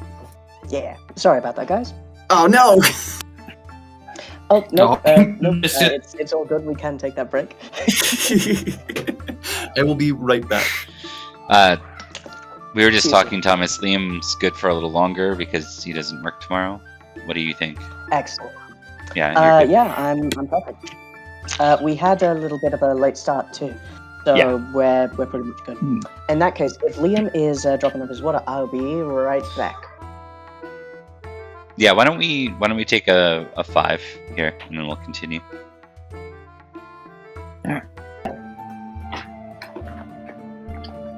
[SPEAKER 2] Yeah. Sorry about that, guys.
[SPEAKER 4] Oh no!
[SPEAKER 2] Oh, no.
[SPEAKER 3] Oh,
[SPEAKER 2] Nope.
[SPEAKER 3] missed it.
[SPEAKER 2] It's all good. We can take that break.
[SPEAKER 4] I will be right back.
[SPEAKER 1] We were just
[SPEAKER 2] Excuse
[SPEAKER 1] talking, Thomas. Liam's good for a little longer because he doesn't work tomorrow. What do you think?
[SPEAKER 2] Excellent.
[SPEAKER 1] Yeah, you're good.
[SPEAKER 2] Yeah, I'm perfect. We had a little bit of a late start too, so
[SPEAKER 1] Yeah.
[SPEAKER 2] we're pretty much good. In that case, if Liam is dropping up his water, I'll be right back.
[SPEAKER 1] Yeah, why don't we take a 5 here, and then we'll continue.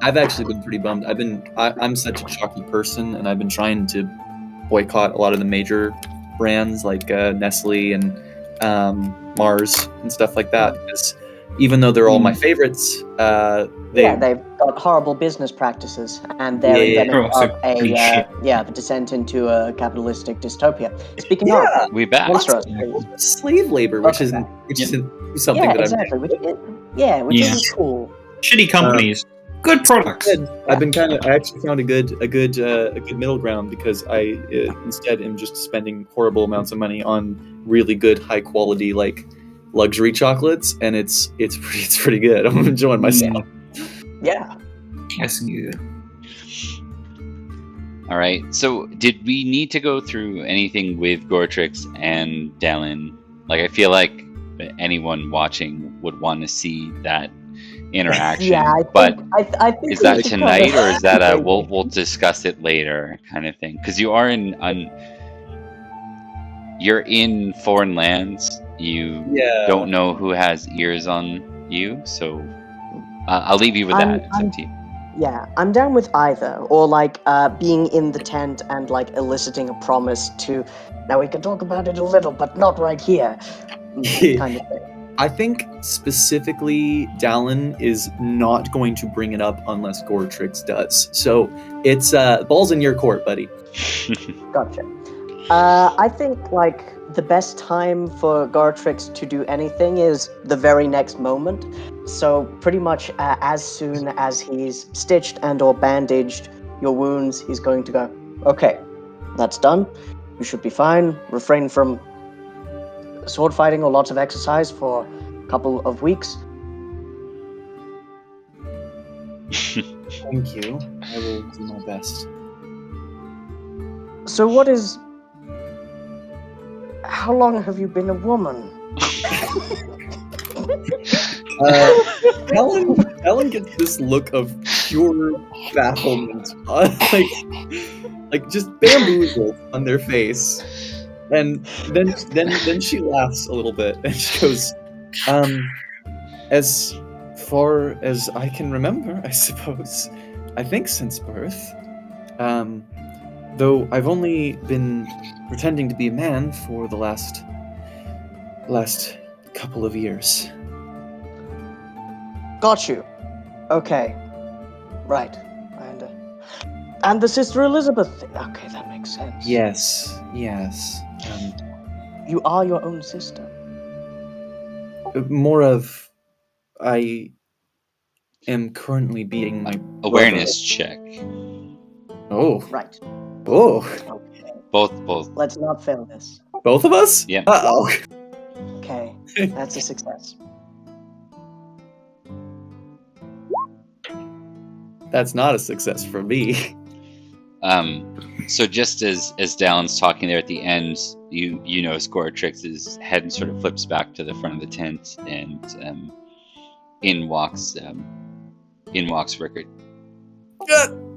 [SPEAKER 4] I've actually been pretty bummed. I'm such a chalky person, and I've been trying to boycott a lot of the major brands like Nestle and Mars and stuff like that. Because even though they're all my favorites,
[SPEAKER 2] they've got horrible business practices, and they're endemic of the descent into a capitalistic dystopia. Speaking of,
[SPEAKER 1] We back.
[SPEAKER 2] Monstros, please.
[SPEAKER 4] slave labor, which isn't something that
[SPEAKER 2] exactly. Which is cool.
[SPEAKER 3] Shitty companies, good products.
[SPEAKER 4] I actually found a good middle ground because I instead am just spending horrible amounts of money on really good, high quality like luxury chocolates, and it's pretty good. I'm enjoying myself.
[SPEAKER 2] Yeah.
[SPEAKER 3] Yes, good.
[SPEAKER 1] All right. So, did we need to go through anything with Goratrix and Dalan? Like, I feel like anyone watching would want to see that interaction.
[SPEAKER 2] I think
[SPEAKER 1] is that tonight, or is that a we'll discuss it later kind of thing? Because you are you're in foreign lands. You don't know who has ears on you, so I'll leave you with that. It's up to you.
[SPEAKER 2] Yeah, I'm down with either, or like being in the tent and like eliciting a promise to. Now we can talk about it a little, but not right here. Kind of thing.
[SPEAKER 4] I think specifically Dalan is not going to bring it up unless Goratrix does. So it's balls in your court, buddy.
[SPEAKER 2] Gotcha. I think like the best time for Goratrix to do anything is the very next moment. So pretty much as soon as he's stitched and or bandaged your wounds, he's going to go, okay, that's done. You should be fine. Refrain from sword fighting or lots of exercise for a couple of weeks.
[SPEAKER 4] Thank you. I will do my best.
[SPEAKER 2] So how long have you been a woman?
[SPEAKER 4] Ellen gets this look of pure bafflement, like just bamboozled on their face, and then she laughs a little bit and she goes, as far as I can remember, I suppose, I think since birth, though I've only been pretending to be a man for the last couple of years.
[SPEAKER 2] Got you. Okay. Right. And the Sister Elizabeth thing. Okay, that makes sense.
[SPEAKER 4] Yes.
[SPEAKER 2] You are your own sister.
[SPEAKER 4] More of, I am currently beating my
[SPEAKER 1] Awareness check.
[SPEAKER 4] Oh.
[SPEAKER 2] Right.
[SPEAKER 4] Oh.
[SPEAKER 2] Okay.
[SPEAKER 1] Both.
[SPEAKER 2] Let's not fail this.
[SPEAKER 4] Both of us?
[SPEAKER 1] Yeah.
[SPEAKER 4] Uh-oh.
[SPEAKER 2] Okay. That's a success.
[SPEAKER 4] That's not a success for me.
[SPEAKER 1] So just as Dalan's talking there at the end, you notice Goratrix's head sort of flips back to the front of the tent, and in walks Rickard.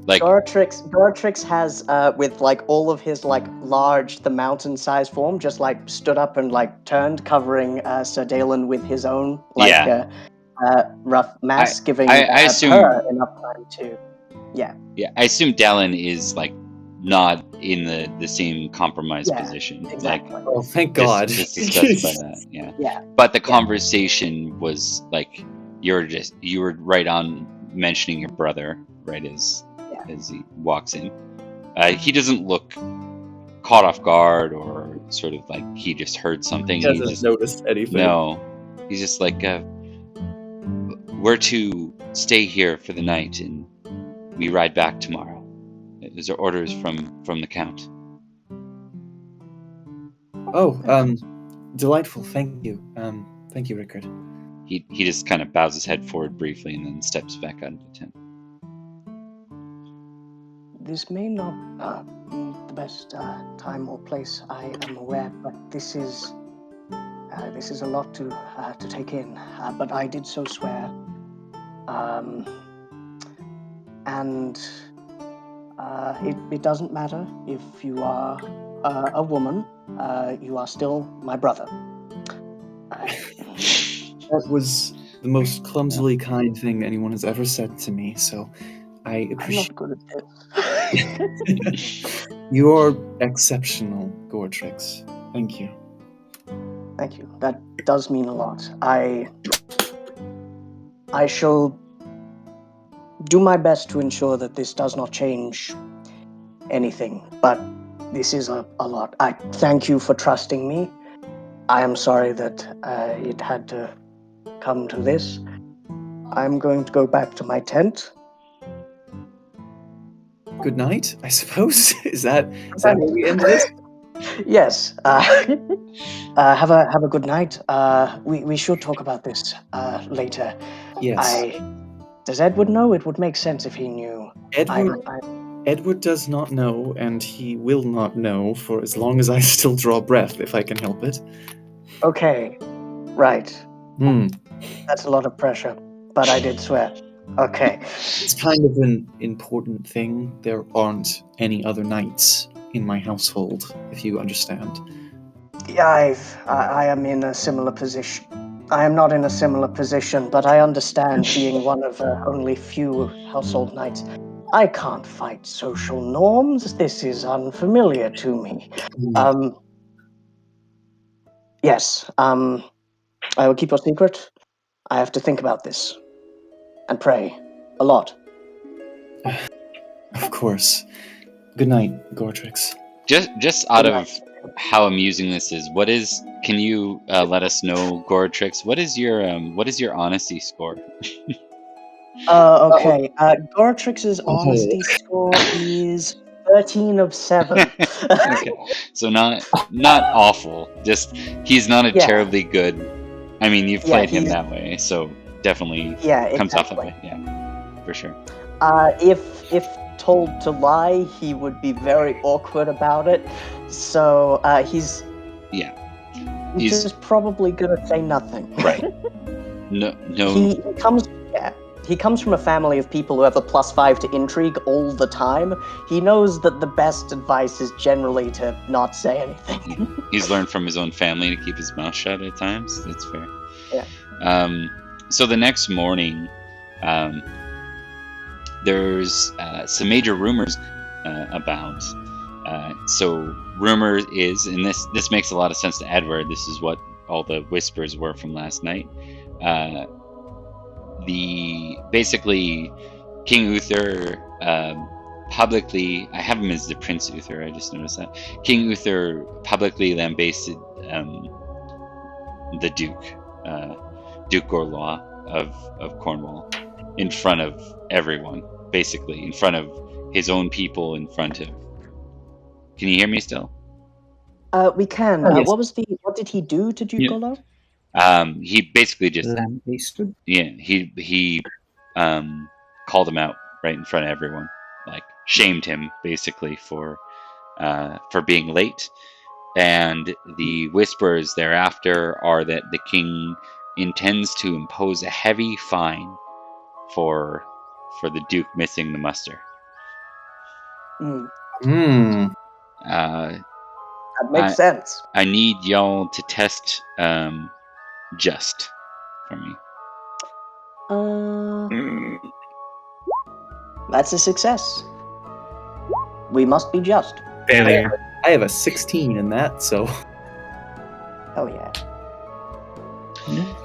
[SPEAKER 1] Like
[SPEAKER 2] Goratrix has, with like all of his like the mountain-sized form, just like stood up and like turned, covering Sir Dalan with his own rough mass, giving
[SPEAKER 1] I assume,
[SPEAKER 2] her enough time to. Yeah,
[SPEAKER 1] I assume Dalan is like not in the same compromised position.
[SPEAKER 2] exactly.
[SPEAKER 1] Like,
[SPEAKER 4] Oh, thank God.
[SPEAKER 1] Just disgusted by that. Yeah.
[SPEAKER 2] Yeah.
[SPEAKER 1] But the conversation was like you were right on mentioning your brother right as he walks in. He doesn't look caught off guard or sort of like he just heard something.
[SPEAKER 4] He hasn't noticed anything.
[SPEAKER 1] No, he's just like we're to stay here for the night and we ride back tomorrow. Those are orders from the Count.
[SPEAKER 4] Oh, delightful. Thank you. Thank you, Rickard.
[SPEAKER 1] He just kind of bows his head forward briefly and then steps back out of the tent.
[SPEAKER 2] This may not be the best time or place, I am aware, but this is a lot to take in. But I did so swear, and it doesn't matter if you are a woman. You are still my brother.
[SPEAKER 4] That was the most clumsily kind thing anyone has ever said to me, so I appreciate.
[SPEAKER 2] I'm not good at this.
[SPEAKER 4] You are exceptional, Goratrix. Thank you.
[SPEAKER 2] Thank you. That does mean a lot. I shall do my best to ensure that this does not change anything, but this is a lot. I thank you for trusting me. I am sorry that it had to come to this. I'm going to go back to my tent.
[SPEAKER 4] Good night, I suppose. Is that where we end this?
[SPEAKER 2] Yes. Have a good night. We should talk about this later.
[SPEAKER 4] Yes.
[SPEAKER 2] Does Edward know? It would make sense if he knew.
[SPEAKER 4] Edward does not know, and he will not know for as long as I still draw breath, if I can help it.
[SPEAKER 2] Okay. Right. That's a lot of pressure, but I did swear. Okay.
[SPEAKER 4] It's kind of an important thing. There aren't any other knights in my household, if you understand.
[SPEAKER 2] Yeah, I am in a similar position. I am not in a similar position, but I understand being one of only few household knights. I can't fight social norms. This is unfamiliar to me. Yes, I will keep your secret. I have to think about this. And pray. A lot.
[SPEAKER 4] Of course. Good night, Goratrix.
[SPEAKER 1] Just out of how amusing this is, can you let us know, Goratrix, what is your honesty score?
[SPEAKER 2] Okay. Goratrix's honesty score is 13 of 7.
[SPEAKER 1] Okay. So not awful. Just he's not a terribly good. I mean, you've played him that way, so definitely comes off of it. Yeah, for sure.
[SPEAKER 2] If told to lie, he would be very awkward about it. So he's just probably gonna say nothing.
[SPEAKER 1] Right. No.
[SPEAKER 2] He comes from a family of people who have a +5 to intrigue all the time. He knows that the best advice is generally to not say anything.
[SPEAKER 1] He's learned from his own family to keep his mouth shut at times. That's fair.
[SPEAKER 2] Yeah.
[SPEAKER 1] So the next morning, there's some major rumors abound. So rumor is, and this makes a lot of sense to Edward. This is what all the whispers were from last night. Basically King Uther publicly, I have him as the Prince Uther, I just noticed that. King Uther publicly lambasted the Duke Gorlois of Cornwall in front of everyone, basically in front of his own people, in front of. Can you hear me still?
[SPEAKER 2] We can.
[SPEAKER 3] Yes.
[SPEAKER 2] What did he do to Duke Gorlois?
[SPEAKER 1] He basically just he called him out right in front of everyone, like shamed him basically for being late. And the whispers thereafter are that the king intends to impose a heavy fine for the Duke missing the muster.
[SPEAKER 2] That makes sense.
[SPEAKER 1] I need y'all to test just for me.
[SPEAKER 2] That's a success. We must be just.
[SPEAKER 3] Failure.
[SPEAKER 4] I have a 16 in that, so.
[SPEAKER 2] Oh yeah.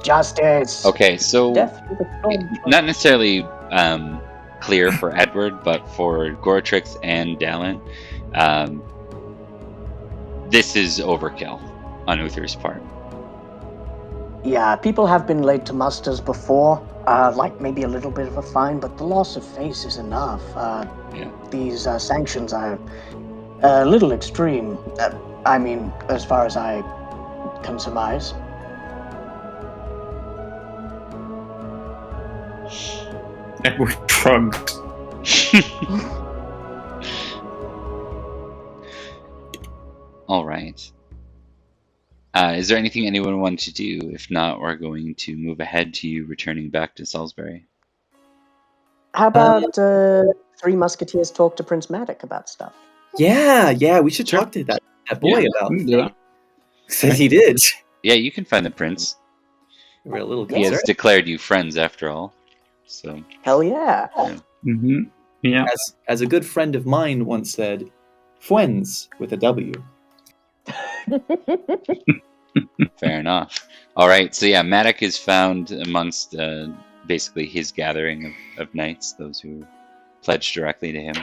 [SPEAKER 2] Justice.
[SPEAKER 1] Okay, so
[SPEAKER 2] Definitely.
[SPEAKER 1] not necessarily clear for Edward, but for Goratrix and Dalan, this is overkill on Uther's part.
[SPEAKER 2] Yeah, people have been late to musters before, like maybe a little bit of a fine, but the loss of face is enough. These sanctions are a little extreme. I mean, as far as I can surmise.
[SPEAKER 3] Edward shrugged.
[SPEAKER 1] All right. Is there anything anyone wants to do? If not, we're going to move ahead to you returning back to Salisbury.
[SPEAKER 2] How about Three Musketeers talk to Prince Madoc about stuff?
[SPEAKER 4] Yeah, we should talk to that boy about it. Says he did.
[SPEAKER 1] Yeah, you can find the prince.
[SPEAKER 4] We're a little
[SPEAKER 1] He has
[SPEAKER 4] concerned.
[SPEAKER 1] declared you friends after all. So
[SPEAKER 2] Hell yeah.
[SPEAKER 3] Mm-hmm. Yeah.
[SPEAKER 4] As a good friend of mine once said, "Friends with a W."
[SPEAKER 1] fair enough. All right, so yeah, Madoc is found amongst basically his gathering of knights, those who pledged directly to him,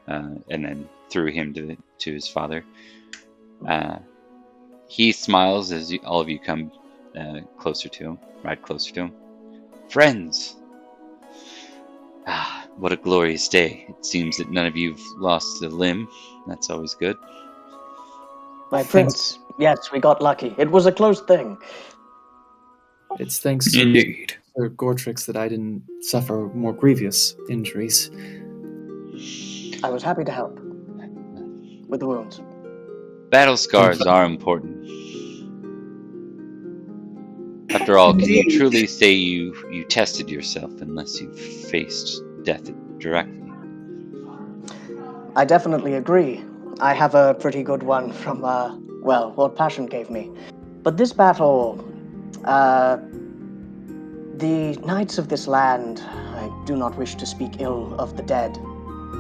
[SPEAKER 1] and then through him to his father. He smiles as all of you come closer to him, ride closer to him. Friends! Ah, what a glorious day. It seems that none of you've lost a limb. That's always good.
[SPEAKER 2] My prince. Yes, we got lucky. It was a close thing.
[SPEAKER 4] It's thanks to
[SPEAKER 3] Indeed.
[SPEAKER 4] Sir Goratrix that I didn't suffer more grievous injuries.
[SPEAKER 2] I was happy to help with the wounds.
[SPEAKER 1] Battle scars are important. After all, can you truly say you tested yourself unless you faced death directly?
[SPEAKER 2] I definitely agree. I have a pretty good one from, what Passion gave me. But this battle, the knights of this land, I do not wish to speak ill of the dead,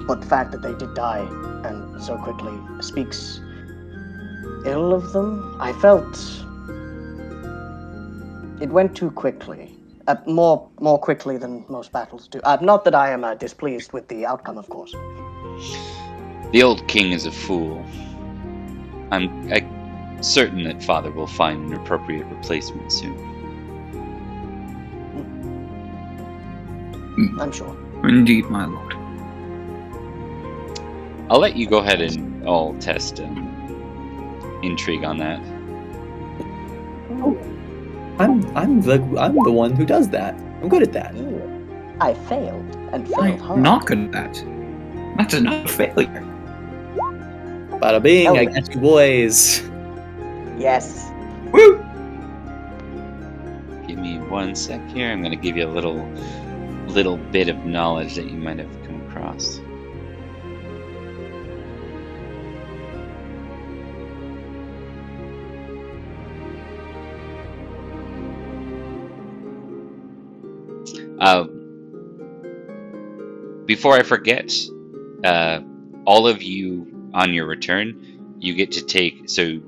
[SPEAKER 2] but the fact that they did die, and so quickly, speaks ill of them. I felt it went too quickly. More quickly than most battles do. Not that I am displeased with the outcome, of course.
[SPEAKER 1] The old king is a fool. I'm certain that Father will find an appropriate replacement soon.
[SPEAKER 2] I'm sure.
[SPEAKER 3] Indeed, my lord.
[SPEAKER 1] I'll let you go ahead and all test intrigue on that.
[SPEAKER 4] I'm the one who does that. I'm good at that.
[SPEAKER 2] I failed, and failed hard.
[SPEAKER 3] I'm not good at that. That's another failure.
[SPEAKER 4] Bada bing,
[SPEAKER 2] Hell
[SPEAKER 4] I
[SPEAKER 2] yeah.
[SPEAKER 4] got you boys.
[SPEAKER 2] Yes.
[SPEAKER 3] Woo!
[SPEAKER 1] Give me 1 sec here. I'm going to give you a little bit of knowledge that you might have come across. Before I forget, all of you on your return, you get to take, so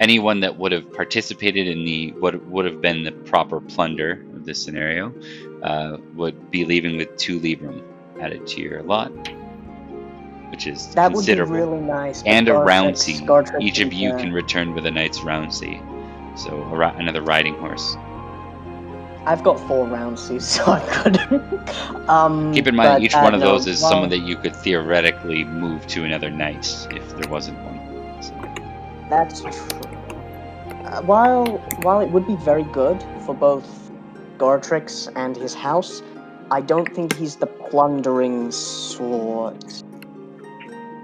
[SPEAKER 1] anyone that would have participated in what would have been the proper plunder of this scenario would be leaving with 2 librum added to your lot, which is
[SPEAKER 2] That
[SPEAKER 1] considerable.
[SPEAKER 2] would be really nice.
[SPEAKER 1] And a roundsy.
[SPEAKER 2] Goratrix
[SPEAKER 1] Each of you
[SPEAKER 2] is,
[SPEAKER 1] can return with a knight's roundsy, so another riding horse.
[SPEAKER 2] I've got 4 roundsies, so I'm good.
[SPEAKER 1] Keep in mind,
[SPEAKER 2] but,
[SPEAKER 1] each one of
[SPEAKER 2] no,
[SPEAKER 1] those is someone that you could theoretically move to another knight if there wasn't one. So.
[SPEAKER 2] That's true. While it would be very good for both Goratrix and his house, I don't think he's the plundering sort.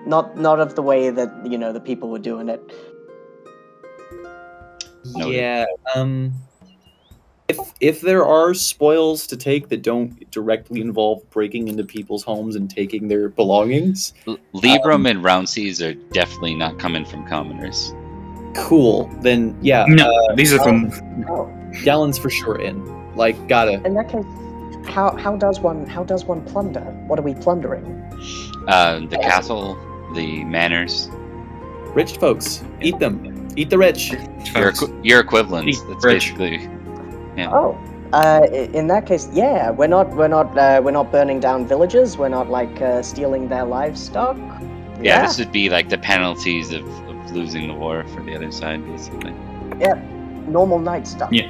[SPEAKER 2] Not of the way that, the people were doing it.
[SPEAKER 1] Noted.
[SPEAKER 4] Yeah. If there are spoils to take that don't directly involve breaking into people's homes and taking their belongings,
[SPEAKER 1] Libram and Roundseas are definitely not coming from commoners.
[SPEAKER 4] cool. Then yeah,
[SPEAKER 3] No, these are from.
[SPEAKER 2] Oh,
[SPEAKER 4] Dalan's for sure in. Like, gotta.
[SPEAKER 2] in that case, how does one plunder? What are we plundering?
[SPEAKER 1] The castle, the manors,
[SPEAKER 4] Rich folks, eat them. Eat the rich.
[SPEAKER 1] your equivalents.
[SPEAKER 3] Eat
[SPEAKER 1] That's
[SPEAKER 3] rich.
[SPEAKER 1] basically. Yeah.
[SPEAKER 2] Oh, in that case, yeah, we're not burning down villages. We're not stealing their livestock.
[SPEAKER 1] Yeah, this would be like the penalties of losing the war for the other side, basically.
[SPEAKER 2] Normal night stuff.
[SPEAKER 3] Yeah.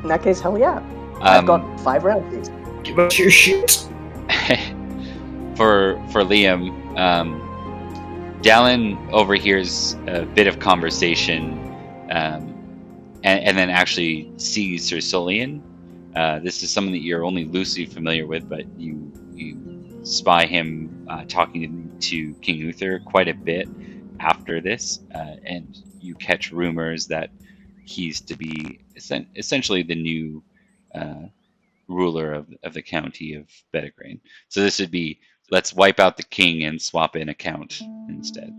[SPEAKER 2] In that case, hell yeah. I've got 5 rounds.
[SPEAKER 3] Give us your shit.
[SPEAKER 1] for Liam, Dalan overhears a bit of conversation, and then actually sees Sir Solian. This is someone that you're only loosely familiar with, but you spy him talking to King Uther quite a bit after this, and you catch rumors that he's to be essentially the new ruler of the county of Bedegraine. So this would be, let's wipe out the king and swap in a count instead.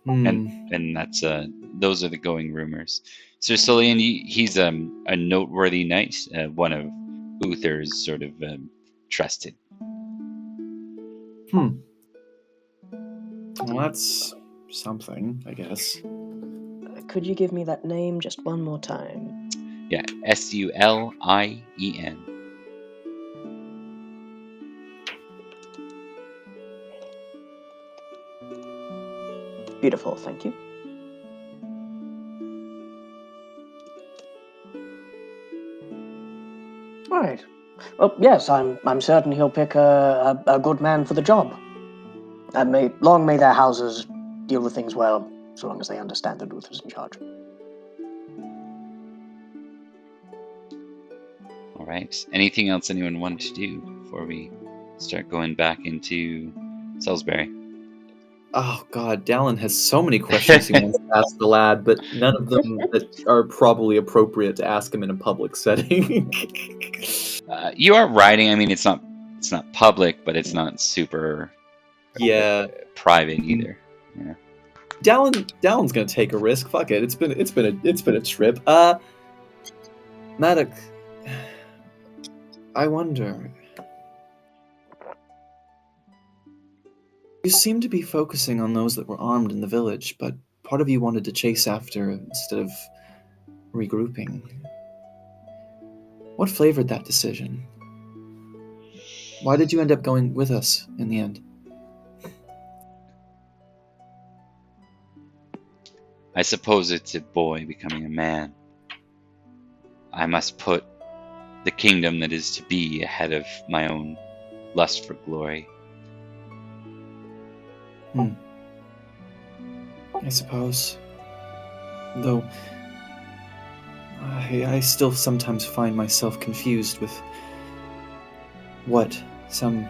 [SPEAKER 1] And that's those are the going rumors. Sir Solian, he's a noteworthy knight, one of Uther's sort of trusted.
[SPEAKER 4] Well, that's something, I guess.
[SPEAKER 2] Could you give me that name just one more time?
[SPEAKER 1] Yeah, Sulien.
[SPEAKER 2] Beautiful, thank you. All right. Well, yes, I'm certain he'll pick a good man for the job. And long may their houses deal with things well, so long as they understand that Uther's in charge.
[SPEAKER 1] All right. Anything else anyone wanted to do before we start going back into Salisbury?
[SPEAKER 4] Oh god, Dalan has so many questions he wants to ask the lad, but none of them that are probably appropriate to ask him in a public setting.
[SPEAKER 1] You are riding. I mean, it's not public, but it's not super private either. Yeah.
[SPEAKER 4] Dalan's gonna take a risk. Fuck it. It's been a trip. Maddox, I wonder. You seem to be focusing on those that were armed in the village, but part of you wanted to chase after instead of regrouping. What flavored that decision? Why did you end up going with us in the end?
[SPEAKER 1] I suppose it's a boy becoming a man. I must put the kingdom that is to be ahead of my own lust for glory.
[SPEAKER 4] I suppose. Though, I still sometimes find myself confused with what some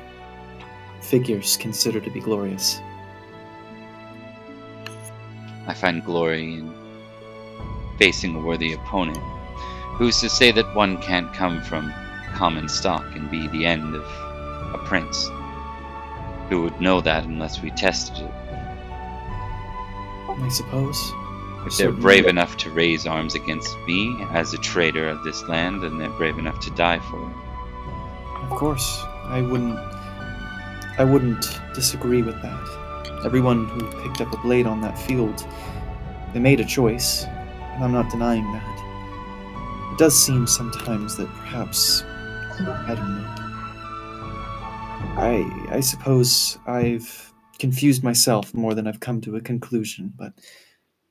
[SPEAKER 4] figures consider to be glorious.
[SPEAKER 1] I find glory in facing a worthy opponent. Who's to say that one can't come from common stock and be the end of a prince? Who would know that unless we tested it?
[SPEAKER 4] I suppose.
[SPEAKER 1] If they're brave enough to raise arms against me as a traitor of this land, then they're brave enough to die for it.
[SPEAKER 4] Of course. I wouldn't disagree with that. Everyone who picked up a blade on that field, they made a choice, and I'm not denying that. It does seem sometimes that perhaps, I don't know. I suppose I've confused myself more than I've come to a conclusion, but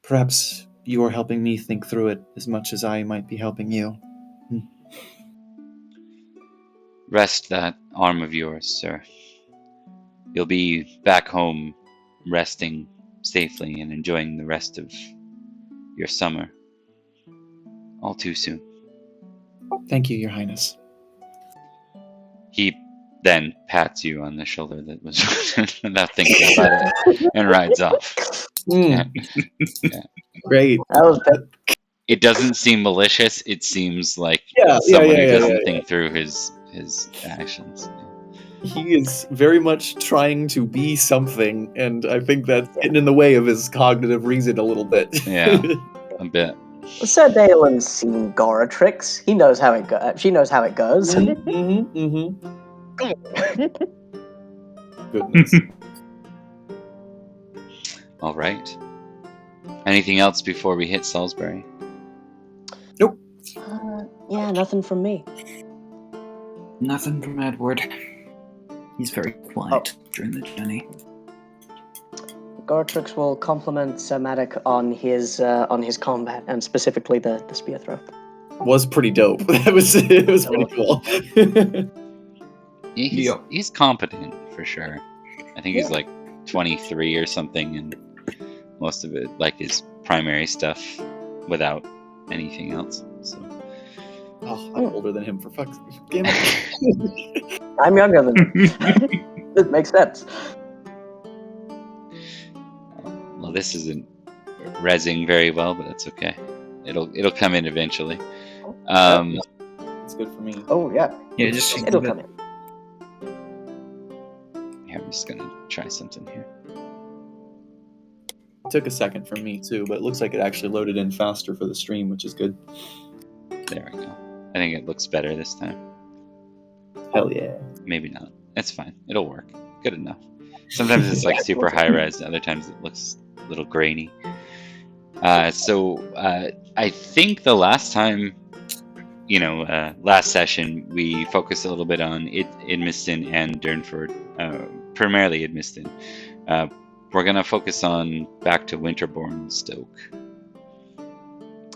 [SPEAKER 4] perhaps you're helping me think through it as much as I might be helping you.
[SPEAKER 1] Rest that arm of yours, sir. You'll be back home, resting safely and enjoying the rest of your summer all too soon.
[SPEAKER 4] Thank you, Your Highness.
[SPEAKER 1] He then pats you on the shoulder that was without thinking about it and rides off. Yeah.
[SPEAKER 4] Great.
[SPEAKER 2] That was
[SPEAKER 1] It doesn't seem malicious. It seems like
[SPEAKER 4] Yeah,
[SPEAKER 1] someone who
[SPEAKER 4] yeah,
[SPEAKER 1] doesn't think through his actions.
[SPEAKER 4] He is very much trying to be something, and I think that's getting in the way of his cognitive reason a little bit.
[SPEAKER 1] Yeah, a bit.
[SPEAKER 2] Sir Dalan's seen Goratrix. He knows how it goes. She knows how it goes.
[SPEAKER 4] Goodness.
[SPEAKER 1] All right. Anything else before we hit Salisbury?
[SPEAKER 4] Nope.
[SPEAKER 2] Yeah, nothing from me.
[SPEAKER 3] Nothing from Edward. He's very quiet during the journey.
[SPEAKER 2] Goratrix will compliment Sir Maddox on his combat, and specifically the spear throw.
[SPEAKER 4] Was pretty dope. It was pretty cool.
[SPEAKER 1] He's competent for sure. I think he's like 23 or something, and most of it like his primary stuff without anything else. So.
[SPEAKER 4] Oh, I'm older than him, for fuck's sake. Damn it.
[SPEAKER 2] I'm younger than him. It makes sense.
[SPEAKER 1] Well, this isn't rezzing very well, but that's okay. It'll come in eventually.
[SPEAKER 4] It's good for me.
[SPEAKER 2] Oh yeah.
[SPEAKER 3] Yeah, just
[SPEAKER 2] it'll come in.
[SPEAKER 1] Yeah, I'm just gonna try something here.
[SPEAKER 4] It took a second for me too, but it looks like it actually loaded in faster for the stream, which is good.
[SPEAKER 1] There we go. I think it looks better this time.
[SPEAKER 4] Hell yeah.
[SPEAKER 1] Maybe not. It's fine. It'll work. Good enough. Sometimes it's like super high res. Other times it looks a little grainy. So I think the last time, last session, we focused a little bit on Idmiston and Durnford, primarily Idmiston. We're going to focus on back to Winterbourne and Stoke.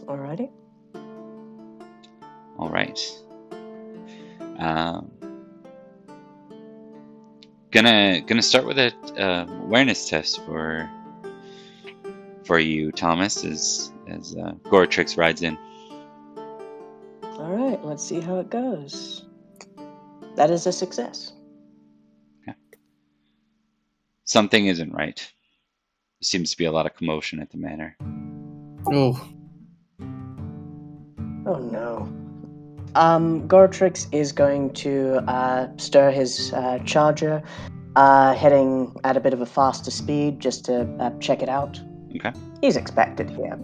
[SPEAKER 2] Alrighty.
[SPEAKER 1] All right. Gonna start with a awareness test for you, Thomas, as Goratrix rides in.
[SPEAKER 2] All right, let's see how it goes. That is a success.
[SPEAKER 1] Okay. Something isn't right. There seems to be a lot of commotion at the manor.
[SPEAKER 4] Oh.
[SPEAKER 2] Oh no. Goratrix is going to stir his charger, heading at a bit of a faster speed just to check it out.
[SPEAKER 1] Okay.
[SPEAKER 2] He's expected here.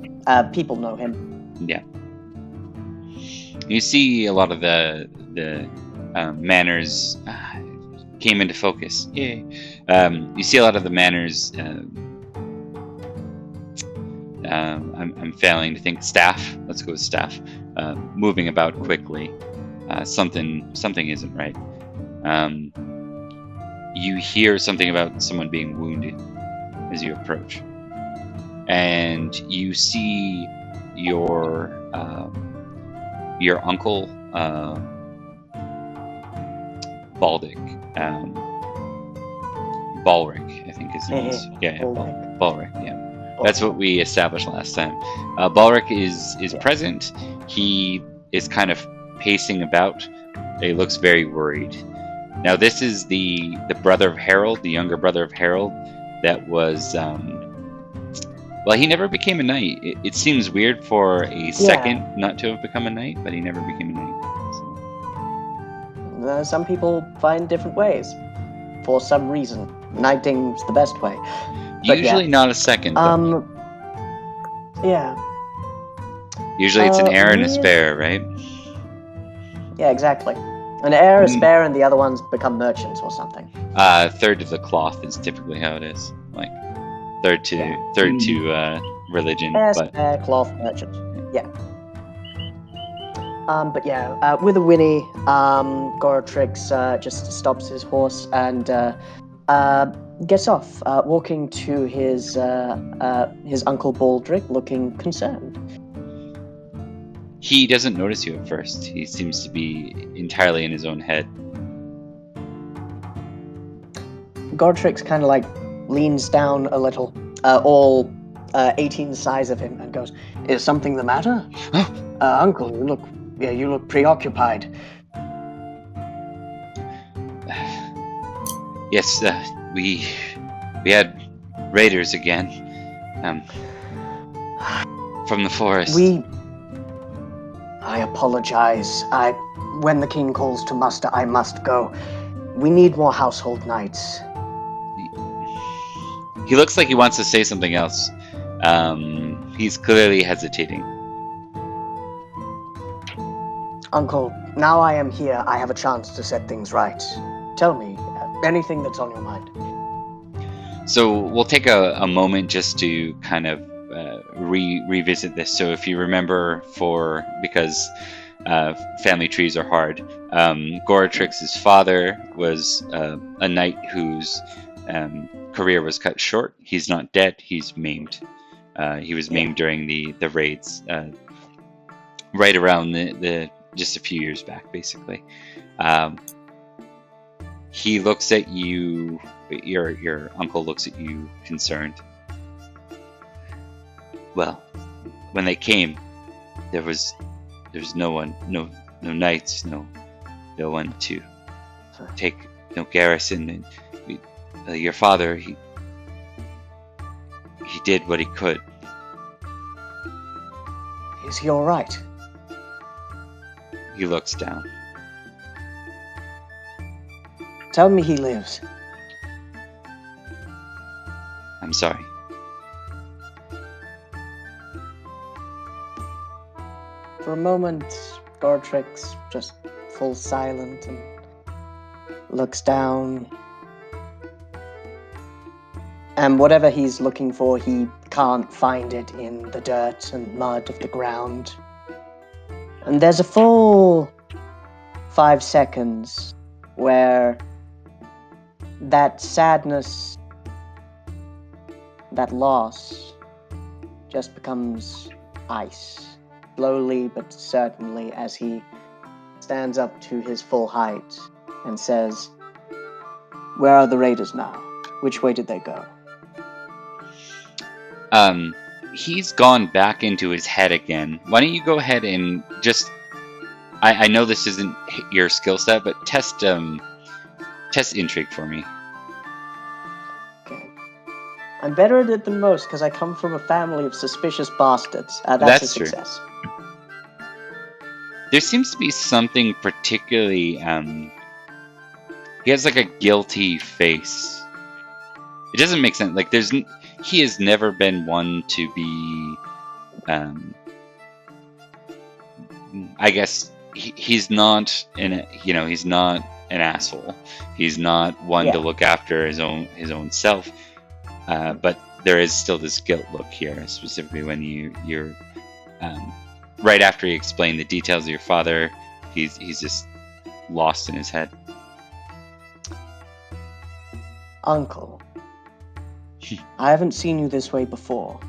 [SPEAKER 2] People know him.
[SPEAKER 1] Yeah. You see a lot of the manors came into focus. Yay. You see a lot of the manors. I'm failing to think. Staff. Let's go with staff. Moving about quickly. Something isn't right. You hear something about someone being wounded as you approach, and you see your uncle Balric, I think his name is. Yeah, Balric. Yeah. That's what we established last time. Balric is present. He is kind of pacing about. He looks very worried. Now, this is the brother of Harold, the younger brother of Harold, that was... well, he never became a knight. It seems weird for a second not to have become a knight, but he never became a knight. So.
[SPEAKER 2] Some people find different ways. For some reason. Knighting's the best way.
[SPEAKER 1] Usually not a second.
[SPEAKER 2] Yeah.
[SPEAKER 1] Usually it's an heir and a spare, right?
[SPEAKER 2] Yeah, exactly. An heir, a spare, and the other ones become merchants or something.
[SPEAKER 1] Third to the cloth is typically how it is. Like third to religion.
[SPEAKER 2] Heir,
[SPEAKER 1] but
[SPEAKER 2] spare, cloth, merchant. Yeah. But yeah, with a whinny, Goratrix just stops his horse and gets off, walking to his uncle Baldric, looking concerned.
[SPEAKER 1] He doesn't notice you at first. He seems to be entirely in his own head.
[SPEAKER 2] Goratrix kind of like leans down a little, all 18 size of him, and goes, "Is something the matter? Uncle, you look Yeah, you look preoccupied.
[SPEAKER 1] Yes, we had raiders again. From the forest.
[SPEAKER 2] I apologize. When the king calls to muster, I must go. We need more household knights.
[SPEAKER 1] He looks like he wants to say something else. He's clearly hesitating.
[SPEAKER 2] Uncle, now I am here, I have a chance to set things right. Tell me, anything that's on your mind.
[SPEAKER 1] So we'll take a moment just to kind of revisit this. So if you remember, because family trees are hard, Goratrix's father was a knight whose career was cut short. He's not dead, he's maimed. He was maimed during the raids, right around the just a few years back, basically. He looks at you. Your uncle looks at you concerned. Well, when they came, there was no one, no knights, no one to take, no garrison, and your father, he did what he could.
[SPEAKER 2] Is he all right?
[SPEAKER 1] He looks down.
[SPEAKER 2] Tell me he lives.
[SPEAKER 1] I'm sorry.
[SPEAKER 2] For a moment, Goratrix just falls silent and looks down. And whatever he's looking for, he can't find it in the dirt and mud of the ground. And there's a full 5 seconds where that sadness, that loss, just becomes ice, slowly but certainly, as he stands up to his full height and says, "Where are the raiders now? Which way did they go?"
[SPEAKER 1] He's gone back into his head again. Why don't you go ahead and just... I know this isn't your skill set, but test intrigue for me.
[SPEAKER 2] Okay. I'm better at it than most because I come from a family of suspicious bastards. That's a success.
[SPEAKER 1] True. There seems to be something particularly... he has like a guilty face. It doesn't make sense. Like he has never been one to be... I guess he's not he's not an asshole. He's not one to look after his own self. But there is still this guilt look here, specifically when you're right after he explained the details of your father. He's just lost in his head.
[SPEAKER 2] Uncle, I haven't seen you this way before.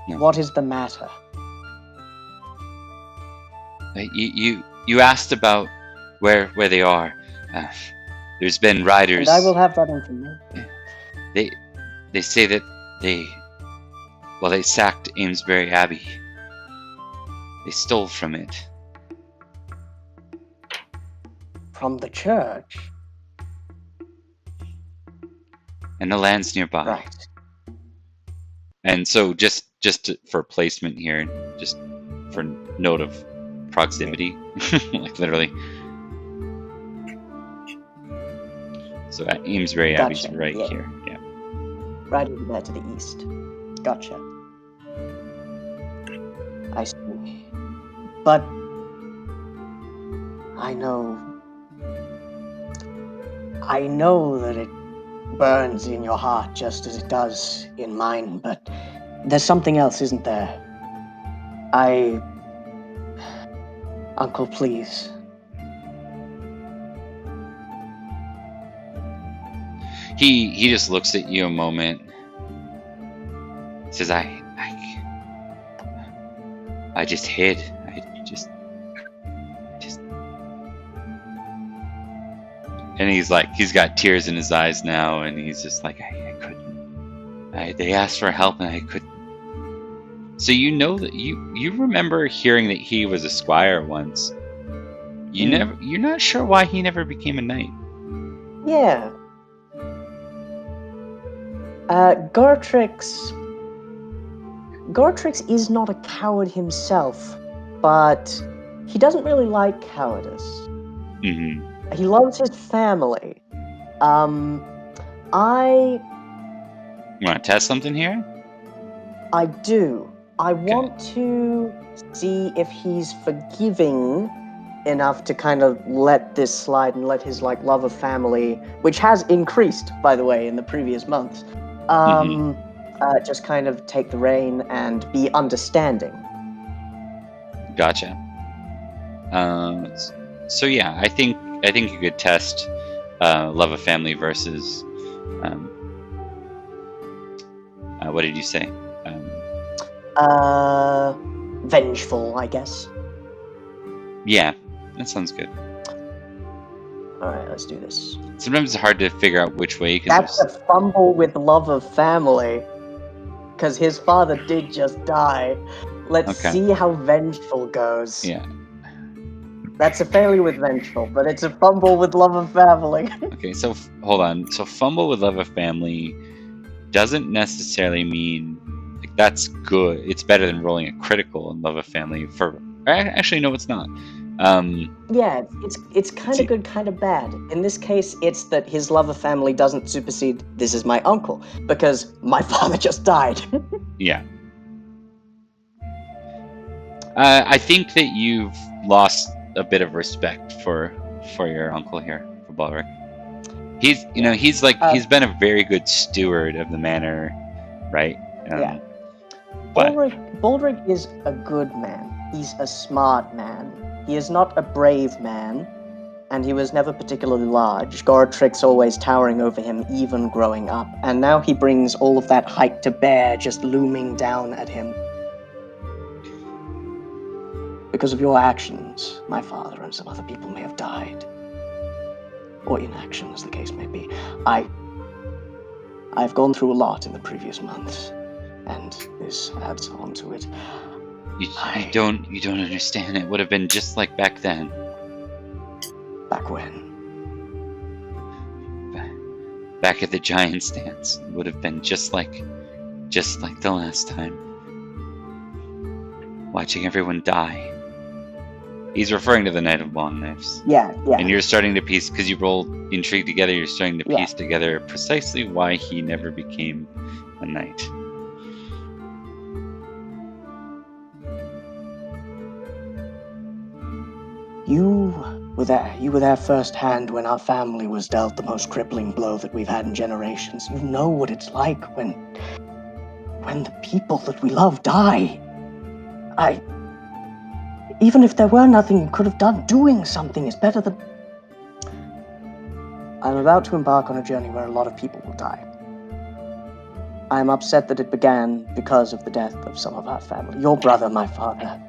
[SPEAKER 1] No.
[SPEAKER 2] What is the matter?
[SPEAKER 1] You asked about where they are. There's been riders.
[SPEAKER 2] And I will have that information.
[SPEAKER 1] They say that they sacked Amesbury Abbey. They stole from it.
[SPEAKER 2] From the church?
[SPEAKER 1] And the lands nearby.
[SPEAKER 2] Right.
[SPEAKER 1] And so just for placement here, just for note of proximity, like literally. So Amesbury Abbey's right here. Yeah.
[SPEAKER 2] Right over there to the east. Gotcha. I see. But I know that it burns in your heart just as it does in mine, but there's something else, isn't there? Uncle, please.
[SPEAKER 1] He just looks at you a moment. Says, I just hid. I just and he's got tears in his eyes now, and he's just like, I couldn't. They asked for help and I couldn't. So you know that you remember hearing that he was a squire once. You're not sure why he never became a knight.
[SPEAKER 2] Yeah. Goratrix is not a coward himself, but he doesn't really like cowardice.
[SPEAKER 1] Mm-hmm.
[SPEAKER 2] He loves his family.
[SPEAKER 1] You want to test something here?
[SPEAKER 2] I do. I want to see if he's forgiving enough to kind of let this slide and let his love of family, which has increased, by the way, in the previous months, just kind of take the rein and be understanding.
[SPEAKER 1] Gotcha. So yeah, I think you could test love of family versus what did you say?
[SPEAKER 2] Vengeful, I guess.
[SPEAKER 1] Yeah, that sounds good.
[SPEAKER 2] All right, let's do this.
[SPEAKER 1] Sometimes it's hard to figure out which way.
[SPEAKER 2] That's a fumble with love of family, because his father did just die. Let's see how vengeful goes.
[SPEAKER 1] Yeah.
[SPEAKER 2] That's a failure with vengeful, but it's a fumble with love of family.
[SPEAKER 1] Okay, so hold on. So fumble with love of family doesn't necessarily mean that's good. It's better than rolling a critical in love of family. Actually, no, it's not.
[SPEAKER 2] Yeah, it's kind of good, kind of bad. In this case, it's that his love of family doesn't supersede this is my uncle, because my father just died.
[SPEAKER 1] Yeah. I think that you've lost a bit of respect for your uncle here, for Balric. He's been a very good steward of the manor, right?
[SPEAKER 2] Yeah. Baldric is a good man. He's a smart man. He is not a brave man, and he was never particularly large. Goratrix always towering over him, even growing up. And now he brings all of that height to bear, just looming down at him. Because of your actions, my father and some other people may have died. Or inaction, as the case may be. I've gone through a lot in the previous months, and this adds on to it.
[SPEAKER 1] You don't understand. It would have been just like back then.
[SPEAKER 2] Back when?
[SPEAKER 1] Back at the Giants dance. It would have been just like the last time. Watching everyone die. He's referring to the Night of Long Knives.
[SPEAKER 2] Yeah.
[SPEAKER 1] And you're starting to piece, because you rolled intrigue together, you're starting to piece together precisely why he never became a knight.
[SPEAKER 2] You were there firsthand when our family was dealt the most crippling blow that we've had in generations. You know what it's like when the people that we love die. Even if there were nothing you could have done, doing something is better than... I'm about to embark on a journey where a lot of people will die. I am upset that it began because of the death of some of our family. Your brother, my father.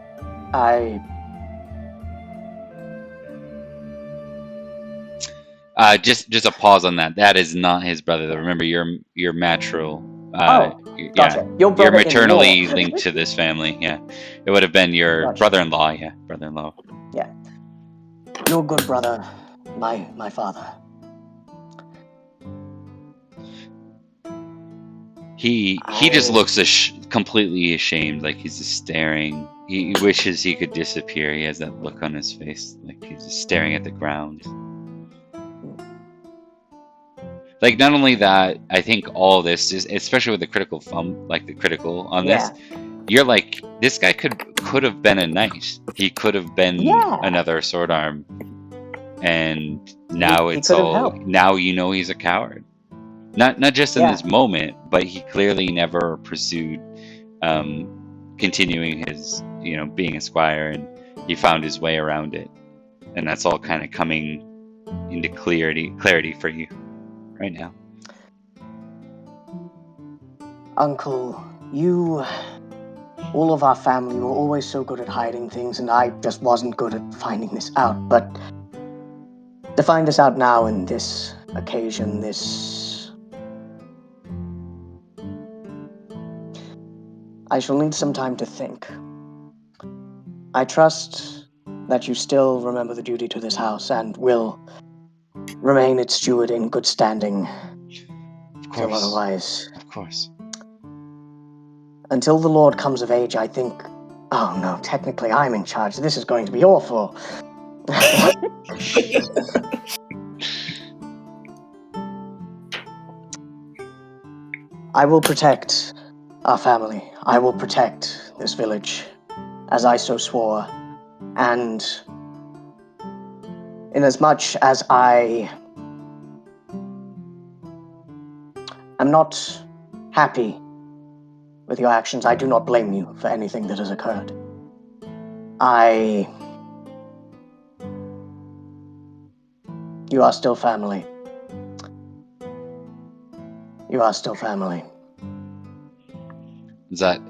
[SPEAKER 1] Just a pause on that. That is not his brother. Remember, you're maternal.
[SPEAKER 2] Gotcha.
[SPEAKER 1] Yeah,
[SPEAKER 2] Your
[SPEAKER 1] you're
[SPEAKER 2] brother-in-law.
[SPEAKER 1] maternally linked to this family. Yeah, it would have been your brother-in-law. Yeah, brother-in-law.
[SPEAKER 2] Yeah, your good brother, my father.
[SPEAKER 1] He just looks completely ashamed, like he's just staring. He wishes he could disappear. He has that look on his face, like he's just staring at the ground. Like, not only that, I think all this is, especially with the critical on this, you're like, this guy could have been a knight. He could have been another sword arm. And now now you know he's a coward. Not just in this moment, but he clearly never pursued continuing his, being a squire, and he found his way around it. And that's all kind of coming into clarity for you right now.
[SPEAKER 2] Uncle, all of our family were always so good at hiding things, and I just wasn't good at finding this out. But to find this out now in this occasion, I shall need some time to think. I trust that you still remember the duty to this house and will remain its steward in good standing.
[SPEAKER 1] Of
[SPEAKER 2] Till
[SPEAKER 1] course.
[SPEAKER 2] otherwise,
[SPEAKER 1] Of course.
[SPEAKER 2] until the Lord comes of age, I think... Oh no, technically I'm in charge. This is going to be awful. I will protect our family. I will protect this village, as I so swore. And inasmuch as I am not happy with your actions, I do not blame you for anything that has occurred. You are still family. You are still family.
[SPEAKER 1] Is that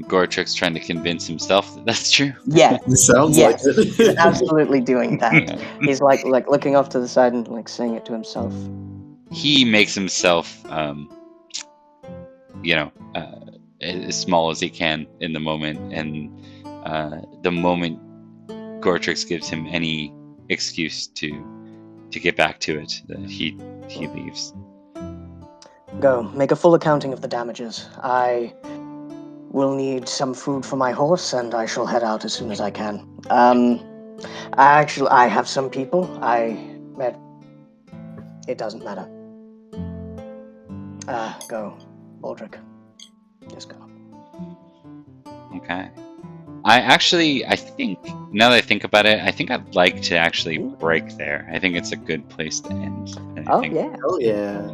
[SPEAKER 1] Goratrix trying to convince himself that that's true?
[SPEAKER 2] Yeah.
[SPEAKER 4] It sounds
[SPEAKER 2] Yes.
[SPEAKER 4] like
[SPEAKER 2] He's
[SPEAKER 4] it.
[SPEAKER 2] absolutely doing that.
[SPEAKER 1] Yeah.
[SPEAKER 2] He's like looking off to the side and like saying it to himself.
[SPEAKER 1] He makes himself, as small as he can in the moment, and the moment Goratrix gives him any excuse to get back to it, he leaves.
[SPEAKER 2] Go, make a full accounting of the damages. I will need some food for my horse, and I shall head out as soon as I can. I have some people. It doesn't matter. Go, Baldric. Just go.
[SPEAKER 1] Okay. I think, now that I think about it, I think I'd like to actually break there. I think it's a good place to end.
[SPEAKER 2] Yeah.
[SPEAKER 4] Oh yeah.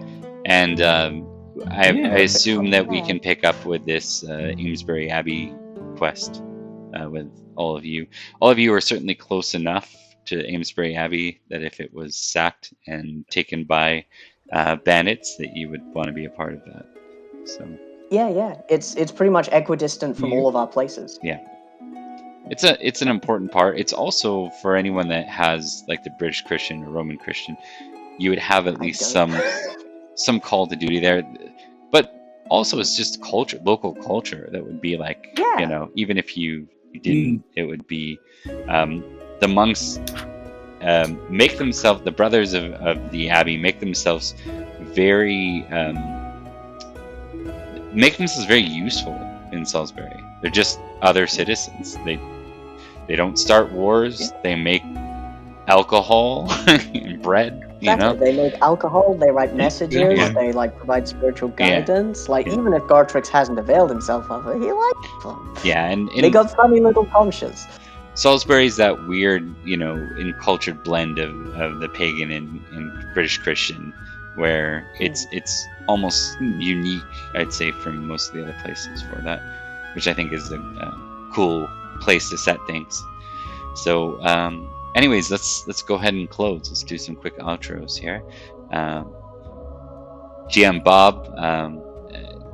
[SPEAKER 1] And I assume that we can pick up with this Amesbury Abbey quest with all of you. All of you are certainly close enough to Amesbury Abbey that if it was sacked and taken by bandits, that you would want to be a part of that. So.
[SPEAKER 2] Yeah. It's pretty much equidistant from all of our places.
[SPEAKER 1] Yeah. It's an important part. It's also for anyone that has like the British Christian or Roman Christian, you would have at least some call to duty there. But also it's just culture, local culture that would be like, even if you didn't, it would be the monks make themselves, the brothers of the abbey make themselves very useful in Salisbury. They're just other citizens. They don't start wars. They make alcohol and bread.
[SPEAKER 2] They make alcohol. They write messages.
[SPEAKER 1] Yeah.
[SPEAKER 2] They provide spiritual guidance. Even if Goratrix hasn't availed himself of it, he likes them.
[SPEAKER 1] Yeah, and
[SPEAKER 2] they got funny little conscience.
[SPEAKER 1] Salisbury's that weird, encultured blend of the pagan and British Christian, where it's almost unique, I'd say, from most of the other places for that, which I think is a cool place to set things. So, anyways, let's go ahead and close. Let's do some quick outros here. GM Bob,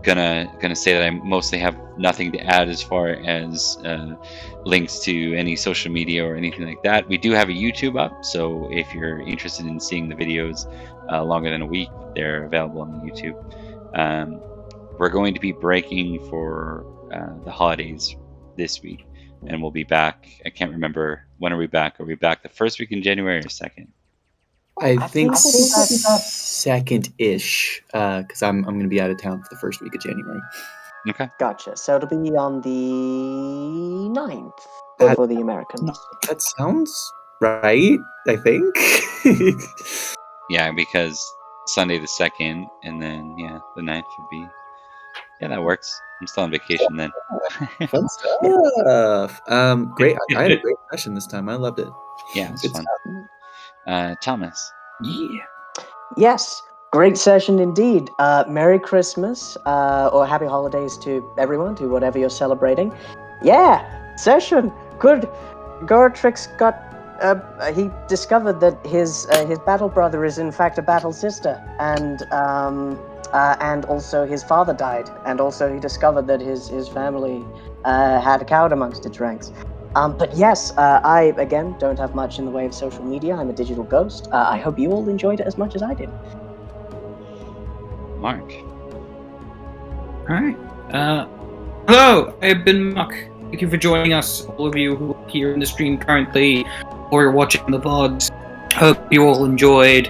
[SPEAKER 1] gonna say that I mostly have nothing to add as far as links to any social media or anything like that. We do have a YouTube up, so if you're interested in seeing the videos longer than a week, they're available on the YouTube. We're going to be breaking for the holidays this week, and we'll be back. I can't remember, when are we back? Are we back the first week in January or second?
[SPEAKER 4] I think second-ish, because I'm going to be out of town for the first week of January.
[SPEAKER 1] Okay.
[SPEAKER 2] Gotcha. So it'll be on the 9th for the Americans.
[SPEAKER 4] That sounds right, I think.
[SPEAKER 1] Yeah, because Sunday the 2nd, and then, the 9th would be... Yeah, that works. I'm still on vacation then.
[SPEAKER 4] Fun stuff. Great. I had a great session this time. I loved it.
[SPEAKER 1] Yeah, it was fun. Thomas.
[SPEAKER 3] Yeah.
[SPEAKER 2] Yes, great session indeed. Merry Christmas or Happy Holidays to everyone, to whatever you're celebrating. Yeah, session. Good. Goratrix got... he discovered that his battle brother is in fact a battle sister, and also his father died, and also he discovered that his family had a coward amongst its ranks. But yes, I, again, don't have much in the way of social media. I'm a digital ghost. I hope you all enjoyed it as much as I did.
[SPEAKER 1] Mark.
[SPEAKER 3] All right. Hello, I've been Mark. Thank you for joining us, all of you who are here in the stream currently, or you're watching the VODs. Hope you all enjoyed.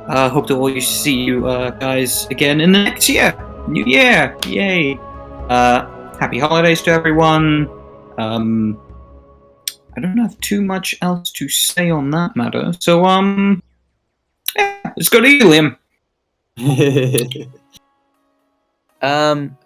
[SPEAKER 3] Hope to all see you guys again in the next year. New year! Yay! Happy holidays to everyone. I don't have too much else to say on that matter, so, yeah, let's go to you, Liam.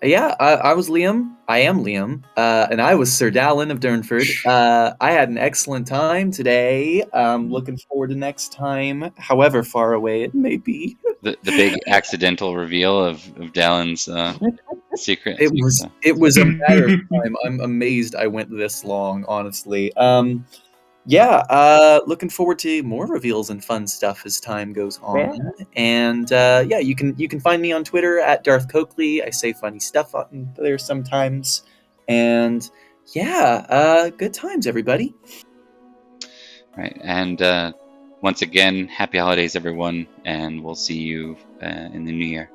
[SPEAKER 4] Yeah, I was Liam. I am Liam. And I was Sir Dalan of Durnford. I had an excellent time today. Looking forward to next time, however far away it may be.
[SPEAKER 1] The big accidental reveal of Dalan's secret.
[SPEAKER 4] It was a matter of time. I'm amazed I went this long, honestly. Yeah, looking forward to more reveals and fun stuff as time goes on.
[SPEAKER 2] Yeah.
[SPEAKER 4] And yeah, you can find me on Twitter at Darth Coakley. I say funny stuff on there sometimes. And yeah, good times, everybody.
[SPEAKER 1] Right, and once again, happy holidays, everyone, and we'll see you in the new year.